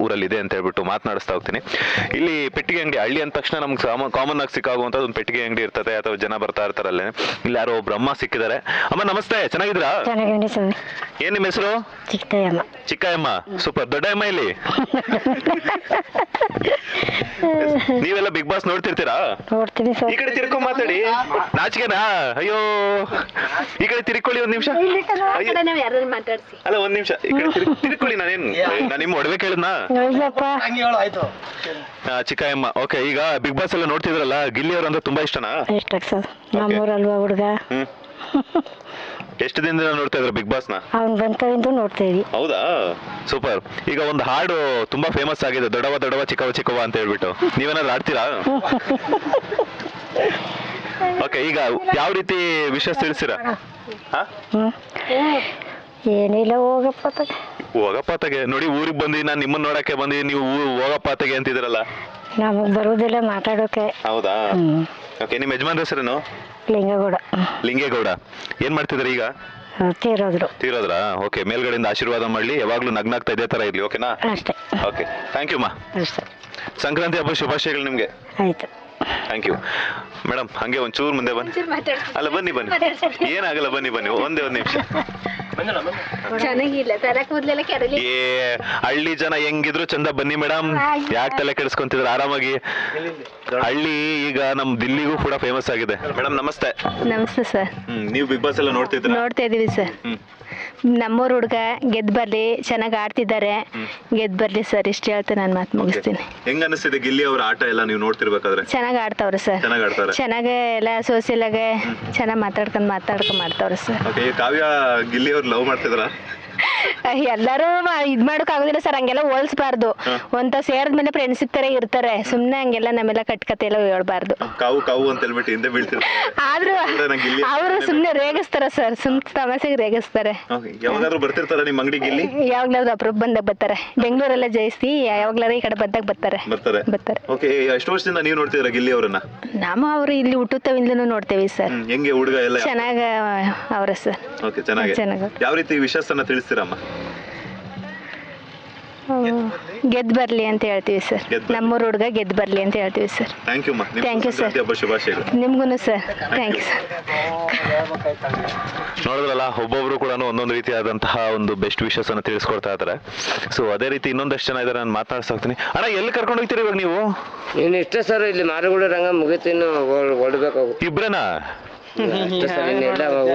ಊರಲ್ಲಿ ಇದೆ ಅಂತ ಹೇಳ್ಬಿಟ್ಟು ಮಾತನಾಡಿಸ್ತಾ ಹೋಗ್ತೀನಿ. ಇಲ್ಲಿ ಪೆಟ್ಟಿಗೆ ಅಂಗಡಿ, ಹಳ್ಳಿ ಅಂದ ತಕ್ಷಣ ನಮ್ಗೆ ಕಾಮನ್ ಆಗಿ ಸಿಕ್ಕಾಗುವಂತ ಒಂದು ಪೆಟ್ಟಿಗೆ ಅಂಗಡಿ ಇರ್ತದೆ, ಅಥವಾ ಜನ ಬರ್ತಾ ಇರ್ತಾರಲ್ಲೇ. ಇಲ್ಲಿ ಯಾರೋ ಒಬ್ರು ಅಮ್ಮ ಸಿಕ್ಕಿದ್ದಾರೆ. ಅಮ್ಮ ನಮಸ್ತೆ, ಚೆನ್ನಾಗಿದ್ದೀರಾ? ಏನ್ ನಿಮ್ಮ ಹೆಸರು? ಚಿಕ್ಕಯ್ಯಮ್ಮ. ಚಿಕ್ಕಯ್ಯಮ್ಮ, ಸೂಪರ್. ದೊಡ್ಡಯ್ಯಮ್ಮ ಇಲ್ಲಿ ನೀವೆಲ್ಲ ಬಿಗ್ ಬಾಸ್ ನೋಡ್ತಿರ್ತೀರಾ? ನೋಡ್ತೀನಿ ಸರ್. ಈ ಕಡೆ ತಿರ್ಕೊಂಡ್ ಮಾತಾಡಿ, ನಾಚಿಕೆನಾ? ಅಯ್ಯೋ, ಈ ಕಡೆ ತಿರ್ಕೊಳ್ಳಿ ಒಂದ್ ನಿಮಿಷ. ಅಲ್ಲ ಒಂದ್ ನಿಮಿಷ, ಈ ಕಡೆ ತಿರ್ಕೊಳ್ಳಿ. ನಾನು ನಿಮ್ಮ ಒಡವೆ ಕೇಳಿದ್ನಾ? ಚಿಕ್ಕಯ್ಯಮ್ಮ, ಓಕೆ. ಈಗ ಬಿಗ್ ಬಾಸ್ ಎಲ್ಲ ನೋಡ್ತಿದ್ರಲ್ಲ, ಗಿಲ್ಲಿ ಅವ್ರ ಅಂದ್ರೆ ತುಂಬಾ ಇಷ್ಟನಾ? ಇಷ್ಟ ಸರ್, ನಮ್ಮೂರಲ್ವಾ ಹುಡುಗ. ಎಷ್ಟು ದಿನದಿಂದ ನೋಡ್ತಾ ಇದ್ರ ಬಿಗ್ ಬಾಸ್ ನ? ಅವ್ನ್ ಬಂತವಿಂದ ನೋಡ್ತಾ ಇದೀವಿ. ಹೌದಾ, ಸೂಪರ್. ಈಗ ಒಂದು ಹಾಡು ತುಂಬಾ ಫೇಮಸ್ ಆಗಿದೆ, ದೊಡವ ದೊಡವ ಚಿಕ್ಕವ ಚಿಕ್ಕವ ಅಂತ ಹೇಳ್ಬಿಟ್ಟು. ನೀವೇನಾದ್ರು ಆಡ್ತೀರಾ? ಓಕೆ, ಈಗ ಯಾವ ರೀತಿ ವಿಷಯ ತಿಳಿಸ್ತೀರಾ? ಏನಿಲ್ಲ, ಹೋಗಪ್ಪಾತಗೆ ನೋಡಿ. ಊರಿಗೆ ಬಂದಿ, ನಾನು ನಿಮ್ಮನ್ನ ನೋಡಕ್ಕೆ ಬಂದಿ, ನೀವು ಹೋಗಪ್ಪಾತಗೆ ಅಂತಿದ್ರಲ್ಲ. ನಮಗ್ ಬರುದಿಲ್ಲ ಮಾತಾಡೋಕೆ. ಹೌದಾ, ಓಕೆ. ನಿಮ್ಮ ಯಜಮಾನ್ ಹೆಸರೇನು? ಲಿಂಗಗೌಡ. ಲಿಂಗೇಗೌಡ. ಏನ್ ಮಾಡ್ತಿದ್ರಿ ಈಗ? ತೀರೋದ್ರಾ? ಓಕೆ. ಮೇಲ್ಗಡೆಯಿಂದ ಆಶೀರ್ವಾದ ಮಾಡ್ಲಿ, ಯಾವಾಗ್ಲೂ ನಗ್ನಾಗ್ತಾ ಇದೇ ತರ ಇರ್ಲಿ. ಓಕೆನಾ? ಅಷ್ಟೇ. ಓಕೆ, ಥ್ಯಾಂಕ್ ಯು ಮಾ. ಸಂಕ್ರಾಂತಿ ಹಬ್ಬ ಶುಭಾಶಯಗಳು ನಿಮ್ಗೆ. ಆಯ್ತು, ಥ್ಯಾಂಕ್ ಯು ಮೇಡಮ್. ಹಂಗೆ ಒಂಚೂರು ಮುಂದೆ ಬನ್ನಿ. ಅಲ್ಲ ಬನ್ನಿ ಏನಾಗಲ್ಲ, ಬನ್ನಿ ಒಂದೇ ಒಂದು ನಿಮಿಷ. ಏ ಹಳ್ಳಿ ಜನ ಹೆಂಗಿದ್ರು ಚಂದ, ಬನ್ನಿ ಮೇಡಮ್. ಯಾಕೆ ತಲೆ ಕೆಡಿಸ್ಕೊಂತಿದ್ರ? ಆರಾಮಾಗಿ. ಹಳ್ಳಿ ಈಗ ನಮ್ ದಿಲ್ಲಿಗೂ ಕೂಡ ಫೇಮಸ್ ಆಗಿದೆ. ಮೇಡಮ್ ನಮಸ್ತೆ. ನಮಸ್ತೆ ಸರ್. ನೀವು ಬಿಗ್ ಬಾಸ್ ಎಲ್ಲ ನೋಡ್ತಾ ಇದೀವಿ ಸರ್. ನಮ್ಮೂರ್ ಹುಡ್ಗ ಗೆದ್ ಬರ್ಲಿ, ಚೆನ್ನಾಗಿ ಆಡ್ತಿದ್ದಾರೆ, ಗೆದ್ ಬರ್ಲಿ ಸರ್. ಇಷ್ಟ ಹೇಳ್ತಾ ನಾನು ಮಾತು ಮುಗಿಸ್ತೀನಿ. ಹೆಂಗ ಅನಿಸ್ತಿದೆ ಗಿಲ್ಲಿ ಅವ್ರ ಆಟ ಎಲ್ಲ ನೀವು ನೋಡ್ತಿರ್ಬೇಕಾದ್ರೆ? ಚೆನ್ನಾಗಿ ಆಡ್ತಾವ್ರೆ ಸರ್, ಚೆನ್ನಾಗಿ ಎಲ್ಲ ಸೋಷಿಯಲ್ ಆಗಿ ಚೆನ್ನಾಗಿ ಮಾತಾಡ್ಕೊಂಡ್ ಮಾಡ್ತಾವ್ರೆ ಸರ್. ಕಾವ್ಯ ಗಿಲ್ಲಿ ಅವ್ರು ಲವ್ ಮಾಡ್ತಿದ್ರ? ಎಲ್ಲಾರು ಇದ್ ಮಾಡಕ್ ಆಗೋದಿಲ್ಲ ಸರ್, ಹಂಗೆಲ್ಲ ಹೋಲ್ಸ್ಬಾರ್ದು. ಒಂತ ಸೇರಿದ್ಮೇಲೆ ಫ್ರೆಂಡ್ಶಿಪ್ ತರ ಇರ್ತಾರೆ, ಸುಮ್ನೆ ಹಂಗೆಲ್ಲ ನಮ್ಮೆಲ್ಲ ಕಟ್ಕತೆ ಎಲ್ಲ ಹೇಳ್ಬಾರ್ದು. ಕಾವು ಅಂತ ಹೇಳ್ಬಿಟ್ಟು ಹಿಂದೆ ಬೀಳ್ತಿರ್ತಾರೆ. ಆದ್ರೂ ಅವರು ಸುಮ್ನೆ ರೇಗಿಸ್ತಾರ ಸರ್, ತಮಾಷೆಗೆ ರೇಗಿಸ್ತಾರೆ. ಯಾವಾಗಾದ್ರೂ ಬರ್ತಿರ್ತಾರ ನಿಮ್ ಅಂಗಡಿ ಗಿಲ್ಲಿ? ಯಾವಾಗ್ಲಾದ್ರು ಅಪ್ರೂಪ್ ಬಂದಾಗ ಬರ್ತಾರೆ. ಬೆಂಗಳೂರೆಲ್ಲ ಜಯಿಸಿ ಯಾವಾಗ್ಲಾರು ಈ ಕಡೆ ಬಂದಾಗ ಬರ್ತಾರೆ. ಎಷ್ಟು ವರ್ಷದಿಂದ ನೀವು ನೋಡ್ತಿದ್ರ ಗಿಲ್ಲಿ ಅವರನ್ನ? ನಾವು ಅವ್ರು ಇಲ್ಲಿ ಹುಟ್ಟುತ್ತವಿಂದಲೂ ನೋಡ್ತೇವಿ ಸರ್. ಹೆಂಗೆ ಹುಡುಗ ಎಲ್ಲ? ಚೆನ್ನಾಗ ಅವ್ರ ಸರ್. ಚೆನ್ನಾಗಿ. ಯಾವ ರೀತಿ ವಿಶ್ವಾಸನ ತಿಳಿಸ್ತೀರಮ್ಮ? ಗೆದ್ ಬರ್ಲಿ ಅಂತ ಹೇಳ್ತೀವಿ ಸರ್. ನಮ್ಮೂರ್ ಹುಡುಗ ಗೆದ್ ಬರ್ಲಿ ಅಂತ ಹೇಳ್ತೀವಿ ಸರ್. Thank you sir. ನಿಮ್ಗೂ ಸರ್, ಥ್ಯಾಂಕ್ ಯು ಸರ್. ನೋಡಿದ್ರಲ್ಲ, ಒಬ್ಬೊಬ್ರು ಕೂಡ ಒಂದೊಂದು ರೀತಿಯಾದಂತಹ ಒಂದು ಬೆಸ್ಟ್ ವಿಶಸ್ ಅನ್ನು ತಿಳಿಸ್ಕೊಡ್ತಾ ಇದಾರೆ. ಸೊ ಅದೇ ರೀತಿ ಇನ್ನೊಂದಷ್ಟು ಜನ ಇದಾರೆ, ನಾನು ಮಾತಾಡ್ತಾ ಹೋಗ್ತೀನಿ. ಅಣ್ಣ, ಎಲ್ಲಿ ಕರ್ಕೊಂಡು ಹೋಗ್ತೀರಿ ಇವಾಗ ನೀವು? ಇಷ್ಟೇ ಸರ್, ಇಲ್ಲಿ ಮಾರುಗುಡಿ ರಂಗ ಮುಗಿತು, ಇನ್ನು ಹೊಡ್ಬೇಕಾಗುತ್ತೆ. ಇಬ್ರೇನಾ?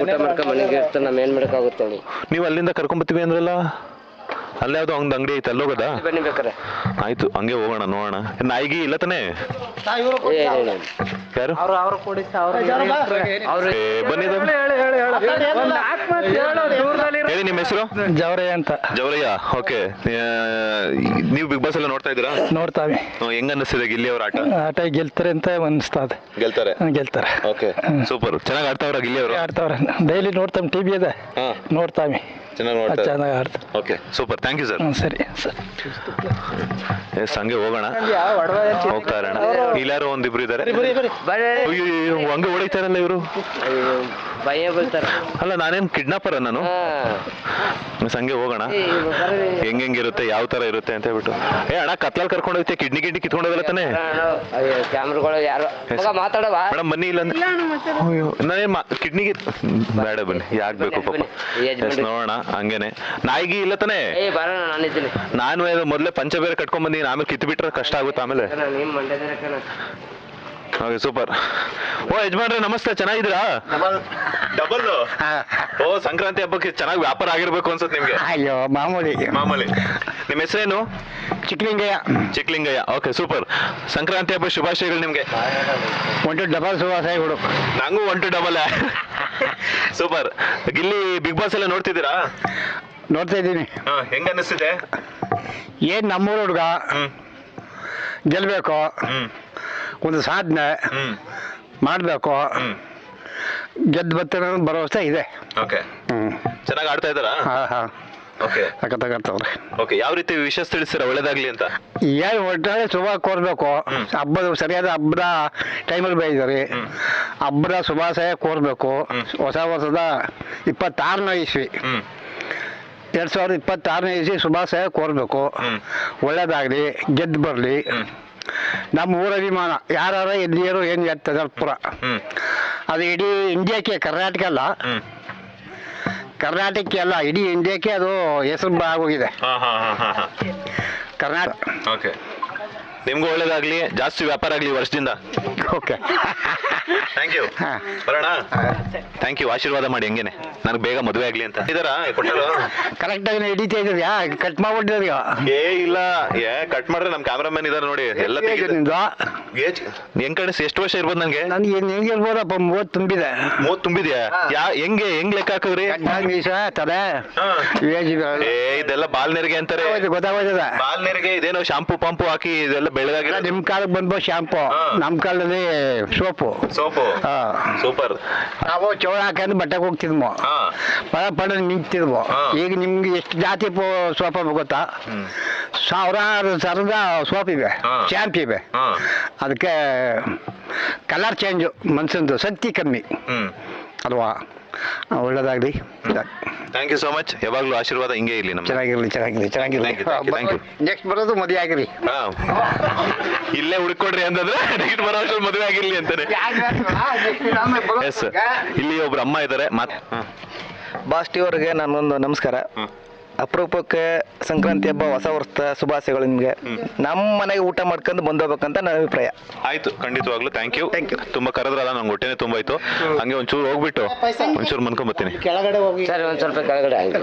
ಊಟ ಮಾಡ್ಕೊಂಡ್ ಮನೆಗೆ ಇರ್ತ, ನಾವ್ ಏನ್ ಮಾಡಕ್ಕಾಗುತ್ತೆ? ನೀವು ಅಲ್ಲಿಂದ ಕರ್ಕೊಂಡ್ ಅಂದ್ರಲ್ಲ, ಅಲ್ಲೇ ಯಾವ್ದು ಒಂದು ಅಂಗಡಿ ಐತೆ, ಅಲ್ಲಿ ಹೋಗೋದಾ? ಬನ್ನಿ ಬೇಕಾರೆ. ಆಯ್ತು, ಹಂಗೆ ಹೋಗೋಣ, ನೋಡೋಣ. ನಾಯಿಗಿ ಇಲ್ಲ ತಾನೆ? ಯಾರು? ಬನ್ನಿ. ಹೇಳಿ ನಿಮ್ಮ ಹೆಸರು? ಜವರಯ್ಯ ಅಂತ. ಜವರಯ್ಯ, ಓಕೆ. ನೀವು ಬಿಗ್ ಬಾಸ್ ಎಲ್ಲ ನೋಡ್ತಾ ಇದ್ದೀರಾ? ನೋಡ್ತಾವೆ. ಹೆಂಗ ಅನ್ನಿಸ್ತಿದೆ ಗಿಲ್ಲಿ ಅವ್ರ ಆಟ? ಆಟ ಗೆಲ್ತಾರೆ ಅಂತ ಅನಿಸ್ತದೆ. ಗೆಲ್ತಾರೆ. Okay, super. ಚೆನ್ನಾಗಿ ಆಡ್ತಾವ್ರ ಗಿಲ್ಲಿ ಅವರು? ಆಡ್ತಾವ್ರ, ಡೈಲಿ ನೋಡ್ತಾವೆ, ಟಿವಿ ಇದೆ, ನೋಡ್ತಾವೆ. ಚೆನ್ನಾಗಿ ಆಡ್ತಾರೆ. Okay, super. Thank you sir. ಸರಿ ಸರ್. ಹಂಗೆ ಹೋಗೋಣ, ಹೋಗ್ತಾ ಇರೋಣ. ಇಲ್ಲಾರು ಒಂದಿಬ್ರು ಇದಾರೆ. ಹಂಗೆ ಹೊಡಿತಾರಲ್ಲ ಇವರು. ಅಲ್ಲ, ನಾನೇನ್ ಕಿಡ್ನಾಪರ್ ನಾನು? ಹಂಗೆ ಹೋಗೋಣ, ಹೆಂಗಿರುತ್ತೆ, ಯಾವ ತರ ಇರುತ್ತೆ ಅಂತ ಹೇಳ್ಬಿಟ್ಟು. ಅಣ್ಣ, ಕತ್ಲಲ್ಲಿ ಕರ್ಕೊಂಡು ಹೋಗ್ತೀಯ, ಕಿಡ್ನಿ ಕಿತ್ಕೊಂಡು ಹೋಗಲ್ಲ ತಾನೆ? ಮೇಡಮ್ ಬನ್ನಿ. ಇಲ್ಲ ನಾನೇನ್ ಕಿಡ್ನಿಗೆ ಬೇಡ, ಬನ್ನಿ. ಯಾಕೆ ಬೇಕು ಪಾಪ, ನೋಡೋಣ. ಹಂಗೇನೆ. ನಾಯಿಗಿ ಇಲ್ಲ ತಾನೆ? ನಾನು ಮೊದ್ಲೇ ಪಂಚ ಬೇರೆ ಕಟ್ಕೊಂಡ್ ಬಂದಿ, ಆಮೇಲೆ ಕಿತ್ ಬಿಟ್ರೆ ಕಷ್ಟ ಆಗುತ್ತೆ ಆಮೇಲೆ. Okay, super. ಓ ಯಜಮಾನ್ರೆ ನಮಸ್ತೆ, ಚೆನ್ನಾಗಿದ್ದೀರಾ? ಡಬಲ್. ಓ, ಸಂಕ್ರಾಂತಿ ಹಬ್ಬಕ್ಕೆ ಚೆನ್ನಾಗಿ ವ್ಯಾಪಾರ ಆಗಿರ್ಬೇಕು ಅನ್ಸುತ್ತೆ ನಿಮ್ಗೆ? ಅಯ್ಯೋ, ಮಾಮೂಲಿ. ನಿಮ್ಮ ಹೆಸರೇನು? ಚಿಕ್ಲಿಂಗಯ್ಯ. Okay, super. ಸಂಕ್ರಾಂತಿ ಹಬ್ಬ ಶುಭಾಶಯಗಳು ನಿಮ್ಗೆ. 1 ಡಬಲ್ ಶುಭಾಶಯಗಳು. ನಂಗೂ 1 double. Super. Gilli Bigg Boss ಎಲ್ಲ ನೋಡ್ತಿದ್ದೀರಾ? ನೋಡ್ತಾ ಇದ್ದೀನಿ. ಹೆಂಗ ಅನ್ನಿಸ್ತಿದೆ? ಏನ್ ನಮ್ಮೂರು ಹುಡುಗ ಗೆಲ್ಬೇಕು, ಒಂದು ಸಾಧನೆ ಮಾಡಬೇಕು, ಗೆದ್ದು ಬರ್ತಾರೆ ಭರವಸೆ ಇದೆ. ಚೆನ್ನಾಗಿ ಆಡ್ತಾ ಇದ್ದಾರಾ? ಸಖತ್ತಾಗತ್ತವ್ರೆ. ಯಾವ ರೀತಿ ವಿಶೇಷ ತಿಳಿಸ್ತೀರ ಒಳ್ಳೇದಾಗ್ಲಿ ಅಂತ? ಏನು ಒಟ್ಟಾರೆ ಶುಭ ಕೋರ್ಬೇಕು. ಹಬ್ಬದ ಸರಿಯಾದ ಹಬ್ಬದ ಟೈಮಲ್ಲಿ ಬೆಳೆದಿದ್ದಾರೆ. ಹಬ್ಬದ ಶುಭಾಶಯ ಕೋರ್ಬೇಕು. ಹೊಸ ವರ್ಷದ 26ನೇ ಇಸ್ವಿ 2026ನೇ ಇಸ್ವಿ ಶುಭಾಶಯ ಕೋರ್ಬೇಕು. ಒಳ್ಳೇದಾಗಲಿ, ಗೆದ್ದು ಬರಲಿ. ನಮ್ಮ ಊರ ಅಭಿಮಾನ ಯಾರು ಎಲ್ಲಿಯರು ಏನು ದಡಪುರ, ಅದು ಇಡೀ ಇಂಡಿಯಾಕ್ಕೆ, ಕರ್ನಾಟಕ ಅಲ್ಲ, ಕರ್ನಾಟಕಕ್ಕೆ ಅಲ್ಲ, ಇಡೀ ಇಂಡಿಯಾಕ್ಕೆ ಅದು ಹೆಸರು ಆಗೋಗಿದೆ ಕರ್ನಾಟಕ. ಓಕೆ, ನಿಮ್ಗೂ ಒಳ್ಳೇದಾಗ್ಲಿ, ಜಾಸ್ತಿ ವ್ಯಾಪಾರ ಆಗ್ಲಿ ವರ್ಷದಿಂದ. Okay, thank you. ಬರೋಣ. Thank you. ಆಶೀರ್ವಾದ ಮಾಡಿ ಹಂಗೇನೆ ನನಗೆ ಬೇಗ ಮದುವೆ ಆಗ್ಲಿ ಅಂತ ಇದಾರಾ ಕೊಟ್ಟರು. ಕರೆಕ್ಟಾಗಿ ಹಿಡಿತಾ ಇದ್ದೀರಾ? ಕಟ್ ಮಾಡ್ಬಿಟ್ಟಿದ್ರಿ. ಇಲ್ಲ ಕಟ್ ಮಾಡಿದ್ರೆ ನಮ್ಮ ಕ್ಯಾಮ್ರಾಮನ್ ಇದಾರೆ ನೋಡಿ, ಎಲ್ಲ ನಿಮ್ದು ಹೆಂಗ್ ಕಾಣಿಸ್? ಎಷ್ಟು ವರ್ಷ ಇರ್ಬೋದು ನನಗೆ? ನನ್ಗೆ ಹೆಂಗೆ ಇರ್ಬೋದಪ್ಪ, 30 ತುಂಬಿದೆ. 30 ತುಂಬಿದ್ಯಾ? ಹೆಂಗ್ ಲೆಕ್ಕ ಹಾಕಿದ್ರಿ? ಮೀಸ ತಲೆ ಇದೆಲ್ಲ ಬಾಲ್ ನೆರಿಗೆ ಅಂತಾರೆ. ಗೊತ್ತಾಗೋದಿದೆ. ಬಾಲ್ ನೆರಿಗೆ ಇದೇನೋ ಶಾಂಪೂ ಪಂಪು ಹಾಕಿ ಇದೆಲ್ಲ ಬೆಳಗಾಗಿಲ್ಲ. ನಿಮ್ ಕಾಲಕ್ಕೆ ಬಂದ್ಬೋ ಶಾಂಪು, ನಮ್ ಕಾಲದಲ್ಲಿ ಸೋಪು. ಸೂಪರ್. ನಾವು ಚೌಳ ಹಾಕೊಂಡು ಬಟ್ಟೆಗೆ ಹೋಗ್ತಿದ್ಮೋ, ಪಡ ನಿಂತಿದ್ವು. ಈಗ ನಿಮ್ಗೆ ಎಷ್ಟು ಜಾತಿ ಸೋಪ ಗೊತ್ತಾ? ಸಾವಿರಾರು ಥರದ ಸೋಪ್ ಇವೆ, ಶ್ಯಾಂಪ್ ಇವೆ. ಅದಕ್ಕೆ ಕಲರ್ ಚೇಂಜು, ಮನ್ಸಂದು ಶಕ್ತಿ ಕಮ್ಮಿ ಅಲ್ವಾ? ಒಳ್ಳೇದಾಗ್ಲಿ. Thank you so much. ಯಾವಾಗ್ಲೂ ಆಶೀರ್ವಾದ ಹಿಂಗೆ ಇರ್ಲಿ ನಮ್ಗೆ. ಚೆನ್ನಾಗಿರ್ಲಿ. Thank you. ನೆಕ್ಸ್ಟ್ ಬರೋದು ಮದುವೆ ಆಗಿರಿ. ಇಲ್ಲೇ ಹುಡ್ಕೊಡ್ರಿ ಅಂತಂದ್ರೆ ನೆಕ್ಸ್ಟ್ ಬರೋ ವರ್ಷ ಮದುವೆ ಆಗಿರ್ಲಿ ಅಂತಾನೆ. ಎಸ್, ಇಲ್ಲಿ ಒಬ್ರು ಅಮ್ಮ ಇದ್ದಾರೆ. ಬಾಸ್ಟಿ ಅವ್ರಿಗೆ ನಾನೊಂದು ನಮಸ್ಕಾರ. ಅಪರೂಪಕ್ಕೆ ಸಂಕ್ರಾಂತಿ ಹಬ್ಬ, ಹೊಸ ವರ್ಷದ ಶುಭಾಶಯಗಳು ನಿಮಗೆ. ನಮ್ಮ ಮನೆಗೆ ಊಟ ಮಾಡ್ಕೊಂಡು ಬಂದೋಗ್ಬೇಕಂತ ನನ್ನ ಅಭಿಪ್ರಾಯ. ಆಯ್ತು, ಖಂಡಿತವಾಗ್ಲೂ. Thank you. ತುಂಬ ಕರೆದ್ರಲ್ಲ, ನಂಗೆ ಹೊಟ್ಟೆನೆ ತುಂಬ ಆಯ್ತು. ಹಂಗೆ ಒಂಚೂರು ಹೋಗ್ಬಿಟ್ಟು ಒಂಚೂರು ಮನ್ಕೊಂಡ್ ಬರ್ತೀನಿ. ಕೆಳಗಡೆ ಹೋಗಿ ಸರ್ ಒಂದು ಸ್ವಲ್ಪ ಕೆಳಗಡೆ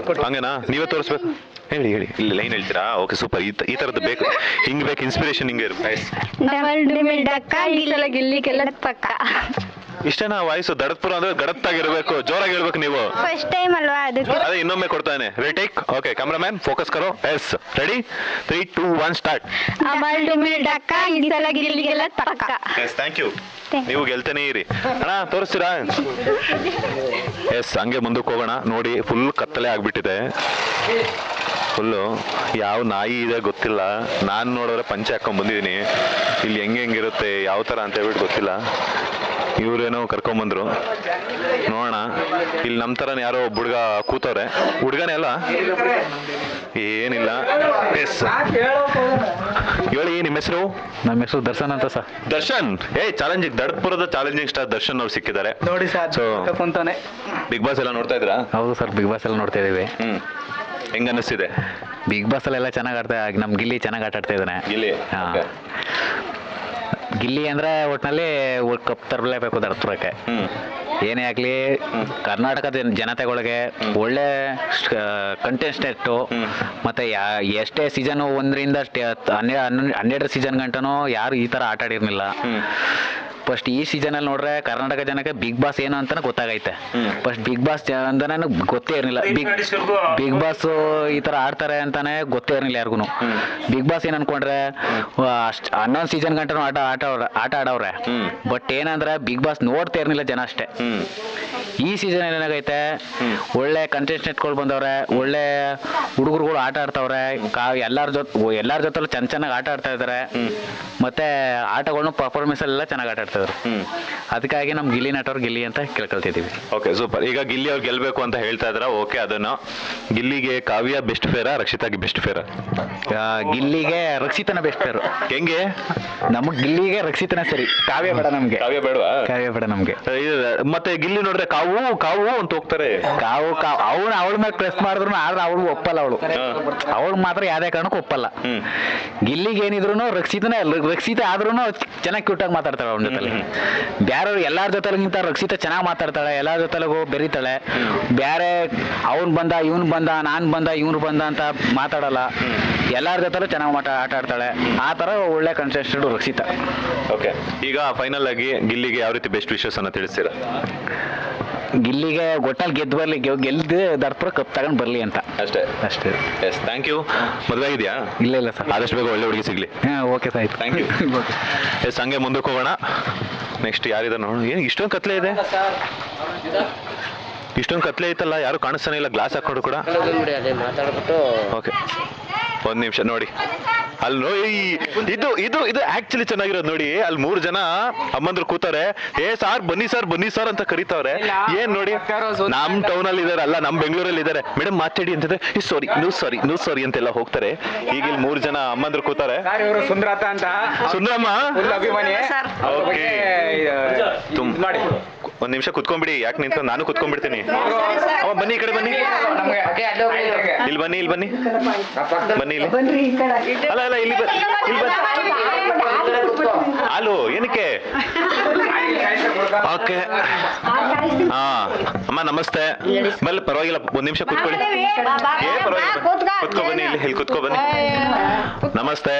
ಹಂಗೇನಾ? ನೀವೇ ತೋರಿಸ್ಬೇಕು. ಹೇಳಿ ಇಲ್ಲಿ ಲೈನ್ ಹೇಳ್ತೀರಾ? Okay, super. ಈ ಥರದ್ದು ಬೇಕು, ಹಿಂಗೆ ಬೇಕು, ಇನ್ಸ್ಪಿರೇಷನ್ ಹಿಂಗೆ ಇರುತ್ತೆ. ಇಷ್ಟೇನಾ ವಾಯ್ಸು? ದಡತ್ಪುರ ಅಂದ್ರೆ ಗಡತ್ತಾಗಿರ್ಬೇಕು, ಜೋರಾಗಿ ಹೇಳ್ಬೇಕು ನೀವು. ಫಸ್ಟ್ ಟೈಮ್ ಅಲ್ವಾ, ಅದಕ್ಕೆ ಅದೇ ಇನ್ನೊಮ್ಮೆ ಕೊಡ್ತಾನೆ. ರೇಟೇಕ್. ಓಕೆ, ಕ್ಯಾಮ್ರಾಮನ್ ಫೋಕಸ್ ಕರೋ. Yes, ready, 3, 2, 1 start. Yes, thank you. ನೀವು ಗೆಲ್ತಾನೆ ಇರಿ ಅಣ್ಣ. ತೋರಿಸ್ತೀರಾ? ಎಸ್, ಹಂಗೆ ಮುಂದಕ್ಕೆ ಹೋಗೋಣ. ನೋಡಿ, ಫುಲ್ ಕತ್ತಲೆ ಆಗ್ಬಿಟ್ಟಿದೆ. ಫುಲ್ಲು ಯಾವ ನಾಯಿ ಇದೆ ಗೊತ್ತಿಲ್ಲ. ನಾನು ನೋಡಿದ್ರೆ ಪಂಚೆ ಹಾಕೊಂಡ್ ಬಂದಿದ್ದೀನಿ. ಇಲ್ಲಿ ಹೆಂಗಿರುತ್ತೆ, ಯಾವ ಥರ ಅಂತ ಹೇಳ್ಬಿಟ್ಟು ಗೊತ್ತಿಲ್ಲ. ಇವ್ರೇನೋ ಕರ್ಕೊಂಬಂದ್ರು, ನೋಡೋಣ. ಇಲ್ಲಿ ನಮ್ಮ ಥರನೇ ಯಾರೋ ಒಬ್ಬ ಹುಡುಗ ಕೂತವ್ರೆ. ಹುಡುಗನೇ ಅಲ್ಲ, ಏನಿಲ್ಲ. ಎಸ್, ಹೇಳಿ ನಿಮ್ಮ ಹೆಸರು? ನಮ್ಮ ಹೆಸರು ದರ್ಶನ್ ಅಂತ ಸರ್. ದರ್ಶನ್, ಚಾಲೆಂಜಿಂಗ್, ದಡಪುರದ ಚಾಲೆಂಜಿಂಗ್ ಸ್ಟಾರ್ ದರ್ಶನ್ ಅವ್ರು ಸಿಕ್ಕಿದ್ದಾರೆ ನೋಡಿ ಸರ್. ಸೊ ಅಂತಾನೆ ಬಿಗ್ ಬಾಸ್ ಎಲ್ಲ ನೋಡ್ತಾ ಇದ್ರಾ? ಹೌದು ಸರ್, ಬಿಗ್ ಬಾಸ್ ಎಲ್ಲ ನೋಡ್ತಾ ಇದೀವಿ. ಹೆಂಗ ಅನ್ನಿಸ್ತಿದೆ? ಬಿಗ್ ಬಾಸ್ ಅಲ್ಲೆಲ್ಲ ಚೆನ್ನಾಗಿ ಆಡ್ತಾ, ನಮ್ ಗಿಲ್ಲಿ ಚೆನ್ನಾಗಿ ಆಟ ಆಡ್ತಾ ಇದ್ದಾನೆ. ಗಿಲ್ಲಿ ಗಿಲ್ಲಿ ಅಂದ್ರೆ ಒಟ್ಟಿನಲ್ಲಿ ಕಪ್ ತರಲೇಬೇಕು ದಡಪುರಕ್ಕೆ. ಏನೇ ಆಗ್ಲಿ, ಕರ್ನಾಟಕದ ಜನತೆಗಳಿಗೆ ಒಳ್ಳೆ ಕಂಟೆಸ್ಟೆಂಟು. ಮತ್ತೆ ಎಷ್ಟೇ ಸೀಸನ್ 1ರಿಂದ 12 ಸೀಸನ್ ಗಂಟನೂ ಯಾರು ಈ ತರ ಆಟ ಆಡಿರ್ಲಿಲ್ಲ. ಫಸ್ಟ್ ಈ ಸೀಸನ್ ಅಲ್ಲಿ ನೋಡ್ರೆ ಕರ್ನಾಟಕ ಜನಕ್ಕೆ ಬಿಗ್ ಬಾಸ್ ಏನು ಅಂತಾನೆ ಗೊತ್ತಾಗೈತೆ. ಫಸ್ಟ್ ಬಿಗ್ ಬಾಸ್ ಅಂತಾನೆ ಗೊತ್ತೇ ಇರಲಿಲ್ಲ. ಬಿಗ್ ಬಾಸ್ ಈ ತರ ಆಡ್ತಾರೆ ಅಂತಾನೆ ಗೊತ್ತೇ ಇರಲಿಲ್ಲ ಯಾರಿಗೂ. ಬಿಗ್ ಬಾಸ್ ಏನ್ ಅನ್ಕೊಂಡ್ರೆ ಅಷ್ಟ್ 11 ಸೀಸನ್ ಗಂಟನೂ ಆಟ ಆಡವ್ರೆ. ಬಟ್ ಏನಂದ್ರೆ ಬಿಗ್ ಬಾಸ್ ನೋಡ್ತಾ ಇರ್ಲಿಲ್ಲ ಜನ ಅಷ್ಟೇ. ಈ ಸೀಸನ್ ಏನಾಗೈತೆ, ಒಳ್ಳೆ ಕಂಟೆಸ್ಟೆಂಟ್ಗಳು ಬಂದವ್ರೆ, ಒಳ್ಳೆ ಹುಡುಗರುಗಳು ಆಟ ಆಡ್ತಾವ್ರೆ. ಎಲ್ಲಾರ ಜೊತೆ ಚೆನ್ನಾಗಿ ಆಟ ಆಡ್ತಾ ಇದಾರೆ. ಮತ್ತೆ ಆಟಗಳನ್ನು ಪರ್ಫಾರ್ಮೆನ್ಸ್ ಎಲ್ಲ ಚೆನ್ನಾಗಿ ಆಟ ಆಡ್ತಾ ಇದಾರೆ. ಅದಕ್ಕಾಗಿ ನಮ್ ಗಿಲ್ಲಿ ನಟವ್ರು ಗಿಲ್ಲಿ ಅಂತ ಕೇಳ್ಕೊಳ್ತಿದೀವಿ. Okay, super. ಈಗ ಗಿಲ್ಲಿ ಅವ್ರು ಗೆಲ್ಬೇಕು ಅಂತ ಹೇಳ್ತಾ ಇದ್ರ. ಓಕೆ, ಅದನ್ನು ಗಿಲ್ಲಿಗೆ ಕಾವ್ಯ ಬೆಸ್ಟ್ ಫೇರಾ, ರಕ್ಷಿತಾಗೆ ಬೆಸ್ಟ್ ಫೇರಾ? ಗಿಲ್ಲಿಗೆ ರಕ್ಷಿತನ ಬೆಸ್ಟ್ ಫೇರು. ಹೆಂಗೆ? ನಮಗ್ ಗಿಲ್ಲಿಗೆ ರಕ್ಷಿತನ ಸರಿ, ಕಾವ್ಯ ಬೇಡ ನಮ್ಗೆ. ಕಾವ್ಯ ಬೇಡವಾ? ಕಾವ್ಯ ಬೇಡ ನಮ್ಗೆ. ಮತ್ತೆ ಗಿಲ್ಲಿ ನೋಡ್ರೆ ಕಾವು ಅಂತ ಹೋಗ್ತಾರೆ. ಅವಳ ಮೇಲೆ ಪ್ರೆಸ್ ಮಾಡಿದ್ರು, ಆದ್ರೆ ಅವಳು ಒಪ್ಪಲ್ಲ. ಅವಳು ಮಾತ್ರ ಯಾವ್ದೇ ಕಾರಣಕ್ಕೂ ಒಪ್ಪಲ್ಲ. ಗಿಲ್ಲಿಗೆ ಏನಿದ್ರು ರಕ್ಷಿತ ಆದ್ರೂ ಚೆನ್ನಾಗಿ ಕ್ಯೂಟಾಗಿ ಮಾತಾಡ್ತಾಳೆ ಅವನ ಜೊತೆ. ಬೇರೆ ಎಲ್ಲಾರ ಜೊತೆಗಿಂತ ರಕ್ಷಿತ ಚೆನ್ನಾಗಿ ಮಾತಾಡ್ತಾಳೆ, ಎಲ್ಲಾರ ಜೊತೆಗೂ ಬೆರೀತಾಳೆ. ಬೇರೆ ಅವ್ನ್ ಬಂದ ಇವ್ನ್ ಬಂದ ನಾನ್ ಬಂದ ಇವ್ನು ಬಂದ ಅಂತ ಮಾತಾಡಲ್ಲ. ಎಲ್ಲಾರ ಜೊತೆಲೂ ಚೆನ್ನಾಗಿ ಆಟ ಆಡ್ತಾಳೆ. ಆ ತರ ಒಳ್ಳೆ ಕಂಟೆಸ್ಟೆಂಟ್ ರಕ್ಷಿತ. ಓಕೆ, ಈಗ ಫೈನಲ್ ಆಗಿ ಗಿಲ್ಲಿಗೆ ಯಾವ ರೀತಿ ಬೆಸ್ಟ್ ವಿಶಸ್ ಅನ್ನ ತಿಳಿಸ್ತೀರಾ? ಗಿಲ್ಲಿಗೆ ಒಟ್ಟಲ್ಲಿ ಗೆದ್ದು ದಡಪುರ ಕಪ್ ತಗೊಂಡ್ ಬರ್ಲಿ ಅಂತ ಅಷ್ಟೇ. Yes, thank you. ಮದುವೆ ಆಗಿದೆಯಾ? ಇಲ್ಲ ಸರ್. ಆದಷ್ಟು ಬೇಗ ಒಳ್ಳೆ ಹುಡುಗಿ ಸಿಗ್ಲಿ. ಓಕೆ ಸರ್, ಆಯ್ತು. Thank you. ಎಸ್, ಹಂಗೆ ಮುಂದಕ್ಕೆ ಹೋಗೋಣ. ನೆಕ್ಸ್ಟ್ ಯಾರಿದೆ ನೋಡೋಣ. ಏನು ಇಷ್ಟೊಂದು ಕತ್ಲೆ ಇದೆ? ಇಷ್ಟೊಂದು ಕತ್ಲೆ ಐತಲ್ಲ, ಯಾರು ಕಾಣಿಸ್ತಾನೆ ಇಲ್ಲ. ಗ್ಲಾಸ್ ಹಾಕೊಂಡು ಕೂಡ. ಮಾತಾಡ್ಬಿಟ್ಟು ಓಕೆ, 1 ನಿಮಿಷ ನೋಡಿ. ಅಲ್ಲಿ ನೋಡಿ ಇದು ಇದು ಇದು ಆಕ್ಚುಲಿ ಚೆನ್ನಾಗಿರೋದು ನೋಡಿ. ಅಲ್ಲಿ 3 ಜನ ಅಮ್ಮಂದ್ರು ಕೂತಾರೆ. ಸಾರ್ ಬನ್ನಿ ಸರ್ ಅಂತ ಕರೀತಾವ್ರೆ. ಏನ್ ನೋಡಿ, ನಮ್ ಟೌನ್ ಅಲ್ಲಿ ಇದಾರೆ, ಅಲ್ಲ ನಮ್ ಬೆಂಗಳೂರಲ್ಲಿ ಇದಾರೆ. ಮೇಡಮ್ ಮಾತಾಡಿ ಅಂತಂದ್ರೆ ನೂ ಸಾರಿ ಅಂತೆಲ್ಲ ಹೋಗ್ತಾರೆ. ಈಗ ಇಲ್ಲಿ 3 ಜನ ಅಮ್ಮಂದ್ರು ಕೂತಾರೆ. ಸುಂದರತ ಅಂತ ಸುಂದರಮ್ಮ ಅಭಿಮಾನಿ. ಓಕೆ, ಒಂದ್ ನಿಮಿಷ ಕುತ್ಕೊಂಡ್ಬಿಡಿ. ಯಾಕೆ ನಿಂತ ನಾನು ಕುತ್ಕೊಂಡ್ಬಿಡ್ತೀನಿ. ಬನ್ನಿ ಈ ಕಡೆ ಬನ್ನಿ, ಇಲ್ಲಿ ಬನ್ನಿ ಇಲ್ಲಿ ಅಲ್ಲ ಇಲ್ಲಿ ಹಾಲು ಏನಕ್ಕೆ? ಓಕೆ, ಹಾ ಅಮ್ಮ ನಮಸ್ತೆ. ಬಲ್ಲ ಪರವಾಗಿಲ್ಲ, ಒಂದ್ ನಿಮಿಷ ಕುತ್ಕೊಳ್ಳಿ. ಕುತ್ಕೊ ಬನ್ನಿ, ಇಲ್ಲಿ ಕುತ್ಕೊ ಬನ್ನಿ. ನಮಸ್ತೆ,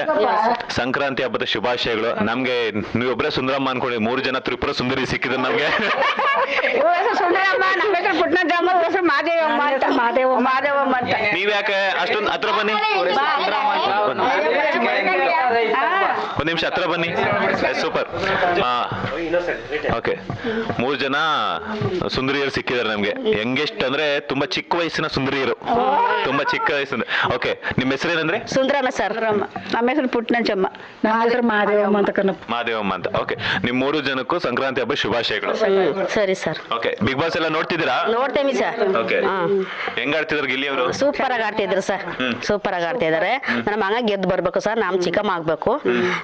ಸಂಕ್ರಾಂತಿ ಹಬ್ಬದ ಶುಭಾಶಯಗಳು. ನಮ್ಗೆ ನೀವೊಬ್ರೆ ಸುಂದರಮ್ಮ ಅನ್ಕೊಂಡಿ, 3 ಜನ ತ್ರಿಪುರ ಸುಂದರಿ ಸಿಕ್ಕಿದ್ರು ನಮ್ಗೆ. ನೀವ್ಯಾಕೆ ಅಷ್ಟೊಂದು ಹತ್ರ ಬನ್ನಿ, ಒಂದ್ ನಿಮಿಷ ಹತ್ರ ಬನ್ನಿ. ಸೂಪರ್. ಓಕೆ, 3 ಜನ ಸುಂದರಿಯರು ಸಿಕ್ಕಿದ್ದಾರೆ ನಮ್ಗೆ. ಯಂಗೆಸ್ಟ್ ಅಂದ್ರೆ ತುಂಬಾ ಚಿಕ್ಕ ವಯಸ್ಸಿನ ಸುಂದರಿಯರು, ತುಂಬಾ ಚಿಕ್ಕ ವಯಸ್ಸಿನ. ಓಕೆ, ನಿಮ್ಮ ಹೆಸರೇನಂದ್ರೆ? ಸುಂದರಮ್ಮ ಸರ್. ನಮ್ಮ ಹೆಸರು ಪುಟ್ಟನಂಚಮ್ಮ. ನಮ್ಮ ಹೆಸರು ಮಾದೇವಮ್ಮ ಅಂತ ಕಣಪ್ಪ. ಮಾದೇವಮ್ಮ ಅಂತ. ಓಕೆ, ನಿಮ್ 3 ಜನಕ್ಕೂ ಸಂಕ್ರಾಂತಿ ಹಬ್ಬ ಶುಭಾಶಯಗಳು. ಸರಿ ಸರ್. ಓಕೆ, ಬಿಗ್ ಬಾಸ್ ಎಲ್ಲ ನೋಡ್ತಿದ್ದೀರಾ? ನೋಡ್ತೇವಿ ಸರ್. ಓಕೆ, ಹೆಂಗ್ ಆಡ್ತಿದಾರೆ ಗಿಲ್ಲಿ ಅವರು? ಸೂಪರ್ ಆಗಿ ಆಡ್ತಿದ್ರು ಸರ್, ಸೂಪರ್ ಆಗಿ ಆಡ್ತಾ ಇದಾರೆ. ನಮ್ಮ ಮಗ ಗೆದ್ದು ಬರ್ಬೇಕು ಸರ್, ನಮ್ ಚಿಕ್ಕಮ್ಮ ಆಗ್ಬೇಕು.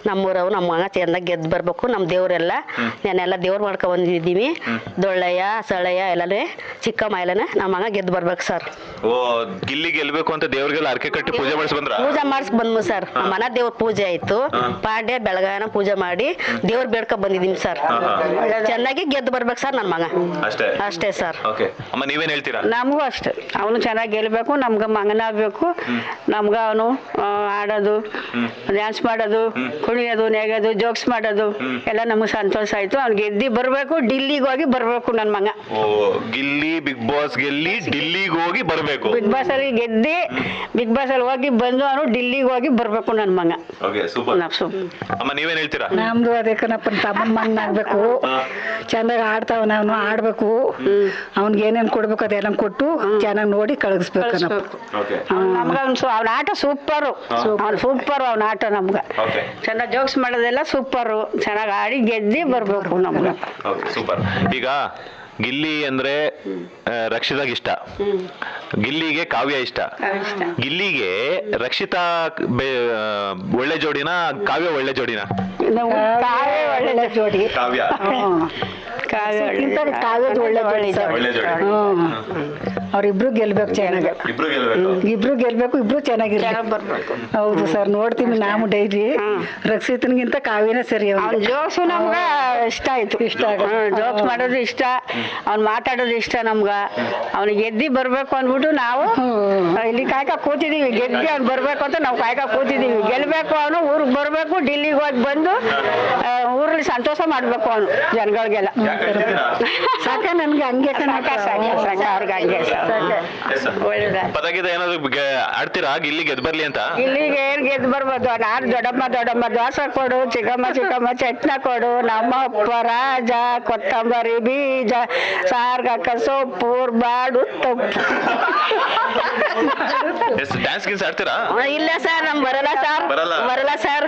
ನಮ್ಮೂರವು ನಮ್ಮ ಮಗ ಚೆಂದಾಗಿ ಗೆದ್ದು ಬರ್ಬೇಕು. ನಮ್ ದೇವ್ರೆಲ್ಲ ನಾನೆಲ್ಲ ದೇವ್ರು ಮಾಡ್ಕೊಂಡ್ ಬಂದಿದ್ದೀವಿ. ದೊಳ್ಳೆಯ ಸಳೆಯ ಎಲ್ಲನೇ ಚಿಕ್ಕಮ್ಮ ಎಲ್ಲನೇ ನಮ್ಮ ಮಗ ಗೆದ್ದು ಬರ್ಬೇಕು ಸರ್. ಓ, ಗಿಲ್ಲಿ ಗೆಲ್ಬೇಕು ಅಂತ ದೇವ್ರಿಗೆಲ್ಲ ಅರ್ಕೆ ಕಟ್ಟಿ ಪೂಜೆ ಮಾಡಿಸ್ ಬಂದ್ರ? ಪೂಜೆ ಮಾಡಿಸ್ ಬಂದ್ಮು ಸರ್. ಮನ ದೇವ್ರ ಪೂಜೆ ಆಯ್ತು, ಪಾಡ್ಯ ಬೆಳಗಾನ ಪೂಜೆ ಮಾಡಿ ದೇವ್ರ ಬೇಡ್ಕೊಂಡ್ ಬಂದಿದೀನಿ ಸರ್. ಚೆನ್ನಾಗಿ ಗೆದ್ದು ಬರ್ಬೇಕು ಸರ್ ನನ್ನ ಮಗ. ಅಷ್ಟೇ ಸರ್. ಓಕೆ ಅಮ್ಮ, ನೀವೇನ್ ಹೇಳ್ತೀರಾ? ನಮಗೂ ಅಷ್ಟೇ, ಅವನು ಚೆನ್ನಾಗಿ ಗೆಲ್ಬೇಕು, ನಮ್ಗೆ ಮಗನಾಗಬೇಕು. ನಮ್ಗ ಅವನು ಆಡೋದು, ಡ್ಯಾನ್ಸ್ ಮಾಡೋದು, ಕುಣಿಯೋದು, ನೆಗೋದು, ಜೋಕ್ಸ್ ಮಾಡೋದು ಎಲ್ಲ ನಮ್ಗೆ ಸಂತೋಷ ಆಯ್ತು. ಅವ್ನು ಗೆದ್ದಿ ಬರ್ಬೇಕು, ಡಿಲ್ಲಿಗೆ ಹೋಗಿ ಬರ್ಬೇಕು ನನ್ನ ಮಗ. ಓ, ಗಿಲ್ಲಿ ಬಿಗ್ ಬಾಸ್ ಗೆಲ್ಲಿ ಡಿಲ್ಲಿಗೆ ಹೋಗಿ ಬರ್ಬೇಕು. ಬಿಗ್ ಬಾಸ್ ಅಲ್ಲಿ ಗೆದ್ದಿ ಬಿಗ್ ಬಾಸ್ ಅಲ್ಲಿ ಹೋಗಿ ಬಂದು ಅವನು ಡಿಲ್ಲಿಗೆ ಹೋಗಿ ಬರ್ಬೇಕು ನನ್ನ ಮಗ. Okay, super. ಅಮ್ಮ ನೀವೇನ್ ಹೇಳ್ತೀರಾ? ನಮ್ದು ಅದೇ ಕಣಪ್ಪ, ತಮ್ಮನ ಮಗನಾಗ್ಬೇಕು. ಚೆನ್ನಾಗಿ ಆಡ್ತಾವನ, ಅವನು ಆಡ್ಬೇಕು. ಅವ್ನಿಗೆ ಏನೇನ್ ಕೊಡ್ಬೇಕು ಅದೆಲ್ಲ ಕೊಟ್ಟು ಚೆನ್ನಾಗಿ ನೋಡಿ ಕಳಿಸ್ಬೇಕನಪ್ಪ. ನಮ್ಗ ಅವ್ನ ಆಟ ಸೂಪರು, ಅವ್ನು ಸೂಪರು ಅವ್ನ ಆಟ. ನಮ್ಗ ಚೆನ್ನಾಗಿ ಜೋಕ್ಸ್ ಮಾಡೋದೆಲ್ಲ ಸೂಪರು, ಚೆನ್ನಾಗಿ ಆಡಿ ಗೆದ್ದಿ ಬರ್ಬೇಕು ನಮ್ಗ. ಸೂಪರ್. ಈಗ ಗಿಲ್ಲಿ ಅಂದ್ರೆ ರಕ್ಷಿತಾಗ್ ಇಷ್ಟ, ಗಿಲ್ಲಿಗೆ ಕಾವ್ಯ ಇಷ್ಟ. ಗಿಲ್ಲಿಗೆ ರಕ್ಷಿತಾ ಒಳ್ಳೆ ಜೋಡಿನ, ಕಾವ್ಯ ಒಳ್ಳೆ ಜೋಡಿನ? ಕಾವ್ಯ ಒಳ್ಳೆ ಜೋಡಿ. ಕಾವ್ಯ ಕಾವ್ಯದ ಒಳ್ಳೆ ಜೋಡಿ. ಅವ್ರಿಬ್ರು ಗೆಲ್ಬೇಕು ಚೆನ್ನಾಗಿ. ಇಬ್ರು ಗೆಲ್ಬೇಕು, ಇಬ್ರು ಚೆನ್ನಾಗಿರ್ಬೇಕು. ಹೌದು ಸರ್, ನೋಡ್ತೀವಿ ನಾವು ಡೈಲಿ. ರಕ್ಷಿತನ್ಗಿಂತ ಕಾವ್ಯನೇ ಸರಿ. ಅವ್ನ ಜೋಕ್ಸು ನಮ್ಗ ಇಷ್ಟ ಆಯ್ತು. ಜೋಕ್ಸ್ ಮಾಡೋದು ಇಷ್ಟ, ಅವ್ನ್ ಮಾತಾಡೋದು ಇಷ್ಟ ನಮ್ಗ. ಅವ್ನಿಗೆ ಗೆದ್ದಿ ಬರ್ಬೇಕು ಅಂದ್ಬಿಟ್ಟು ನಾವು ಇಲ್ಲಿ ಕಾಯ್ಕ ಕೂತಿದೀವಿ. ಗೆದ್ದಿ ಅವ್ನು ಬರ್ಬೇಕು ಅಂತ ನಾವು ಕಾಯ್ಕ ಕೂತಿದೀವಿ. ಗೆಲ್ಬೇಕು, ಅವನು ಊರಿಗೆ ಬರ್ಬೇಕು, ಡಿಲ್ಲಿಗೆ ಹೋಗಿ ಬಂದು ಊರಲ್ಲಿ ಸಂತೋಷ ಮಾಡ್ಬೇಕು ಅವನು ಜನಗಳಿಗೆಲ್ಲ. ಸಾಕ ನನ್ಗೆ ಹಂಗೆ ಸಾಕ ಅವ್ರಿಗೆ ಹಂಗೆ ಒಳ್ಳೇದ. ಪದಗೀತ ಏನಾದ್ರು ಆಡ್ತೀರಾ ಗಿಲ್ಲಿ ಗೆದ್ದು ಬರ್ಲಿ ಅಂತ? ಇಲ್ಲಿಗೆ ಏನ್ ಗೆದ್ದು ಬರ್ಬೋದು? ನಾನು ದೊಡ್ಡಮ್ಮ ದೋಸೆ ಕೊಡು, ಚಿಕ್ಕಮ್ಮ ಚಟ್ನ ಕೊಡು, ನಮ್ಮಪ್ಪ ರಾಜ, ಕೊತ್ತಂಬರಿ ಬೀಜ, ಸಾರ್ಗಕ್ಕ ಸೊಪ್ಪು, ಬಾಡು ತಪ್ಪು. ಡ್ಯಾನ್ಸ್ ಗಿನ್ಸ್ ಆಡ್ತೀರಾ? ಇಲ್ಲ ಸರ್, ನಮ್ ಬರಲ್ಲ ಸರ್.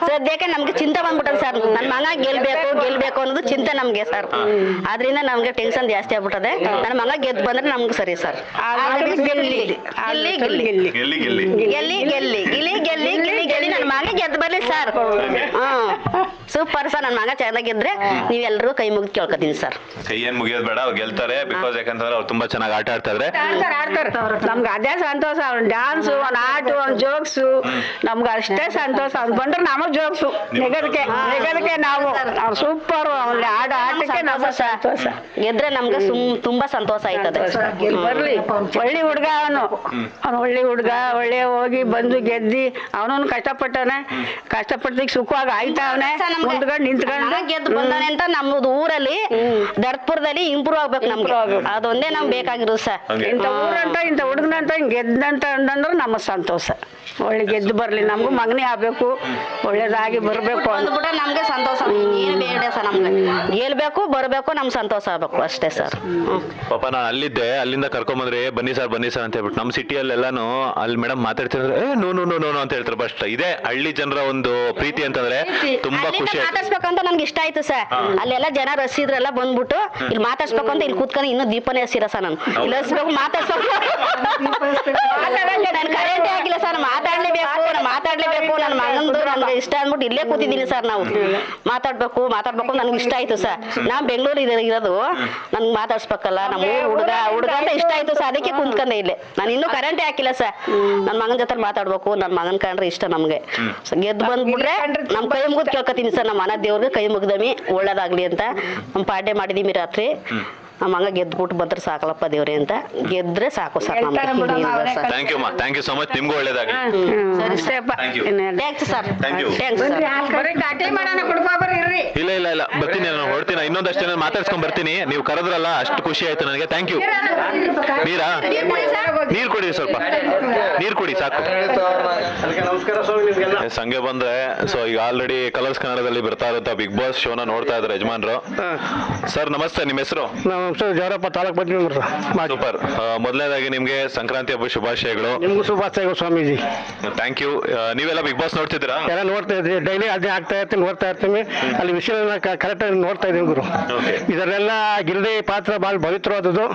ಸದ್ಯಕ್ಕೆ ನಮ್ಗೆ ಚಿಂತೆ ಬಂದ್ಬಿಟ್ಟದ ಸರ್. ನನ್ ಮಗ ಗೆಲ್ಬೇಕು ಅನ್ನೋದು ಚಿಂತೆ ನಮ್ಗೆ ಸರ್. ಆದ್ರಿಂದ ನಮ್ಗೆ ಟೆನ್ಷನ್ ಜಾಸ್ತಿ ಆಗ್ಬಿಟ್ಟದೆ. ನನ್ನ ಮಗ ಗೆದ್ದು ಬಂದ್ರೆ ನಮ್ಗೆ ಸರಿ ಸರ್. ಗೆಲ್ಲಿ ನನ್ನ ಮಗ ಗೆದ್ದು ಬರ್ಲಿ ಸರ್. ಸೂಪರ್ ಸರ್, ನನ್ನ ಮಗ ಚೆನ್ನಾಗಿದ್ರೆ ನೀವೆಲ್ಲರೂ ಕೈ ಮುಗಿದು ಕೇಳ್ಕೊತೀನಿ ಸರ್. ಕೈ ಏನ್ ಮುಗಿಯೋದು ಬೇಡ, ಅವ್ರು ಗೆಲ್ತಾರೆ. ಬಿಕಾಸ್ ಯಾಕಂತಂದ್ರೆ ಅವ್ರು ತುಂಬಾ ಚೆನ್ನಾಗಿ ಆಟ ಆಡ್ತಾ ಇದ್ರೆ ನಮ್ಗೆ ಅದೇ ಸಂತೋಷ. ಅವ್ನ ಡ್ಯಾನ್ಸು, ಅವ್ನ ಆಟು, ಅವ್ನ ಜೋಕ್ಸು ನಮ್ಗೆ ಅಷ್ಟೇ ಸಂತೋಷ. ಅವ್ನು ಬಂದ್ರೆ ನಮಗ್ ಜೋಕ್ಸು, ನೆಗದಕ್ಕೆ ನಾವು ಸೂಪರ್. ಅವ್ನ ಆಟಕ್ಕೆ ನಮಗ್ ಸಂತೋಷ. ಗೆದ್ರೆ ನಮ್ಗೆ ತುಂಬಾ ಸಂತೋಷ ಆಯ್ತದೆ. ಬರ್ಲಿ, ಒಳ್ಳೆ ಹುಡ್ಗ ಅವನು ಒಳ್ಳೆ ಹುಡ್ಗ. ಒಳ್ಳೆ ಹೋಗಿ ಬಂದು ಗೆದ್ದಿ ಅವನವನು ಕಷ್ಟಪಟ್ಟಿಗೆ ಸುಖವಾಗಿ ಆಯ್ತಾವನೆ. ಮುಂದ್ಗಡೆ ನಿಂತ್ಕೊಂಡು ಗೆದ್ದು ಬಂದಾನೆ ಅಂತ ನಮ್ದು ಊರಲ್ಲಿ ದರ್ಪುರದಲ್ಲಿ ಇಂಪ್ರೂವ್ ಆಗ್ಬೇಕು ನಮ್ಗೆ. ಅದೊಂದೇ ನಮ್ಗೆ ಬೇಕಾಗಿರೋದು ಸರ್. ಇಂಥ ಊರಂತ ಇಂಥ ಹುಡುಗನಂತ ಗೆದ್ದಂತ ಅಂದ್ರೆ ನಮ್ಮ ಸಂತೋಷ. ಒಳ್ಳೆ ಗೆದ್ದು ಬರ್ಲಿ, ನಮಗೂ ಮಗನೇ ಆಗ್ಬೇಕು, ಒಳ್ಳೇದಾಗಿ ಬರ್ಬೇಕು ಬಂದ್ಬಿಟ್ರೆ ನಮ್ಗೆ ಸಂತೋಷ, ಏನು ಬೇಡ ಸರ್ ನಮ್ಗೆ. ಗೆಲ್ಬೇಕು ಬರ್ಬೇಕು, ನಮ್ ಸಂತೋಷ ಆಗ್ಬೇಕು ಅಷ್ಟೇ ಸರ್. ಪಾಪ ನಾನು ಅಲ್ಲಿದ್ದೆ, ಅಲ್ಲಿಂದ ಕರ್ಕೊಂಬಂದ್ರೆ ಬನ್ನಿ ಸರ್ ಅಂತ ಹೇಳ್ಬಿಟ್ಟು ನಮ್ಮ ಸಿಟಿಯಲ್ಲೆಲ್ಲಾನು ಅಲ್ಲಿ ಮೇಡಮ್ ಮಾತಾಡ್ತಿದ್ರೆ ನೋ ನೋ ನೋ ನೋ ಅಂತ ಹೇಳ್ತಾರೆ. ಬಟ್ ಇದೇ ಹಳ್ಳಿ ಜನರ ಒಂದು ಪ್ರೀತಿ ಅಂತಂದ್ರೆ ತುಂಬಾ ಖುಷಿ. ಮಾತಾಡ್ಸ್ಬೇಕಂತ ನನ್ಗೆ ಇಷ್ಟ ಆಯ್ತು ಸರ್. ಅಲ್ಲೆಲ್ಲ ಜನ ರಸಿದ್ರೆಲ್ಲ ಬಂದ್ಬಿಟ್ಟು ಇಲ್ಲಿ ಮಾತಾಡ್ಸ್ಬೇಕು ಅಂತ ಇಲ್ಲಿ ಕೂತ್ಕೊಂಡು ಇನ್ನೂ ದೀಪನೇ ಹಸಿರ ಸರ್. ನಾನು ಇಲ್ಲಿ ಹಸ್ಬೇಕು ಮಾತಾಡ್ಸ್ಬೇಕು, ನಾನು ಕರೆಂಟೇ ಆಗಿಲ್ಲ ಸರ್. ಮಾತಾಡ್ಲೇಬೇಕು ನನ್ನ ಮಗಂದು ನನ್ಗೆ ಇಷ್ಟ ಅಂದ್ಬಿಟ್ಟು ಇಲ್ಲೇ ಕೂತಿದ್ದೀನಿ ಸರ್. ನಾವು ಮಾತಾಡ್ಬೇಕು ನನ್ಗೆ ಇಷ್ಟ ಆಯ್ತು ಸರ್. ನಾನ್ ಬೆಂಗಳೂರು ಇರೋದು, ನನ್ಗೆ ಮಾತಾಡ್ಸ್ಬೇಕಲ್ಲ ನಮ್ಮ ಹುಡುಗ ಅಂತ ಇಷ್ಟ ಆಯ್ತು ಸರ್. ಅದಕ್ಕೆ ಕುಂತ್ಕೊಂಡೆ ಇಲ್ಲೇ. ನಾನು ಇನ್ನೂ ಕರೆಂಟೇ ಹಾಕಿಲ್ಲ ಸರ್. ನನ್ನ ಮಗನ ಜೊತೆ ಮಾತಾಡ್ಬೇಕು, ನನ್ನ ಮಗನ್ ಕಂಡ್ರೆ ಇಷ್ಟ ನಮ್ಗೆ. ಗೆದ್ದು ಬಂದ್ಬಿಟ್ರೆ ನಮ್ ಕೈ ಮುಗಿದ್ ಕೇಳ್ಕೊತೀನಿ ಸರ್. ನಮ್ಮ ಮನ ದೇವ್ರಿಗೆ ಕೈ ಮುಗ್ದಮಿ ಒಳ್ಳೇದಾಗ್ಲಿ ಅಂತ ನಮ್ಮ ಪಾಡ್ಯ ಮಾಡಿದೀವಿ ರಾತ್ರಿ. ನಮ್ಮ ಮಗ ಗೆದ್ಬಿಟ್ಟು ಬಂದ್ರೆ ಸಾಕಲಪ್ಪ ದೇವ್ರೆ ಅಂತ. ಗೆದ್ರೆ ಸಾಕು ಸರ್ ನಮ್ಗೆ. Thank you so much. ನಿಮ್ಗೂ ಒಳ್ಳೇದಾಗಲಿ. Thanks sir. ಇಲ್ಲ ಬರ್ತೀನಿ, ನಾನು ಹೊಡ್ತೀನಿ. ಇನ್ನೊಂದಷ್ಟೇ ನಾನು ಮಾತಾಡ್ಸ್ಕೊಂಡ್ ಬರ್ತೀನಿ. ನೀವು ಕರೆದ್ರಲ್ಲ, ಅಷ್ಟು ಖುಷಿ ಆಯ್ತು ನನಗೆ. Thank you. ನೀರು ಕೊಡಿ, ಸ್ವಲ್ಪ ನೀರು ಕೊಡಿ ಸಾಕು. ಸಂಗೆ ಬಂದ್ರೆ ಸೊ ಈಗ ಆಲ್ರೆಡಿ ಕಲರ್ಸ್ ಕನ್ನಡದಲ್ಲಿ ಬರ್ತಾ ಇರುವಂತ ಬಿಗ್ ಬಾಸ್ ಶೋನ ನೋಡ್ತಾ ಇದ್ದಾರೆ ಯಜಮಾನ್ರು. ಸರ್ ನಮಸ್ತೆ, ನಿಮ್ಮ ಹೆಸರು? ಜವರಪ್ಪ, ತಾಲೂಕ್ ಪಂಚಾಯತ್. ಸೂಪರ್. ಮೊದಲನೇದಾಗಿ ನಿಮ್ಗೆ ಸಂಕ್ರಾಂತಿ ಹಬ್ಬ ಶುಭಾಶಯಗಳು. ನಿಮ್ಗೂ ಶುಭಾಶಯಗಳು ಸ್ವಾಮೀಜಿ. Thank you. ನೀವೆಲ್ಲ ಬಿಗ್ ಬಾಸ್ ನೋಡ್ತಿದ್ದೀರಾ? ಎಲ್ಲ ನೋಡ್ತಾ ಇದ್ವಿ, ಡೈಲಿ ಅದೇ ಆಗ್ತಾ ಇರ್ತೀನಿ, ನೋಡ್ತಾ ಇರ್ತೀನಿ. ಅಲ್ಲಿ ವಿಷಯ ಕರೆಕ್ಟ್ ಆಗಿ ನೋಡ್ತಾ ಇದೀವಿ ಗುರು. ಇದರೆಲ್ಲ ಗಿಲ್ಡಿ ಪಾತ್ರ ಬಹಳ ಪವಿತ್ರವಾದದ್ದು.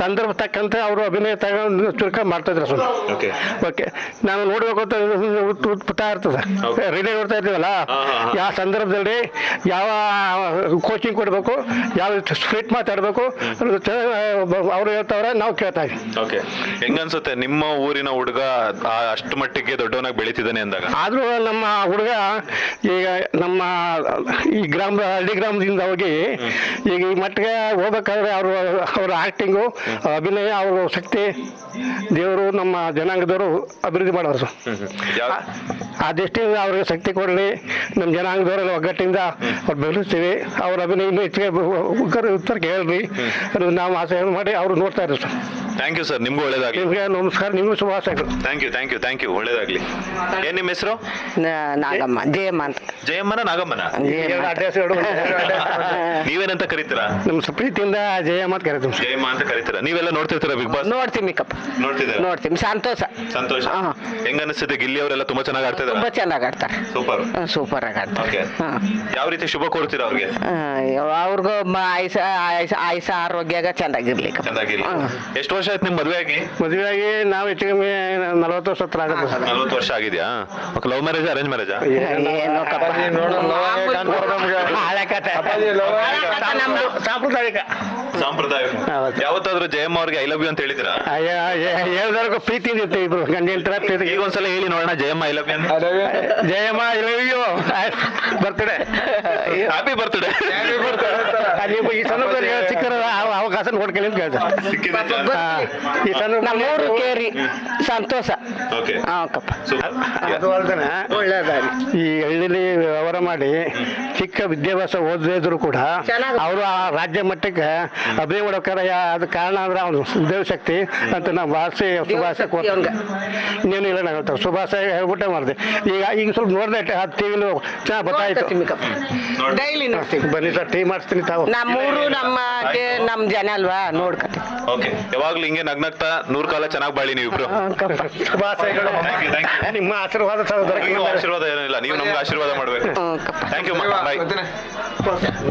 ಸಂದರ್ಭ ತಕ್ಕಂತೆ ಅವರು ಅಭಿನಯ ತಗೊಂಡು ಚುರುಕ ಮಾಡ್ತಾ ಇದ್ರು ಸರ್. ಓಕೆ, ನಾವು ನೋಡ್ಬೇಕು ಅಂತ ಪುಟ ಇರ್ತದೆ, ರಿಲೇ ನೋಡ್ತಾ ಇರ್ತೀವಲ್ಲ, ಯಾವ ಸಂದರ್ಭದಲ್ಲಿ ಯಾವ ಕೋಚಿಂಗ್ ಕೊಡ್ಬೇಕು, ಯಾವ ಸ್ಟ್ರೇಟ್ ಮಾತಾಡ್ಬೇಕು ಅವ್ರು ಹೇಳ್ತಾವ್ರೆ, ನಾವು ಕೇಳ್ತಾ ಇದ್ವಿ. ಓಕೆ, ಹೆಂಗನ್ಸುತ್ತೆ ನಿಮ್ಮ ಊರಿನ ಹುಡುಗ ಅಷ್ಟು ಮಟ್ಟಿಗೆ ದೊಡ್ಡವನಾಗಿ ಬೆಳೀತಿದ್ದಾನೆ ಅಂದಾಗ? ಆದ್ರೂ ನಮ್ಮ ಹುಡುಗ ಈಗ ನಮ್ಮ ಈ ಹಳ್ಳಿ ಗ್ರಾಮದಿಂದ ಹೋಗಿ ಈಗ ಈ ಮಟ್ಟಿಗೆ ಹೋಗ್ಬೇಕಾದ್ರೆ ಅವ್ರ ಆಕ್ಟಿಂಗು, ಅಭಿನಯ, ಅವ್ರ ಶಕ್ತಿ ದೇವರು ನಮ್ಮ ಜನಾಂಗದವರು ಅಭಿವೃದ್ಧಿ ಮಾಡೋರು. ಆ ದೃಷ್ಟಿಯಿಂದ ಅವ್ರಿಗೆ ಶಕ್ತಿ ಕೊಡಲಿ. ನಮ್ಮ ಜನಾಂಗದವರೆಲ್ಲ ಒಗ್ಗಟ್ಟಿಂದ ಅವ್ರು ಬೆಳೆಸ್ತೀವಿ. ಅವ್ರ ಅಭಿನಯ ಇನ್ನೂ ಹೆಚ್ಚಿಗೆ ಉತ್ತರ ಕೇಳ್ರಿ, ನಾವು ಆಸೆ ಮಾಡಿ ಅವ್ರು ನೋಡ್ತಾ ಇದ್ರು ಸರ್. Thank you sir. ನಿಮ್ಗೂ ಒಳ್ಳೇದಾಗ್ಲಿ. ನಿಮ್ಗೆ ನಮಸ್ಕಾರ, ನಿಮ್ಗೂ ಶುಭಾಶಯಗಳು. Thank you. ಒಳ್ಳೇದಾಗ್ಲಿ. ಏನ್ ನಿಮ್ಮ ಹೆಸರು? ನಾಗಮ್ಮ, ಜಯಮ್ಮ ಅಂತ. ಜಯಮ್ಮನ ನಾಗಮ್ಮನ? ನೀವೇನಂತ ಕರೀತೀರಾ? ನಮ್ಮ ಪ್ರೀತಿಯಿಂದ ಜಯಮ್ಮ ಅಂತ ಕರೀತೀವಿ. ಜಯಮ್ಮ ಅಂತ ಕರೀತೀರಾ? ನೀವೆಲ್ಲ ನೋಡ್ತಿರ್ತೀರಾ ಬಿಗ್ ಬಾಸ್? ನೋಡ್ತೀನಿ ಕಪ್ಪ, ನೋಡ್ತೀನಿ. ಸಂತೋಷ. ಹೆಂಗ ಅನಿಸ್ತದೆ? ಗಿಲ್ಲಿ ಅವರೆಲ್ಲ ತುಂಬಾ ಚೆನ್ನಾಗಿ ಆಡ್ತಿದ್ದಾರೆ. ತುಂಬಾ ಚೆನ್ನಾಗಿ ಆಡ್ತಾರೆ. ಸೂಪರ್ ಆಗಿ ಆಡ್ತಾರೆ. ಯಾವ ರೀತಿ ಶುಭ ಕೋರ್ತೀರಾ ಅವ್ರಿಗೆ? ಅವ್ರಿಗೂ ಆಯುಷ ಆರೋಗ್ಯ ಚೆನ್ನಾಗಿರ್ಲಿ. ಎಷ್ಟು ವರ್ಷ ಆಯ್ತು ನಿಮ್ ಮದುವೆ ಆಗಿ? ನಾವು ಹೆಚ್ಚಿಗೆ 40 ವರ್ಷ ಹತ್ರ ಆಗುತ್ತೆ. 40 ವರ್ಷ ಆಗಿದ್ಯಾ? Love marriage, arrange marriage? ಏನೋ ಸಾಂಪ್ರದಾಯಿಕ. ಯಾವತ್ತಾದ್ರೂ ಜಯಮ್ಮ ಅವ್ರಿಗೆ ಐ ಲವ್ ಯು ಅಂತ ಹೇಳಿದಿರಾ? ಹೇಳ್ದವ್ರಿಗೂ ಪ್ರೀತಿ ಇರುತ್ತೆ, ಇಬ್ರು ಗಂಡ ಹೆಂಡತಿ. ಈಗ ಒಂದ್ಸಲ ಹೇಳಿ ನೋಡೋಣ, ಜಯಮ್ಮ ಐ ಲವ್ ಯು ಅಂತ. Jayamma I love you, birthday, happy birthday. ನೀವು ಈ ಸಂದರ್ಭದಲ್ಲಿ ಸಿಕ್ಕರ ಅವಕಾಶ ನೋಡ್ಕೊಳ್ಳಿ ಅಂತ ಹೇಳ್ತಾರೆ. ಈ ಸಂದರ್ಭ ಕೇರಿ ಸಂತೋಷ. ಅದು ಅಲ್ದನ ಒಳ್ಳೇದಾಗಿ ಈ ಹಳ್ಳಿಲಿ ವ್ಯವಹಾರ ಮಾಡಿ ಚಿಕ್ಕ ವಿದ್ಯಾಭ್ಯಾಸ ಓದಿದ್ರು ಕೂಡ ಅವರು ಆ ರಾಜ್ಯ ಮಟ್ಟಕ್ಕೆ ಅಭಿನಯ ಮಾಡೋಕಾರ ಅದು ಕಾರಣ ಅಂದ್ರೆ ಅವನು ದೇವಶಕ್ತಿ ಅಂತ ನಾವು ಭಾಷೆ ಶುಭಾಶಯ ಕೊಡ್ತೀವಿ. ಇನ್ನೇನು ಇಲ್ಲ, ನಾವು ಹೇಳ್ತಾರೆ ಶುಭಾಶಯ ಹೇಳ್ಬಿಟ್ಟೆ ಮಾಡಿದೆ. ಈಗ ಸ್ವಲ್ಪ ನೋಡಿದೆ ಟಿವಿಲಿ ಚೆನ್ನಾಗಿ ಗೊತ್ತಾಯ್ತು. ಡೈಲಿ ನೋಡ್ತೀವಿ. ಬನ್ನಿ ಸರ್, ಟೀ ಮಾಡಿಸ್ತೀನಿ. ತಾವು ನಮ್ಮೂರು ನಮ್ಮ ಜನ ಅಲ್ವಾ, ನೋಡ್ಕೊತೀವಿ. ಓಕೆ, ಯಾವಾಗ್ಲೂ ಹಿಂಗೆ ನಗ್ನಗ್ತಾ 100 ಕಾಲ ಚೆನ್ನಾಗಿ ಬಾಳಿ ನೀವಿಬ್ರು. ಶುಭಾಶಯಗಳು. ನಿಮ್ಮ ಆಶೀರ್ವಾದ ಆಶೀರ್ವಾದ ಏನಿಲ್ಲ, ನೀವು ನಮ್ಗೆ ಆಶೀರ್ವಾದ ಮಾಡ್ಬೇಕು. Thank you. ಬಾಯ್.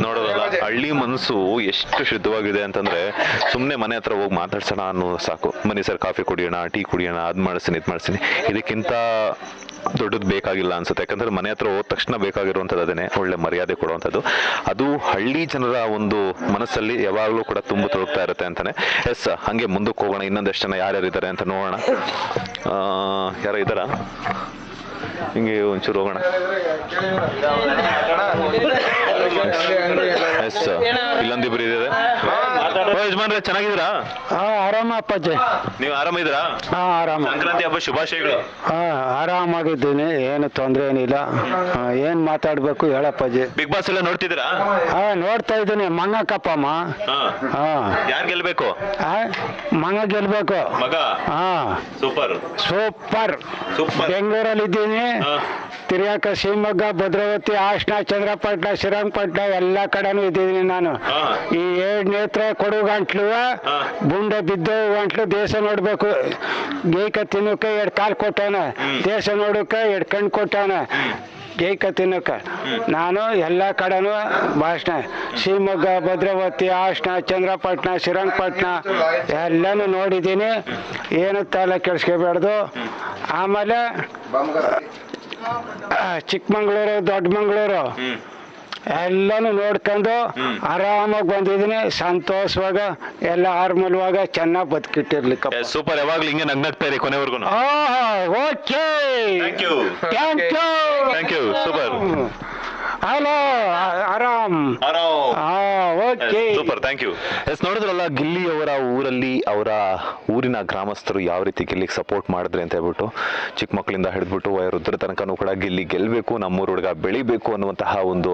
ನೋಡೋದಲ್ಲ, ಹಳ್ಳಿ ಮನಸ್ಸು ಎಷ್ಟು ಶುದ್ಧವಾಗಿದೆ ಅಂತಂದ್ರೆ ಸುಮ್ಮನೆ ಮನೆ ಹತ್ರ ಹೋಗಿ ಮಾತಾಡ್ಸೋಣ ಅನ್ನೋ ಸಾಕು. ಬನ್ನಿ ಸರ್, ಕಾಫಿ ಕುಡಿಯೋಣ, ಟೀ ಕುಡಿಯೋಣ, ಅದ್ ಮಾಡಿಸ್ತೀನಿ, ಇದು ಮಾಡಿಸ್ತೀನಿ. ಇದಕ್ಕಿಂತ ದೊಡ್ಡದು ಬೇಕಾಗಿಲ್ಲ ಅನ್ಸುತ್ತೆ. ಯಾಕಂದ್ರೆ ಮನೆ ಹತ್ರ ಹೋದ ತಕ್ಷಣ ಬೇಕಾಗಿರುವಂಥದ್ದು ಅದೇನೆ, ಒಳ್ಳೆ ಮರ್ಯಾದೆ ಕೊಡುವಂಥದ್ದು. ಅದು ಹಳ್ಳಿ ಜನರ ಒಂದು ಮನಸ್ಸಲ್ಲಿ ಯಾವಾಗಲೂ ಕೂಡ ತುಂಬ ತೊಡಗ್ತಾ ಇರುತ್ತೆ ಅಂತಾನೆ. ಎಸ್, ಹಂಗೆ ಮುಂದಕ್ಕೆ ಹೋಗೋಣ. ಇನ್ನೊಂದಷ್ಟು ಜನ ಯಾರ್ಯಾರು ಇದ್ದಾರೆ ಅಂತ ನೋಡೋಣ. ಯಾರೋ ಇದ್ದಾರಾ? ಹಿಂಗೆ ಒಂಚೂರು ಹೋಗೋಣ. ಎಸ್ ಇಲ್ಲೊಂದಿಬ್ರು ಇದ್ದಾರೆ. ಯಜಮಾನ್ರೆ ಚೆನ್ನಾಗಿದ್ದೀರಾ? ಆರಾಮ ಅಪ್ಪಾಜಿ. ನೀವು ಆರಾಮಿದ್ದೀರಾ? ಆರಾಮ. ಸಂಕ್ರಾಂತಿ ಹಬ್ಬ ಶುಭಾಶಯಗಳು. ಆರಾಮಾಗಿದ್ದೀನಿ, ಏನು ತೊಂದರೆ ಏನಿಲ್ಲ. ಏನ್ ಮಾತಾಡ್ಬೇಕು ಹೇಳಪ್ಪಾಜಿ. ಬಿಗ್ ಬಾಸ್ ಎಲ್ಲ ನೋಡ್ತಿದ್ದೀರಾ? ನೋಡ್ತಾ ಇದ್ದೀನಿ. ಮಂಗ ಕಪ್ಪಮ್ಮ. ಯಾರು ಗೆಲ್ಬೇಕು? ಮಂಗ ಗೆಲ್ಬೇಕು. ಮಗ? Super super. ಬೆಂಗಳೂರಲ್ಲಿ ಇದ್ದೀನಿ, ತಿರ್ಗಾಕ ಶಿವಮೊಗ್ಗ, ಭದ್ರಾವತಿ, ಹಾಸನ, ಚಂದ್ರಪಟ್ಟಣ, ಶ್ರೀರಂಗಪಟ್ಟಣ ಎಲ್ಲ ಕಡೆನೂ ಇದ್ದೀನಿ ನಾನು. ಈ 7 ನೇತ್ರ ಕೊಡು ಗಂಟ್ಲು, ಬುಂಡೆ ಬಿದ್ದು ಗಂಟ್ಲು, ದೇಶ ನೋಡ್ಬೇಕು. ಗೇಕ ತಿನ್ನೋಕೆ 2 ಕಾಲು ಕೊಟ್ಟವನ, ದೇಶ ನೋಡೋಕೆ 2 ಕಣ್ಣು ಕೊಟ್ಟವನ. ಗೇಕ ತಿನ್ನೋಕೆ ನಾನು ಎಲ್ಲ ಕಡೆನೂ ಭಾಷಣ, ಶಿವಮೊಗ್ಗ, ಭದ್ರಾವತಿ, ಹಾಸನ, ಚಂದ್ರಪಟ್ಟಣ, ಶ್ರೀರಂಗಪಟ್ಟಣ ಎಲ್ಲನೂ ನೋಡಿದ್ದೀನಿ. ಏನು ತಲೆ ಕೆಡಿಸ್ಕೋಬೇಡ್ದು. ಆಮೇಲೆ ಚಿಕ್ಕಮಂಗ್ಳೂರು, ದೊಡ್ಡಮಂಗ್ಳೂರು ಎಲ್ಲನೂ ನೋಡ್ಕೊಂಡು ಆರಾಮಾಗಿ ಬಂದಿದ್ದೀನಿ. ಸಂತೋಷವಾಗ ಎಲ್ಲ ಆರ್ಮಲ್ವಾಗ ಚೆನ್ನಾಗಿ ಬದುಕಿಟ್ಟಿರ್ಲಿಕ್ಕೆ. ಸೂಪರ್. ಯಾವಾಗ್ಲೂ ಹಿಂಗೆ ನಗ್ನಾಗ್ತಾ ಇರಿ ಕೊನೆವರೆಗೂ. Okay, thank you. Super. Hello, ಆರಾಮ್. Okay, super, thank you. Yes, ನೋಡಿದ್ರಲ್ಲ ಗಿಲ್ಲಿ ಅವರ ಊರಲ್ಲಿ ಅವರ ಊರಿನ ಗ್ರಾಮಸ್ಥರು ಯಾವ ರೀತಿ ಗಿಲ್ಲಿಗೆ ಸಪೋರ್ಟ್ ಮಾಡಿದ್ರೆ ಅಂತ ಹೇಳ್ಬಿಟ್ಟು, ಚಿಕ್ಕ ಮಕ್ಕಳಿಂದ ಹಿಡಿದ್ಬಿಟ್ಟು ವಯೋವೃದ್ಧರ ತನಕನೂ ಕೂಡ ಗಿಲ್ಲಿ ಗೆಲ್ಲಬೇಕು, ನಮ್ಮೂರು ಹುಡುಗ ಬೆಳಿಬೇಕು ಅನ್ನುವಂತಹ ಒಂದು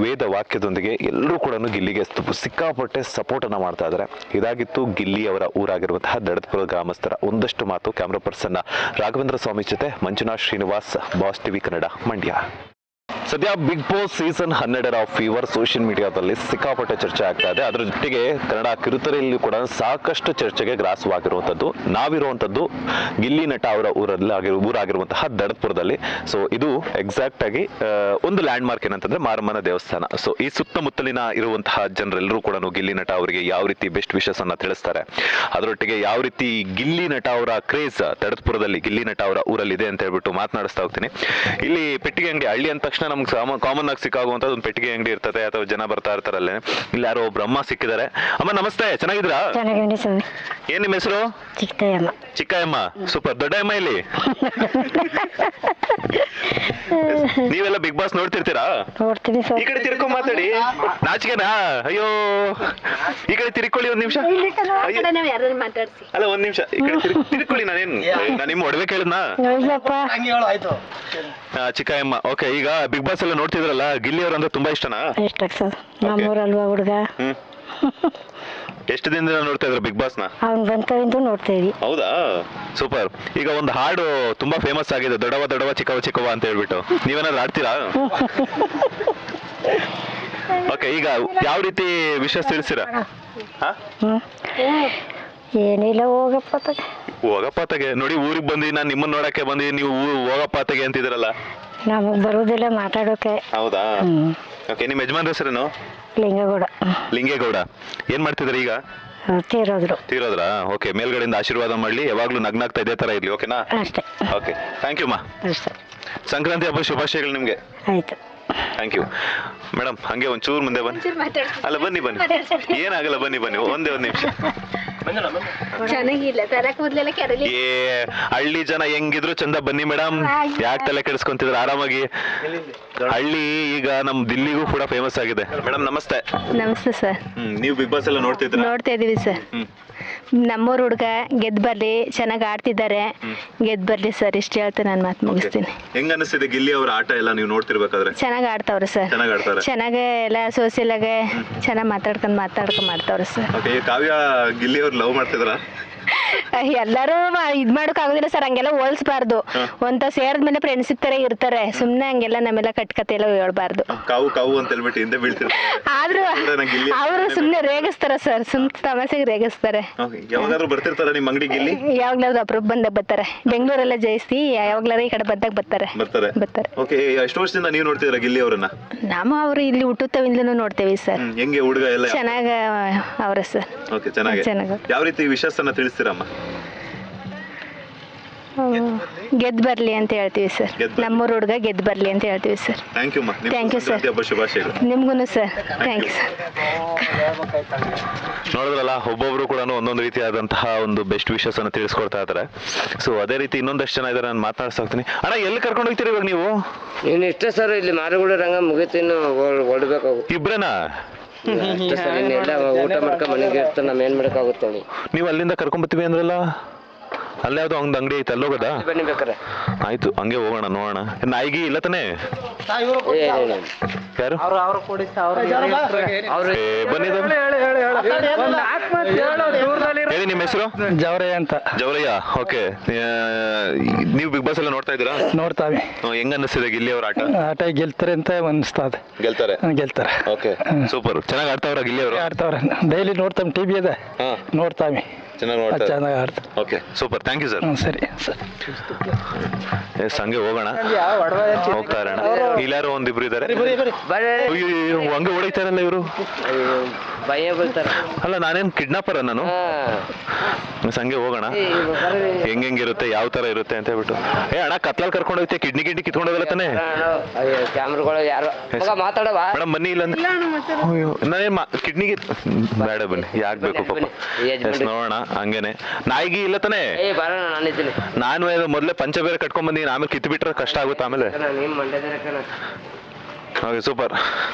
ವೇದ ವಾಕ್ಯದೊಂದಿಗೆ ಎಲ್ಲರೂ ಕೂಡ ಗಿಲ್ಲಿಗೆ ಸಿಕ್ಕಾಪಟ್ಟೆ ಸಪೋರ್ಟ್ ಅನ್ನ ಮಾಡ್ತಾ ಇದ್ದಾರೆ. ಇದಾಗಿತ್ತು ಗಿಲ್ಲಿ ಅವರ ಊರಾಗಿರುವಂತಹ ದಡದಪುರ ಗ್ರಾಮಸ್ಥರ ಒಂದಷ್ಟು ಮಾತು. ಕ್ಯಾಮ್ರಾ ಪರ್ಸನ್ ರಾಘವೇಂದ್ರ ಸ್ವಾಮಿ ಜೊತೆ ಮಂಜುನಾಥ್ ಶ್ರೀನಿವಾಸ್, ಬಾಸ್ ಟಿವಿ ಕನ್ನಡ, ಮಂಡ್ಯ. ಸದ್ಯ ಬಿಗ್ ಬಾಸ್ ಸೀಸನ್ 12ರ ಫೀವರ್ ಸೋಷಿಯಲ್ ಮೀಡಿಯಾದಲ್ಲಿ ಸಿಕ್ಕಾಪಟ್ಟೆ ಚರ್ಚೆ ಆಗ್ತಾ ಇದೆ. ಅದರ ಜೊತೆಗೆ ಕನ್ನಡ ಕಿರುತೆರೆಯಲ್ಲಿ ಕೂಡ ಸಾಕಷ್ಟು ಚರ್ಚೆಗೆ ಗ್ರಾಸವಾಗಿರುವಂಥದ್ದು ನಾವಿರುವಂಥದ್ದು ಗಿಲ್ಲಿ ನಟ ಅವರ ಊರಾಗಿರುವಂತಹ ದಡದಪುರದಲ್ಲಿ. ಸೊ ಇದು ಎಕ್ಸಾಕ್ಟ್ ಆಗಿ ಒಂದು ಲ್ಯಾಂಡ್ ಮಾರ್ಕ್ ಏನಂತಂದ್ರೆ ಮಾರಮ್ಮನ ದೇವಸ್ಥಾನ. ಸೊ ಈ ಸುತ್ತಮುತ್ತಲಿನ ಇರುವಂತಹ ಜನರೆಲ್ಲರೂ ಕೂಡ ಗಿಲ್ಲಿ ನಟ ಅವರಿಗೆ ಯಾವ ರೀತಿ ಬೆಸ್ಟ್ ವಿಶಸ್ ಅನ್ನ ತಿಳಿಸ್ತಾರೆ, ಅದರೊಟ್ಟಿಗೆ ಯಾವ ರೀತಿ ಗಿಲ್ಲಿ ನಟ ಅವರ ಕ್ರೇಜ್ ದಡದಪುರದಲ್ಲಿ ಗಿಲ್ಲಿ ನಟ ಅವರ ಊರಲ್ಲಿ ಇದೆ ಅಂತ ಹೇಳ್ಬಿಟ್ಟು ಮಾತನಾಡಿಸ್ತಾ ಹೋಗ್ತೀನಿ. ಇಲ್ಲಿ ಪೆಟ್ಟಿಗೆ ಅಂಗಡಿ, ಹಳ್ಳಿ ಅಂದ ತಕ್ಷಣ ನಮ್ಗೆ ಕಾಮನ್ ಆಗಿ ಸಿಕ್ಕಾಗುವಂತದ್ದು ಒಂದು ಪೆಟ್ಟಿಗೆ ಅಂಗಡಿ ಇರ್ತದೆ, ಅಥವಾ ಜನ ಬರ್ತಾ ಇರ್ತಾರಲ್ಲೇ. ಇಲ್ಲಿ ಯಾರೋ ಬ್ರಹ್ಮ ಸಿಕ್ಕಿದ್ದಾರೆ. ಅಮ್ಮ ನಮಸ್ತೆ, ಚೆನ್ನಾಗಿದ್ದೀರಾ? ಏನ್ ನಿಮ್ಮ ಹೆಸರು? ಚಿಕ್ಕಯ್ಯಮ್ಮ. ಸೂಪರ್. ದೊಡ್ಡಯ್ಯಮ್ಮ ಇಲ್ಲಿ? ನೀವೆಲ್ಲ ಬಿಗ್ ಬಾಸ್ ನೋಡ್ತಿರ್ತೀರಾ? ಈ ಕಡೆ ತಿರ್ಕೊಂಡ್ ಮಾತಾಡಿ. ನಾಚಿಕೆನಾ? ಅಯ್ಯೋ, ಈ ಕಡೆ ತಿರ್ಕೊಳ್ಳಿ ಒಂದ್ ನಿಮಿಷ. ಅಲ್ಲ ಒಂದ್ ನಿಮಿಷ ಈ ಕಡೆ ತಿರ್ಕೊಳ್ಳಿ. ನಾನು ನಿಮ್ಮ ಒಡವೆ ಕೇಳಿದ್ನಾ? ಚಿಕ್ಕಯ್ಯಮ್ಮ. ಓಕೆ, ಈಗ ಬಿಗ್ ಬಾಸ್ ಎಲ್ಲ ನೋಡ್ತಿದ್ರಲ್ಲ, ಗಿಲ್ಲಿ ಅವ್ರ ಅಂದ್ರೆ ತುಂಬಾ ಇಷ್ಟನಾ? ಇಷ್ಟ ಸರ್, ನಮ್ಮೂರಲ್ವಾ ಹುಡುಗ. ಎಷ್ಟು ದಿನದಿಂದ ನೋಡ್ತಾ ಇದ್ರ ಬಿಗ್ ಬಾಸ್ ನ? ಅವ್ನು ಬಂತವಿಂದ ನೋಡ್ತಾ ಇದೀವಿ. ಹೌದಾ, ಸೂಪರ್. ಈಗ ಒಂದು ಹಾಡು ತುಂಬಾ ಫೇಮಸ್ ಆಗಿದೆ, ದೊಡವ ದೊಡವ ಚಿಕ್ಕವ ಚಿಕ್ಕವ ಅಂತ ಹೇಳ್ಬಿಟ್ಟು. ನೀವೇನಾದ್ರು ಆಡ್ತೀರಾ? ಓಕೆ, ಈಗ ಯಾವ ರೀತಿ ವಿಷಯ ತಿಳಿಸಿರಾ? ಏನಿಲ್ಲ, ಹೋಗಪ್ಪ ತಗೆ. ನೋಡಿ, ಊರಿಗೆ ಬಂದಿ, ನಾನು ನಿಮ್ಮನ್ನ ನೋಡಕ್ಕೆ ಬಂದಿ, ನೀವು ಹೋಗಪ್ಪ ತಗೆ ಅಂತಿದ್ರಲ್ಲ. ನಮಗ್ ಬರುದಿಲ್ಲ ಮಾತಾಡೋಕೆ. ಹೌದಾ? ಓಕೆ, ನಿಮ್ಮ ಯಜಮಾನ್ರ ಹೆಸರೇನು? ಲಿಂಗೇಗೌಡ. ಏನ್ ಮಾಡ್ತಿದ್ರಿ ಈಗ? ತೀರೋದ್ರಾ? ಓಕೆ, ಮೇಲ್ಗಡೆಯಿಂದ ಆಶೀರ್ವಾದ ಮಾಡ್ಲಿ, ಯಾವಾಗ್ಲೂ ನಗ್ನಾಗ್ತಾ ಇದೇ ತರ ಇರ್ಲಿ. ಓಕೆನಾ? ಅಷ್ಟೇ. ಓಕೆ, ಥ್ಯಾಂಕ್ ಯು ಮಾ. ಸಂಕ್ರಾಂತಿ ಹಬ್ಬ ಶುಭಾಶಯಗಳು ನಿಮ್ಗೆ. ಆಯ್ತು, ಥ್ಯಾಂಕ್ ಯು ಮೇಡಮ್. ಹಂಗೆ ಒಂಚೂರು ಮುಂದೆ ಬನ್ನಿ. ಅಲ್ಲ ಬನ್ನಿ ಏನಾಗಲ್ಲ, ಬನ್ನಿ ಒಂದೇ ಒಂದು ನಿಮಿಷ. ಚೆನ್ನಾಗಿಲ್ಲ, ತಲೆ ಕೂದಲೆಲ್ಲ ಕೆರಳಿ. ಹಳ್ಳಿ ಜನ ಹೆಂಗಿದ್ರು ಚಂದ. ಬನ್ನಿ ಮೇಡಮ್, ಯಾಕೆ ತಲೆ ಕೆಡಿಸ್ಕೊಂತಿದ್ರ? ಆರಾಮಾಗಿ. ಹಳ್ಳಿ ಈಗ ನಮ್ ದಿಲ್ಲಿಗೂ ಕೂಡ ಫೇಮಸ್ ಆಗಿದೆ. ಮೇಡಮ್ ನಮಸ್ತೆ. ನಮಸ್ತೆ ಸರ್. ನೀವು ಬಿಗ್ ಬಾಸ್ ಎಲ್ಲ ನೋಡ್ತಾ ಇದೀವಿ ಸರ್. ನಮ್ಮೂರ್ ಹುಡ್ಗ ಗೆದ್ ಬರ್ಲಿ, ಚೆನ್ನಾಗಿ ಆಡ್ತಿದ್ದಾರೆ, ಗೆದ್ ಬರ್ಲಿ ಸರ್, ಇಷ್ಟ ಹೇಳ್ತಾ ನಾನು ಮಾತು ಮುಗಿಸ್ತೀನಿ. ಹೆಂಗ ಅನಿಸ್ತಿದೆ ಗಿಲ್ಲಿ ಅವ್ರ ಆಟ ಎಲ್ಲ ನೀವು ನೋಡ್ತಿರ್ಬೇಕಾದ್ರೆ? ಚೆನ್ನಾಗಿ ಆಡ್ತಾವ್ರೆ ಸರ್, ಚೆನ್ನಾಗಿ ಎಲ್ಲ ಸೋಷಿಯಲ್ ಆಗಿ ಚೆನ್ನಾಗಿ ಮಾತಾಡ್ಕೊಂಡ್ ಮಾಡ್ತಾವ್ರೆ ಸರ್. ಕಾವ್ಯ ಗಿಲ್ಲಿ ಅವ್ರು ಲವ್ ಮಾಡ್ತಿದ್ರ? ಎಲ್ಲರೂ ಇದ್ ಮಾಡಕ್ ಆಗೋದಿಲ್ಲ ಸರ್, ಹಂಗೆಲ್ಲ ಹೋಲ್ಸ್ಬಾರ್ದು. ಒಂತ ಸೇರಿದ್ಮೇಲೆ ಫ್ರೆಂಡ್ಶಿಪ್ ತರ ಇರ್ತಾರೆ, ಸುಮ್ನೆ ಹಂಗೆಲ್ಲ ನಮ್ಮೆಲ್ಲ ಕಟ್ಕತೆ ಎಲ್ಲ ಹೇಳ್ಬಾರ್ದು. ಕಾವು ಅಂತ ಹೇಳ್ಬಿಟ್ಟು ಹಿಂದೆ ಬೀಳ್ತಿರ್ತಾರೆ. ಆದ್ರೂ ಅವರು ಸುಮ್ನೆ ರೇಗಿಸ್ತಾರ ಸರ್, ತಮಾಷೆಗೆ ರೇಗಿಸ್ತಾರೆ. ಯಾವಾಗಾದ್ರೂ ಬರ್ತಿರ್ತಾರ ನಿಮ್ ಅಂಗಡಿ ಗಿಲ್ಲಿ? ಯಾವಾಗ್ಲಾದ್ರೂ ಅಪ್ರೂಪ್ ಬಂದಾಗ ಬರ್ತಾರೆ. ಬೆಂಗಳೂರೆಲ್ಲ ಜಯಿಸಿ ಯಾವಾಗ್ಲಾರ ಈ ಕಡೆ ಬಂದಾಗ ಬರ್ತಾರೆ. ಓಕೆ, ಎಷ್ಟು ವರ್ಷದಿಂದ ನೀವು ನೋಡ್ತಿದ್ರ ಗಿಲ್ಲಿ ಅವರನ್ನ? ನಾವು ಅವ್ರು ಇಲ್ಲಿ ಹುಟ್ಟುತ್ತವಿಂದಲೂ ನೋಡ್ತೇವಿ ಸರ್. ಹೆಂಗೆ ಹುಡುಗ ಎಲ್ಲ? ಚೆನ್ನಾಗ ಅವ್ರೆ ಸರ್. ಓಕೆ, ಚೆನ್ನಾಗಿ. ಯಾವ ರೀತಿ ವಿಶ್ವಾಸನ ತಿಳಿಸ್ತೀರಮ್ಮ? ಗೆದ್ದು ಬರ್ಲಿ ಅಂತ ಹೇಳ್ತೀವಿ ಸರ್. ನಮ್ಮೂರ ಹುಡುಗ ಗೆದ್ದು ಬರ್ಲಿ ಅಂತ ಹೇಳ್ತೀವಿ sir. Thank you thank you sir. ಶುಭಾಶಯಗಳು ನಿಮ್ಗೂ ಸರ್. Thank you sir. ನೋಡಿದ್ರಲ್ಲ, ಒಬ್ಬೊಬ್ರು ಕೂಡ ಒಂದೊಂದು ರೀತಿಯಾದಂತಹ ಒಂದು ಬೆಸ್ಟ್ ವಿಶಸ್ ಅನ್ನು ತಿಳಿಸ್ಕೊಡ್ತಾ ಇದ್ದಾರೆ. ಸೊ ಅದೇ ರೀತಿ ಇನ್ನೊಂದಷ್ಟು ಜನ ಇದ್ದಾರೆ, ನಾನು ಮಾತನಾಡ್ಸಾಕ್ತೀನಿ. ಅಣ್ಣ, ಎಲ್ಲಿ ಕರ್ಕೊಂಡು ಹೋಗ್ತೀರಿ ಇವಾಗ ನೀವು? ಇನ್ನು ಇಷ್ಟೇ ಸರ್, ಇಲ್ಲಿ ಮಾರುಗುಡಿ ರಂಗ ಮುಗಿತು, ಇನ್ನು ಹೊಡ್ಬೇಕಾಗುತ್ತೆ. ಇಬ್ರೇನಾ? ಅಷ್ಟೇ ಸರ್, ಇನ್ನೆಲ್ಲ ಊಟ ಮಾಡ್ಕೊಂಡು ಮನೆಗೆ ಇರ್ತಾರೆ, ನಮ್ಮ ಏನ್ ಮಾಡಕ್ಕಾಗುತ್ತೆ? ನೀವು ಅಲ್ಲಿಂದ ಕರ್ಕೊಂಬತ್ತೀವಿ ಅಂದ್ರಲ್ಲ, ಅಲ್ಲೇ ಯಾವ್ದೋ ಒಂದು ಅಂಗಡಿ ಐತೆ, ಅಲ್ಲಿ ಹೋಗೋದಾ? ಬನ್ನಿ ಬೇಕಾರೆ. ಆಯ್ತು, ಹಂಗೆ ಹೋಗೋಣ, ನೋಡೋಣ. ನಾಯಿಗಿ ಇಲ್ಲ ತಾನೇ? ಯಾರು? ಬನ್ನಿ, ಹೇಳಿ ನಿಮ್ಮ ಹೆಸರು? ಜವರಯ್ಯ ಅಂತ. ಜವರಯ್ಯ, ಓಕೆ. ನೀವು ಬಿಗ್ ಬಾಸ್ ಎಲ್ಲ ನೋಡ್ತಾ ಇದ್ದೀರಾ? ನೋಡ್ತಾವೆ. ಹೆಂಗ ಅನ್ನಿಸ್ತಿದೆ ಗಿಲ್ಲಿ ಅವ್ರ ಆಟ? ಆಟ ಗೆಲ್ತಾರೆ ಅಂತ ಅನಿಸ್ತದೆ. ಗೆಲ್ತಾರೆ. Okay, super. ಚೆನ್ನಾಗಿ ಆಡ್ತಾವ್ರ ಗಿಲ್ಲಿ ಅವರು? ಆಡ್ತಾವ್ರೆ, ಡೈಲಿ ನೋಡ್ತಾವೆ, ಟಿವಿ ಇದೆ, ನೋಡ್ತಾವೆ. ಚೆನ್ನಾಗಿ ಆಡ್ತಾರೆ. Okay, super. Thank you sir. ಸರಿ ಸರ್. ಎಸ್, ಹಂಗೆ ಹೋಗೋಣ, ಹೋಗ್ತಾ ಇರೋಣ. ಇಲ್ಲಾರು ಒಂದಿಬ್ರು ಇದ್ದಾರೆ. ಹಂಗೆ ಹೊಡಿತಾರಲ್ಲ ಇವರು. ಅಲ್ಲ, ನಾನೇನು ಕಿಡ್ನಾಪರ ನಾನು? ಹಂಗೆ ಹೋಗೋಣ, ಹೆಂಗಿರುತ್ತೆ, ಯಾವ ತರ ಇರುತ್ತೆ ಅಂತ ಹೇಳ್ಬಿಟ್ಟು. ಅಣ್ಣ, ಕತ್ಲಲ್ಲಿ ಕರ್ಕೊಂಡು ಹೋಗ್ತೀಯ? ಕಿಡ್ನಿ ಕಿತ್ಕೊಂಡು ಹೋಗಲ್ಲ ತಾನೆ? ಕ್ಯಾಮ್ರಾಗಳು ಯಾರು ಮಾತಾಡವ ಮೇಡಮ್, ಬನ್ನಿ. ಇಲ್ಲ ನಾನೇ ಕಿಡ್ನಿಗೆ ಬೇಡ, ಬನ್ನಿ. ಯಾಕೆ ಬೇಕು ಪಾಪ. ಎಸ್, ನೋಡೋಣ. ಹಂಗೇನೆ ನಾಯಿಗಿ ಇಲ್ಲ ತಾನೆ? ನಾನು ಮೊದಲೇ ಪಂಚ ಬೇರೆ ಕಟ್ಕೊಂಡ್ ಬಂದಿದ್ದೀನಿ, ಆಮೇಲೆ ಕಿತ್ತು ಬಿಟ್ರೆ ಕಷ್ಟ ಆಗುತ್ತೆ ಆಮೇಲೆ. Okay, super.